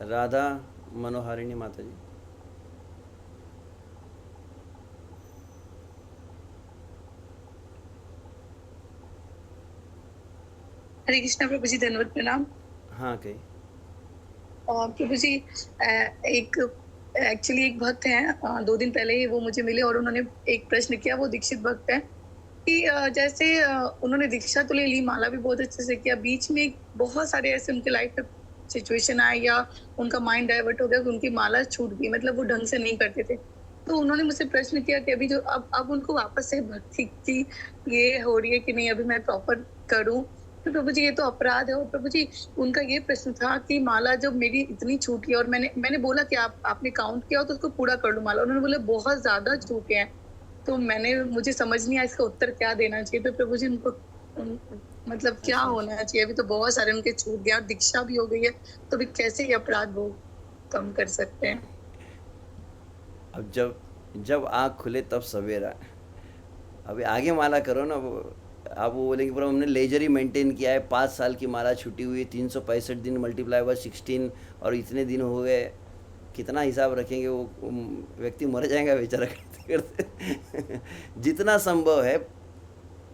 राधा मनोहारिणी माता जी। हरे कृष्णा प्रभु जी, धन्यवाद, प्रणाम। हाँ, कही। और प्रभु जी, एक्चुअली एक भक्त हैं, 2 दिन पहले ही वो मुझे मिले और उन्होंने एक प्रश्न किया। वो दीक्षित भक्त है कि जैसे उन्होंने दीक्षा तो ले ली, माला भी बहुत अच्छे से किया, बीच में बहुत सारे ऐसे उनके लाइफ में सिचुएशन आए या उनका माइंड डाइवर्ट हो गया, उनकी माला छूट गई, मतलब वो ढंग से नहीं करते थे। तो उन्होंने मुझसे प्रश्न किया कि अभी जो अब उनको वापस से भक्ति की ये हो रही है कि नहीं, अभी मैं प्रॉपर करूं। तो प्रभु जी, ये तो अपराध है। और प्रभु जी, उनका ये प्रश्न था कि माला जब मेरी इतनी छूटी, और मैंने बोला कि आपने काउंट किया हो तो उसको पूरा कर लो माला। उन्होंने बोला बहुत ज्यादा छूटे हैं। तो मुझे समझ नहीं आया इसका उत्तर क्या देना चाहिए। तो प्रभु जी, उनको मतलब क्या होना चाहिए? अभी तो बहुत सारे उनके छूट गया और दीक्षा भी हो गई है, तो अभी कैसे ये अपराध वो कम कर सकते हैं? अब जब आँख खुले तब सवेरा। अभी आगे माला करो ना। आप वो बोलेंगे पूरा हमने लेजर ही मेंटेन किया है, 5 साल की माला छुट्टी हुई, 365 दिन मल्टीप्लाई बाय 16 और इतने दिन हो गए, कितना हिसाब रखेंगे? वो व्यक्ति मर जाएगा बेचारा करते करते। जितना संभव है,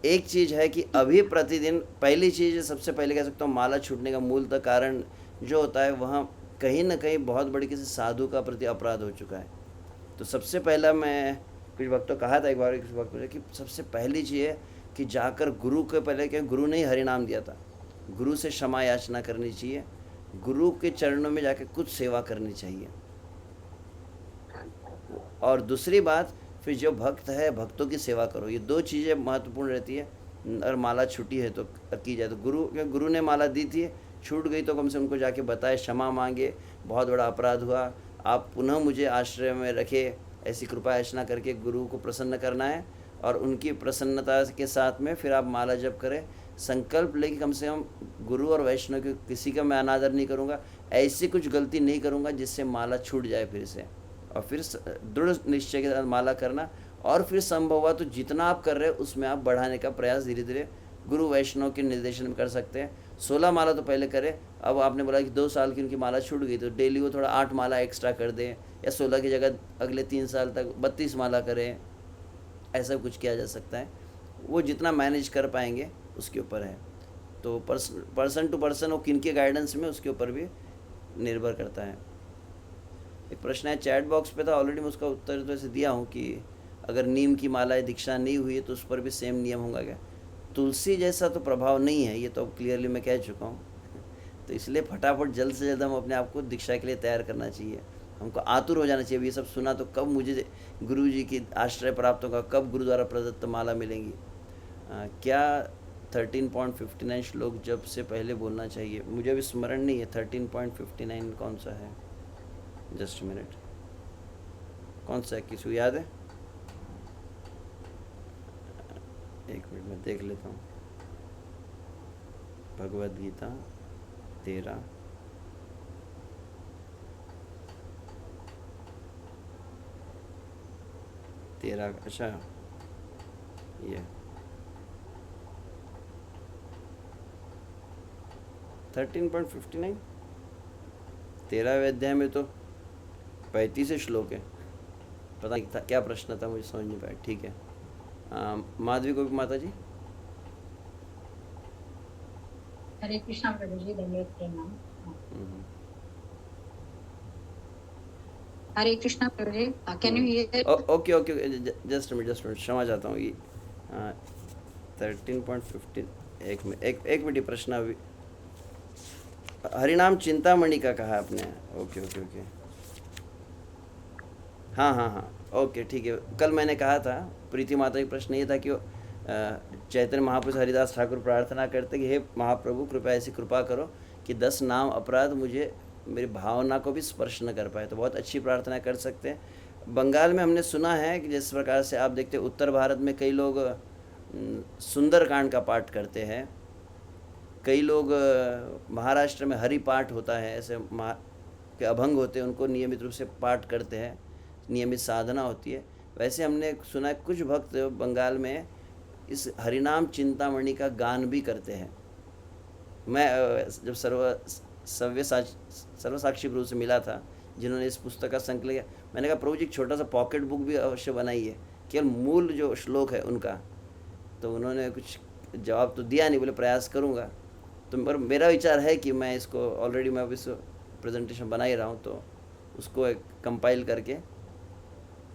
एक चीज़ है कि अभी प्रतिदिन, पहली चीज़ सबसे पहले कह सकता हूँ, माला छूटने का मूलतः कारण जो होता है, वहाँ कहीं ना कहीं बहुत बड़ी किसी साधु का प्रति अपराध हो चुका है। तो सबसे पहला, मैं कुछ वक्त कहा था एक बार कुछ वक्त कि सबसे पहली चीज़ है कि जाकर गुरु के पहले, क्या गुरु ने ही हरिनाम दिया था, गुरु से क्षमा याचना करनी चाहिए, गुरु के चरणों में जाकर कुछ सेवा करनी चाहिए। और दूसरी बात, फिर जो भक्त है, भक्तों की सेवा करो। ये 2 चीज़ें महत्वपूर्ण रहती है। अगर माला छूटी है तो की जाए तो गुरु ने माला दी थी, छूट गई तो कम से उनको जाके बताए, क्षमा मांगे, बहुत बड़ा अपराध हुआ, आप पुनः मुझे आश्रय में रखे, ऐसी कृपा याचना करके गुरु को प्रसन्न करना है, और उनकी प्रसन्नता के साथ में फिर आप माला जप करें। संकल्प ले कि कम से कम गुरु और वैष्णव के किसी का मैं अनादर नहीं करूँगा, ऐसी कुछ गलती नहीं करूँगा जिससे माला छूट जाए फिर से। और फिर दृढ़ निश्चय के साथ माला करना, और फिर संभव हुआ तो जितना आप कर रहे हो उसमें आप बढ़ाने का प्रयास धीरे धीरे गुरु वैष्णव के निर्देशन में कर सकते हैं। 16 माला तो पहले करें। अब आपने बोला कि 2 साल की उनकी माला छूट गई, तो डेली वो थोड़ा 8 माला एक्स्ट्रा कर दें, या 16 की जगह अगले 3 साल तक 32 माला करें। ऐसा कुछ किया जा सकता है, वो जितना मैनेज कर पाएंगे उसके ऊपर है। तो पर्सन टू पर्सन वो किन के गाइडेंस में, उसके ऊपर भी निर्भर करता है। एक प्रश्न है चैट बॉक्स पे था, ऑलरेडी मैं उसका उत्तर तो ऐसे दिया हूँ कि अगर नीम की माला दीक्षा नहीं हुई है तो उस पर भी सेम नियम होगा क्या? तुलसी जैसा तो प्रभाव नहीं है, ये तो क्लियरली मैं कह चुका हूँ। तो इसलिए फटाफट जल्द से जल्द हम अपने आप को दीक्षा के लिए तैयार करना चाहिए, हमको आतुर हो जाना चाहिए। ये सब सुना तो कब मुझे गुरु जी की आश्रय प्राप्त होगा, कब गुरु द्वारा प्रदत्त माला मिलेंगी। क्या 13.59 श्लोक जब से पहले बोलना चाहिए? मुझे अभी स्मरण नहीं है 13.59 कौन सा है, जस्ट मिनट, कौन सा है, किसी को याद है? एक मिनट में देख लेता हूँ। भगवद गीता 13 अच्छा ये 13.59 13वें अध्याय में तो 35 श्लोक है। पता नहीं था क्या प्रश्न था, मुझे समझ नहीं पाया। ठीक है, माधवी को भी माता जी। हरे कृष्णा प्रभु जी, धन्यवाद प्रणाम। हरे कृष्णा प्रभु जी, can you hear? Okay okay, just minute क्षमा चाहता हूँ। ये 13.15 एक मिनट, प्रश्न अभी हरिनाम चिंतामणि का कहा आपने। ओके ओके ओके, हाँ ओके ठीक है। कल मैंने कहा था, प्रीति माता की प्रश्न ये था कि चैतन्य महापुरुष हरिदास ठाकुर प्रार्थना करते कि हे महाप्रभु कृपया ऐसी कृपा करो कि 10 नाम अपराध मुझे मेरी भावना को भी स्पर्श न कर पाए। तो बहुत अच्छी प्रार्थना कर सकते हैं। बंगाल में हमने सुना है कि जिस प्रकार से आप देखते हैं उत्तर भारत में कई लोग सुंदरकांड का पाठ करते हैं, कई लोग महाराष्ट्र में हरि पाठ होता है, ऐसे के अभंग होते हैं, उनको नियमित रूप से पाठ करते हैं, नियमित साधना होती है। वैसे हमने सुना है कुछ भक्त बंगाल में इस हरिनाम चिंतामणि का गान भी करते हैं। मैं जब सर्वसाक्षी प्रभु से मिला था, जिन्होंने इस पुस्तक का संकलन किया, मैंने कहा प्रभु जी एक छोटा सा पॉकेट बुक भी अवश्य बनाइए, केवल मूल जो श्लोक है उनका। तो उन्होंने कुछ जवाब तो दिया नहीं, बोले प्रयास करूँगा। तो पर मेरा विचार है कि मैं इसको ऑलरेडी मैं अभी प्रेजेंटेशन बना ही रहा हूँ, तो उसको एक कंपाइल करके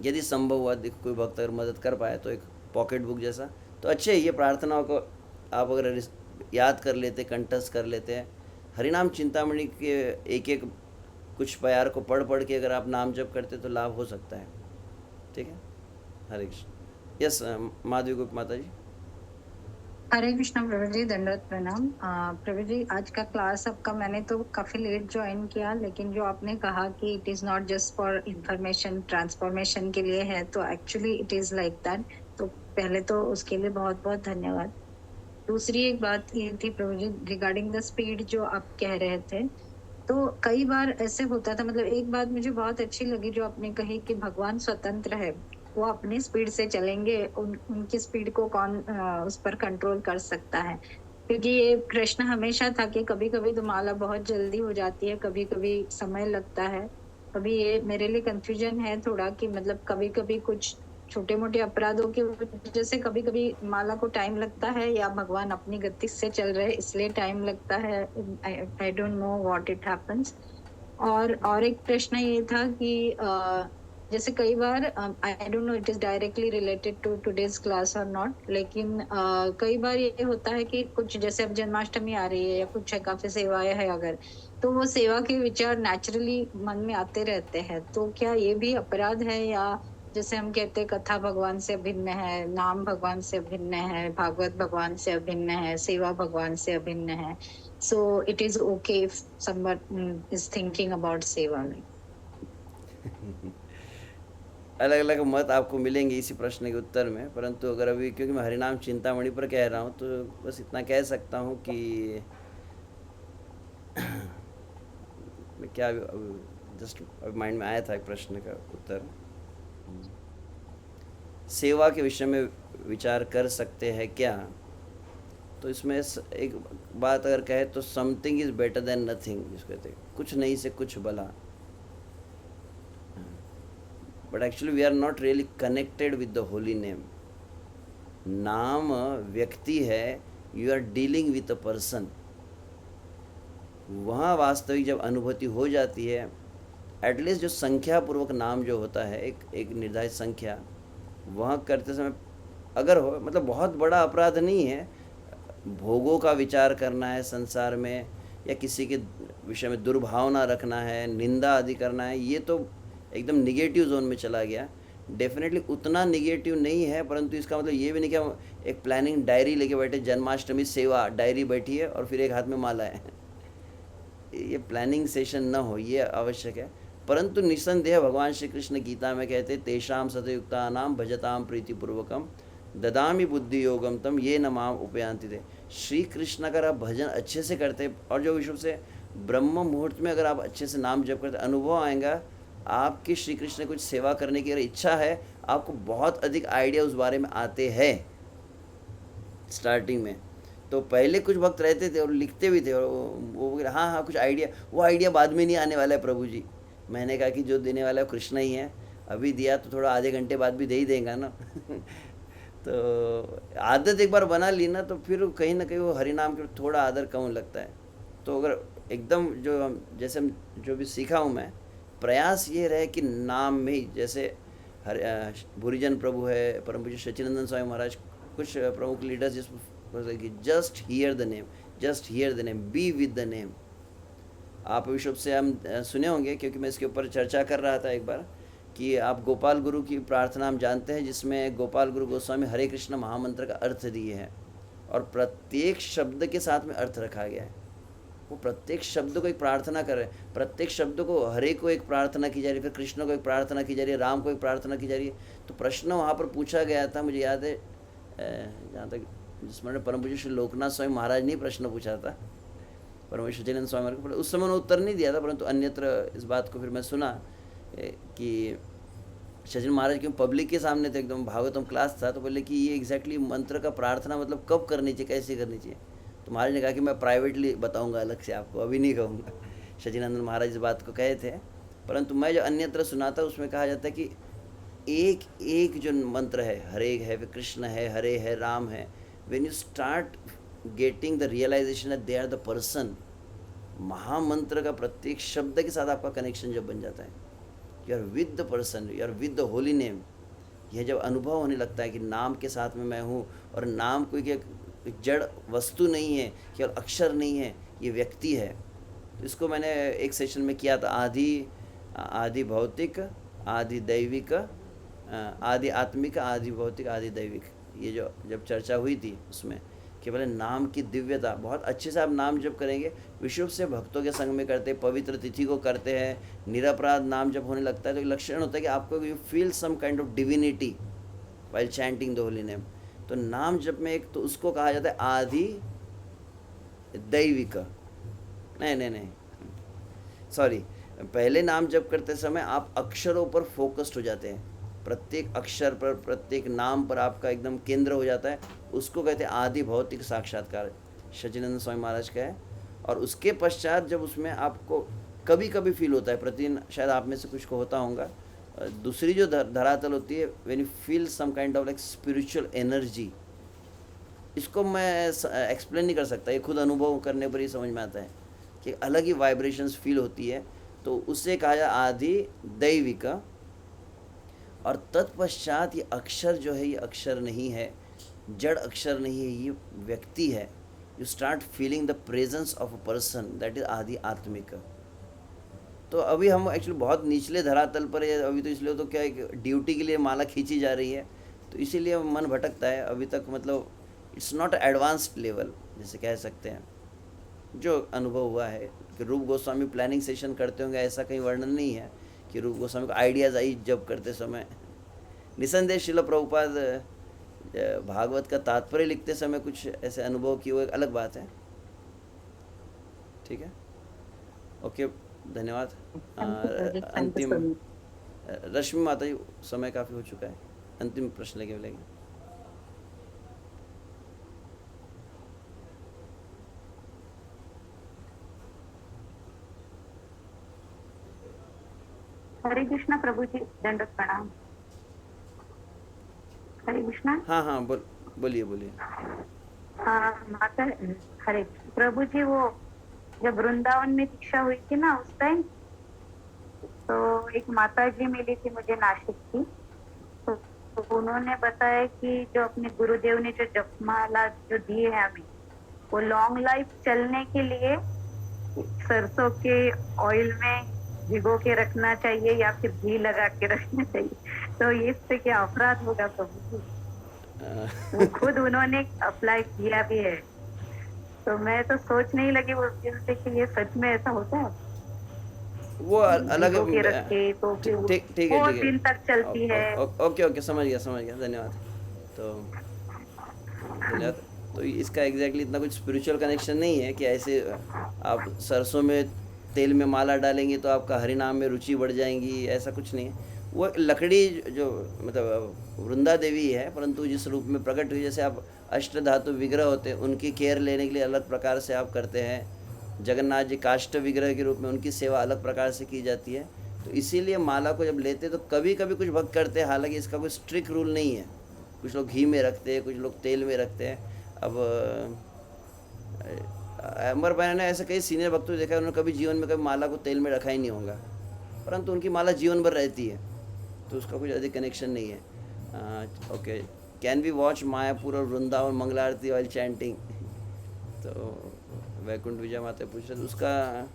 यदि संभव हुआ कोई भक्त अगर मदद कर पाए तो एक पॉकेट बुक जैसा तो अच्छे। ये प्रार्थनाओं को आप अगर याद कर लेते, कंठस्थ कर लेते हैं, हरिनाम चिंतामणि के एक एक कुछ प्यार को पढ़ के अगर आप नाम जप करते तो लाभ हो सकता है। ठीक है, हरे कृष्ण। यस माधवी गुप्त माता जी। हरे कृष्णा प्रभु जी, दंडवत प्रणाम। प्रभु जी, आज का क्लास आपका मैंने तो काफी लेट ज्वाइन किया, लेकिन जो आपने कहा कि it is not just for information, transformation के लिए है, तो actually it is like that. तो पहले तो उसके लिए बहुत बहुत धन्यवाद। दूसरी एक बात ये थी प्रभु जी, रिगार्डिंग द स्पीड जो आप कह रहे थे, तो कई बार ऐसे होता था, मतलब एक बात मुझे बहुत अच्छी लगी जो आपने कही कि भगवान स्वतंत्र है, वो अपनी स्पीड से चलेंगे, उनकी स्पीड को कौन उस पर कंट्रोल कर सकता है। क्योंकि ये प्रश्न हमेशा था कि कभी कभी तो माला बहुत जल्दी हो जाती है, कभी कभी समय लगता है। अभी ये मेरे लिए कंफ्यूजन है थोड़ा कि मतलब कभी कभी कुछ छोटे मोटे अपराधों की वजह से कभी कभी माला को टाइम लगता है, या भगवान अपनी गति से चल रहे इसलिए टाइम लगता है। I don't know what it happens. और एक प्रश्न ये था कि जैसे कई बार I don't know it is directly related to today's class और नॉट, लेकिन कई बार ये होता है कि कुछ जैसे अब जन्माष्टमी आ रही है या कुछ है, काफी सेवाएं है अगर, तो वो सेवा के विचार नेचुरली मन में आते रहते हैं, तो क्या ये भी अपराध है? या जैसे हम कहते हैं कथा भगवान से अभिन्न है, नाम भगवान से अभिन्न है, भागवत भगवान से अभिन्न है, सेवा भगवान से अभिन्न है, so it is okay if someone is thinking about सेवा। अलग अलग मत आपको मिलेंगे इसी प्रश्न के उत्तर में, परंतु अगर अभी क्योंकि मैं हरिनाम चिंतामणि पर कह रहा हूँ तो बस इतना कह सकता हूँ कि मैं क्या जस्ट अभी माइंड में आया था एक प्रश्न का उत्तर। सेवा के विषय में विचार कर सकते हैं क्या? तो इसमें एक बात अगर कहे तो something is better than nothing, जिसको कहते हैं कुछ नहीं से कुछ भला। But actually we are not really connected with the holy name. नाम व्यक्ति है, you are dealing with a person. वहाँ वास्तविक जब अनुभूति हो जाती है, एटलीस्ट जो संख्या पूर्वक नाम जो होता है, एक निर्धारित संख्या, वहाँ करते समय अगर हो, मतलब बहुत बड़ा अपराध नहीं है, भोगों का विचार करना है संसार में, या किसी के विषय में दुर्भावना रखना है, निंदा आदि करना है, ये तो एकदम निगेटिव जोन में चला गया। डेफिनेटली उतना निगेटिव नहीं है, परंतु इसका मतलब ये भी नहीं कि हम एक प्लानिंग डायरी लेके बैठे, जन्माष्टमी सेवा डायरी बैठी है और फिर एक हाथ में माला है। ये प्लानिंग सेशन न हो, ये आवश्यक है। परंतु निसंदेह भगवान श्री कृष्ण गीता में कहते, तेषाम सतयुक्ता नाम भजताम प्रीतिपूर्वकम ददामी बुद्धि योगम तम ये न माम उपयांति थे। श्री कृष्ण अगर आप भजन अच्छे से करते और जो विश्व से ब्रह्म मुहूर्त में अगर आप अच्छे से नाम जप करते, अनुभव आएगा आपकी श्री कृष्ण ने कुछ सेवा करने की अगर इच्छा है, आपको बहुत अधिक आइडिया उस बारे में आते हैं। स्टार्टिंग में तो पहले कुछ भक्त रहते थे और लिखते भी थे, और वो हाँ हाँ कुछ आइडिया, वो आइडिया बाद में नहीं आने वाला है प्रभु जी। मैंने कहा कि जो देने वाला है कृष्ण ही है, अभी दिया तो थोड़ा आधे घंटे बाद भी दे ही देगा ना। तो आदत एक बार बना ली ना, तो फिर कहीं ना कहीं वो हरिनाम के थोड़ा आदर कम लगता है। तो अगर एकदम जो जैसे जो भी सीखा हूँ मैं, प्रयास ये रहे कि नाम में ही, जैसे भूरिजन प्रभु है, परम पूज्य सच्चिदानंद स्वामी महाराज, कुछ प्रमुख लीडर्स जिसमें कि just here the name, just here the name, be with the name. आप विश्व से हम सुने होंगे, क्योंकि मैं इसके ऊपर चर्चा कर रहा था एक बार, कि आप गोपाल गुरु की प्रार्थना हम जानते हैं, जिसमें गोपाल गुरु गोस्वामी हरे कृष्ण महामंत्र का अर्थ दिए हैं, और प्रत्येक शब्द के साथ में अर्थ रखा गया है। वो प्रत्येक शब्द को एक प्रार्थना कर रहे हैं, प्रत्येक शब्द को हरे को एक प्रार्थना की जा रही है, फिर कृष्ण को एक प्रार्थना की जा रही है, राम को एक प्रार्थना की जा रही है। तो प्रश्न वहाँ पर पूछा गया था, मुझे याद है, जहाँ तक जिसमें परम पूज्य श्री लोकनाथ स्वामी महाराज ने प्रश्न पूछा था परम सच्चिदानंद स्वामी महाराज को। उस समय उन्होंने उत्तर नहीं दिया था, परंतु अन्यत्र इस बात को फिर मैं सुना कि सचिन महाराज क्यों पब्लिक के सामने थे, एकदम भागवतम क्लास था, तो बोले कि ये एग्जैक्टली मंत्र का प्रार्थना मतलब कब करनी चाहिए, कैसे करनी चाहिए। तो महाराज ने कहा कि मैं प्राइवेटली बताऊंगा अलग से आपको, अभी नहीं कहूँगा। सचिदानंद महाराज इस बात को कहे थे, परंतु मैं जो अन्यत्र सुना था उसमें कहा जाता है कि एक एक जो मंत्र है, हरे है, फिर कृष्ण है, हरे है, राम है, when you start getting the realisation that they are the person, महामंत्र का प्रत्येक शब्द के साथ आपका कनेक्शन जब बन जाता है, you are with the person, you are with the holy name, यह जब अनुभव होने लगता है कि नाम के साथ में मैं हूँ, और नाम कोई एक जड़ वस्तु नहीं है, केवल अक्षर नहीं है, ये व्यक्ति है। तो इसको मैंने एक सेशन में किया था, आदि भौतिक, आदि दैविक, आदि आत्मिक, आदि भौतिक, आदि दैविक, ये जो जब चर्चा हुई थी उसमें केवल नाम की दिव्यता, बहुत अच्छे से आप नाम जब करेंगे, विशुद्ध से भक्तों के संग में करते, पवित्र तिथि को करते हैं, निरपराध नाम जब होने लगता है, तो लक्षण होता है कि आपको you feel some kind of divinity while chanting the holy name. तो नाम जब में एक, तो उसको कहा जाता है आदि दैविक, नहीं सॉरी, पहले नाम जप करते समय आप अक्षरों पर फोकस्ड हो जाते हैं, प्रत्येक अक्षर पर, प्रत्येक नाम पर आपका एकदम केंद्र हो जाता है, उसको कहते हैं आदि भौतिक साक्षात्कार, सच्चिदानंद स्वामी महाराज का है। और उसके पश्चात जब उसमें आपको कभी कभी फील होता है, प्रतिदिन शायद आप में से कुछ को होता होगा, दूसरी जो धरातल होती है, when you feel some kind of like spiritual energy, इसको मैं एक्सप्लेन नहीं कर सकता, ये खुद अनुभव करने पर ही समझ में आता है कि अलग ही वाइब्रेशंस फील होती है। तो उससे कहा जाए आदि दैविक, और तत्पश्चात ये अक्षर जो है, ये अक्षर नहीं है, जड़ अक्षर नहीं है, ये व्यक्ति है। You start feeling the presence of a person, that is आदि आत्मिक। तो अभी हम एक्चुअली बहुत निचले धरातल पर है अभी, तो इसलिए तो क्या है, ड्यूटी के लिए माला खींची जा रही है, तो इसीलिए मन भटकता है अभी तक, मतलब इट्स नॉट एडवांस्ड लेवल जैसे कह सकते हैं। जो अनुभव हुआ है कि रूप गोस्वामी प्लानिंग सेशन करते होंगे, ऐसा कहीं वर्णन नहीं है कि रूप गोस्वामी को आइडियाज़ आई जब करते समय, निसंदेह शिल प्रभुपाद भागवत का तात्पर्य लिखते समय कुछ ऐसे अनुभव किए, वो एक अलग बात है। ठीक है, ओके, धन्यवाद। अंतिम रश्मि माता जी, समय काफ़ी हो चुका है, अंतिम प्रश्न लेके बोलेंगे। हरे कृष्णा प्रभु जी, दंडवत प्रणाम। हरे कृष्णा। हाँ, बोलिए। माता, हरे प्रभु जी, वो जब वृंदावन में दीक्षा हुई थी ना, उस टाइम तो एक माता जी मिली थी मुझे, नासिक की। तो उन्होंने बताया कि जो अपने गुरुदेव ने जो जपमाला जो दी है हमें, वो लॉन्ग लाइफ चलने के लिए सरसों के ऑयल में भिगो के रखना चाहिए या फिर घी लगा के रखना चाहिए। तो इससे क्या अपराध होगा प्रभु जी? वो खुद उन्होंने अप्लाई किया भी है, तो मैं तो सोच नहीं लगी उस दिन से कि ये सच में ऐसा होता है। वो अलग भिगो के रखे तो फिर वो ठीक बहुत है, दिन तक चलती है। ओके, समझ गया, धन्यवाद। तो धन्यवाद। तो इसका एग्जैक्टली इतना कुछ स्पिरिचुअल कनेक्शन नहीं है कि ऐसे आप सरसों में तेल में माला डालेंगे तो आपका हरि नाम में रुचि बढ़ जाएंगी, ऐसा कुछ नहीं है। वो लकड़ी जो मतलब वृंदा देवी है, परंतु जिस रूप में प्रकट हुई, जैसे आप अष्ट धातु विग्रह होते हैं, उनकी केयर लेने के लिए अलग प्रकार से आप करते हैं। जगन्नाथ जी काष्ठ विग्रह के रूप में उनकी सेवा अलग प्रकार से की जाती है। तो इसीलिए माला को जब लेते तो कभी कभी कुछ भक्त करते हैं, हालांकि इसका कोई स्ट्रिक्ट रूल नहीं है। कुछ लोग घी में रखते हैं, कुछ लोग तेल में रखते हैं। अब अमर भाई ने ऐसे कई सीनियर भक्तों को देखा है, उन्होंने कभी जीवन में कभी माला को तेल में रखा ही नहीं होगा, परंतु उनकी माला जीवन भर रहती है, तो उसका कुछ अधिक कनेक्शन नहीं है। Okay, can we watch Mayapur और वृंदावन मंगला आरती वाइल चैंटिंग? तो वैकुंठ विजय माता पूछ रहे, तो उसका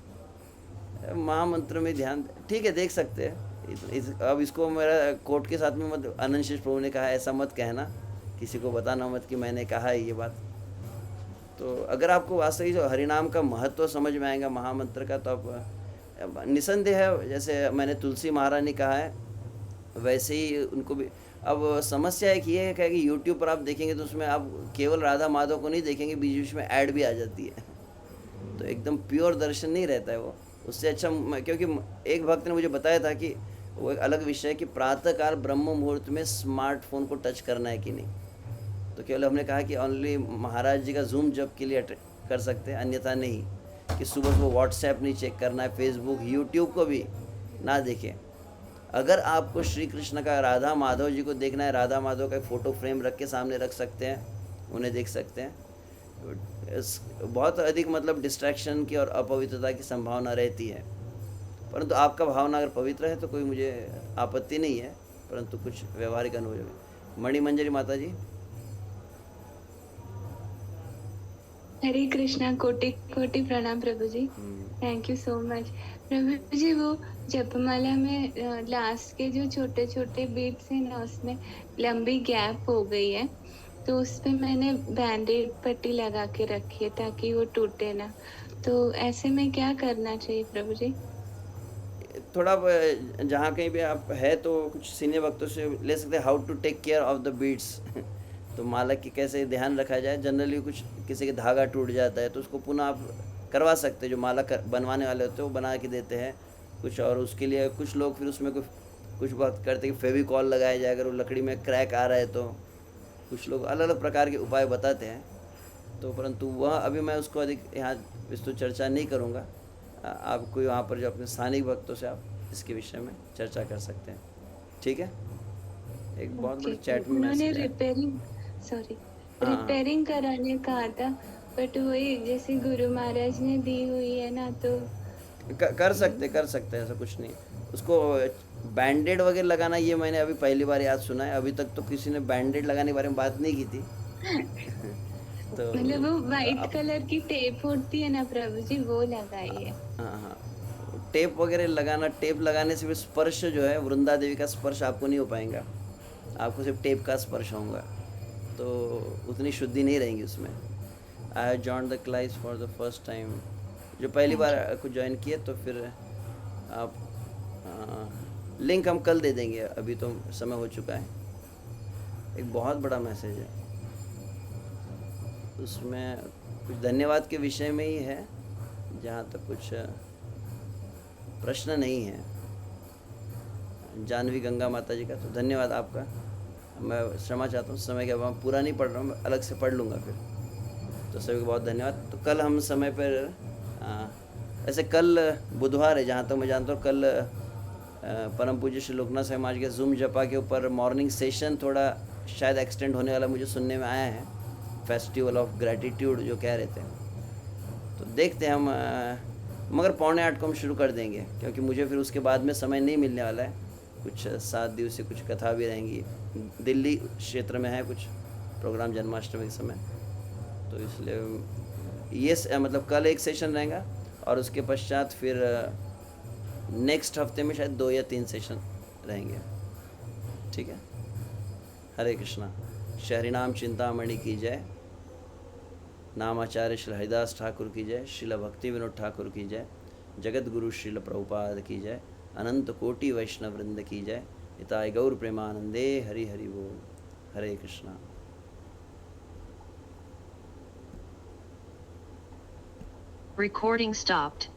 महामंत्र में ध्यान, ठीक है, देख सकते हैं। अब इसको मेरा कोर्ट के साथ में मत, अनंत शेष प्रभु ने कहा ऐसा मत कहना, किसी को बताना मत कि मैंने कहा है ये बात। तो अगर आपको वास्तविक जो हरिनाम का महत्व समझ में आएगा महामंत्र का, तो आप निसंदेह है, जैसे मैंने तुलसी महारानी कहा है वैसे ही उनको भी। अब समस्या एक ये है कि यूट्यूब पर आप देखेंगे तो उसमें आप केवल राधा माधव को नहीं देखेंगे, बीच बीच में ऐड भी आ जाती है, तो एकदम प्योर दर्शन नहीं रहता है वो। उससे अच्छा, क्योंकि एक भक्त ने मुझे बताया था कि वो एक अलग विषय है कि प्रातःकाल ब्रह्म मुहूर्त में स्मार्टफोन को टच करना है कि नहीं। तो केवल हमने कहा कि ओनली महाराज जी का जूम जप के लिए कर सकते हैं, अन्यथा नहीं। कि सुबह सुबह व्हाट्सएप नहीं चेक करना है, फेसबुक यूट्यूब को भी ना देखें। अगर आपको श्री कृष्ण का, राधा माधव जी को देखना है, राधा माधव का एक फ़ोटो फ्रेम रख के सामने रख सकते हैं, उन्हें देख सकते हैं। बहुत अधिक मतलब डिस्ट्रैक्शन की और अपवित्रता की संभावना रहती है, परंतु आपका भावना अगर पवित्र है तो कोई मुझे आपत्ति नहीं है, परंतु कुछ व्यवहारिक अनुभव। मणिमंजरी माता जी। हरे कृष्णा, कोटि कोटि प्रणाम प्रभु जी, थैंक यू सो मच प्रभु जी। वो जपमाला में लास्ट के जो छोटे छोटे बीट्स हैं ना, उसमें लंबी गैप हो गई है, तो उस पे मैंने बैंडेड पट्टी लगा के रखी है ताकि वो टूटे ना। तो ऐसे में क्या करना चाहिए प्रभु जी? थोड़ा जहाँ कहीं भी आप है तो कुछ सीनियर वक्तों से ले सकते हैं, how to take care of the beads. तो माला की कैसे ध्यान रखा जाए। जनरली कुछ किसी के धागा टूट जाता है तो उसको पुनः आप करवा सकते हैं, जो माला बनवाने वाले होते हैं वो बना के देते हैं कुछ। और उसके लिए कुछ लोग फिर उसमें कुछ वक्त करते हैं कि फेविकॉल लगाया जाए अगर वो लकड़ी में क्रैक आ रहा है, तो कुछ लोग अलग अलग प्रकार के उपाय बताते हैं। तो परंतु वह अभी मैं उसको अधिक यहाँ विस्तृत चर्चा नहीं करूँगा। आपको यहाँ पर जो अपने स्थानिक भक्तों से आप इसके विषय में चर्चा कर सकते हैं, ठीक है। एक बहुत बड़े चैट में उन्होंने रिपेयरिंग कराने कहा था, बट वही जैसे गुरु महाराज ने दी हुई है ना, तो कर सकते ऐसा कुछ नहीं। उसको बैंडेड वगैरह लगाना, ये मैंने अभी पहली बार याद सुना है। अभी तक तो किसी ने बैंडेड लगाने के बारे में बात नहीं की थी। तो मतलब वो व्हाइट कलर की टेप होती है ना प्रभु जी, वो लगाई है। हाँ, टेप वगैरह लगाना, टेप लगाने से भी स्पर्श जो है, वृंदा देवी का स्पर्श आपको नहीं हो पाएगा, आपको सिर्फ टेप का स्पर्श होगा, तो उतनी शुद्धि नहीं रहेंगी उसमें। I have joined the class for the first time, जो पहली बार कुछ ज्वाइन किए, तो फिर आप लिंक हम कल दे देंगे, अभी तो समय हो चुका है। एक बहुत बड़ा मैसेज है, उसमें कुछ धन्यवाद के विषय में ही है, जहाँ तक कुछ प्रश्न नहीं है। जानवी गंगा माता जी का तो धन्यवाद आपका। मैं क्षमा चाहता हूँ, समय के अभाव पूरा नहीं पढ़ रहा हूँ, मैं अलग से पढ़ लूँगा फिर। तो सभी को बहुत धन्यवाद। तो कल हम समय पर ऐसे कल बुधवार है, जहाँ तक मैं जानता हूँ कल परम पूज्य श्री लोकनाथ साईं महाराज के जूम जपा के ऊपर मॉर्निंग सेशन थोड़ा शायद एक्सटेंड होने वाला मुझे सुनने में आया है, फेस्टिवल ऑफ ग्रैटिट्यूड जो कह रहे थे। तो देखते हैं हम, मगर 7:45 को हम शुरू कर देंगे, क्योंकि मुझे फिर उसके बाद में समय नहीं मिलने वाला है। कुछ 7 दिवसीय कुछ कथा भी रहेंगी, दिल्ली क्षेत्र में है कुछ प्रोग्राम जन्माष्टमी के समय, तो इसलिए ये मतलब कल एक सेशन रहेगा और उसके पश्चात फिर नेक्स्ट हफ्ते में शायद 2 या 3 सेशन रहेंगे। ठीक है। हरे कृष्णा। शहरी नाम चिंतामणि की जय, नामाचार्य श्री हरिदास ठाकुर की जय, श्रील भक्ति विनोद ठाकुर की जय, जगत गुरु श्रील प्रभुपाद की जय, अनंत कोटि वैष्णव वृंद की जय। हिताय गौर प्रेमानंदे। हरि हरि बोल। हरे कृष्णा। Recording stopped.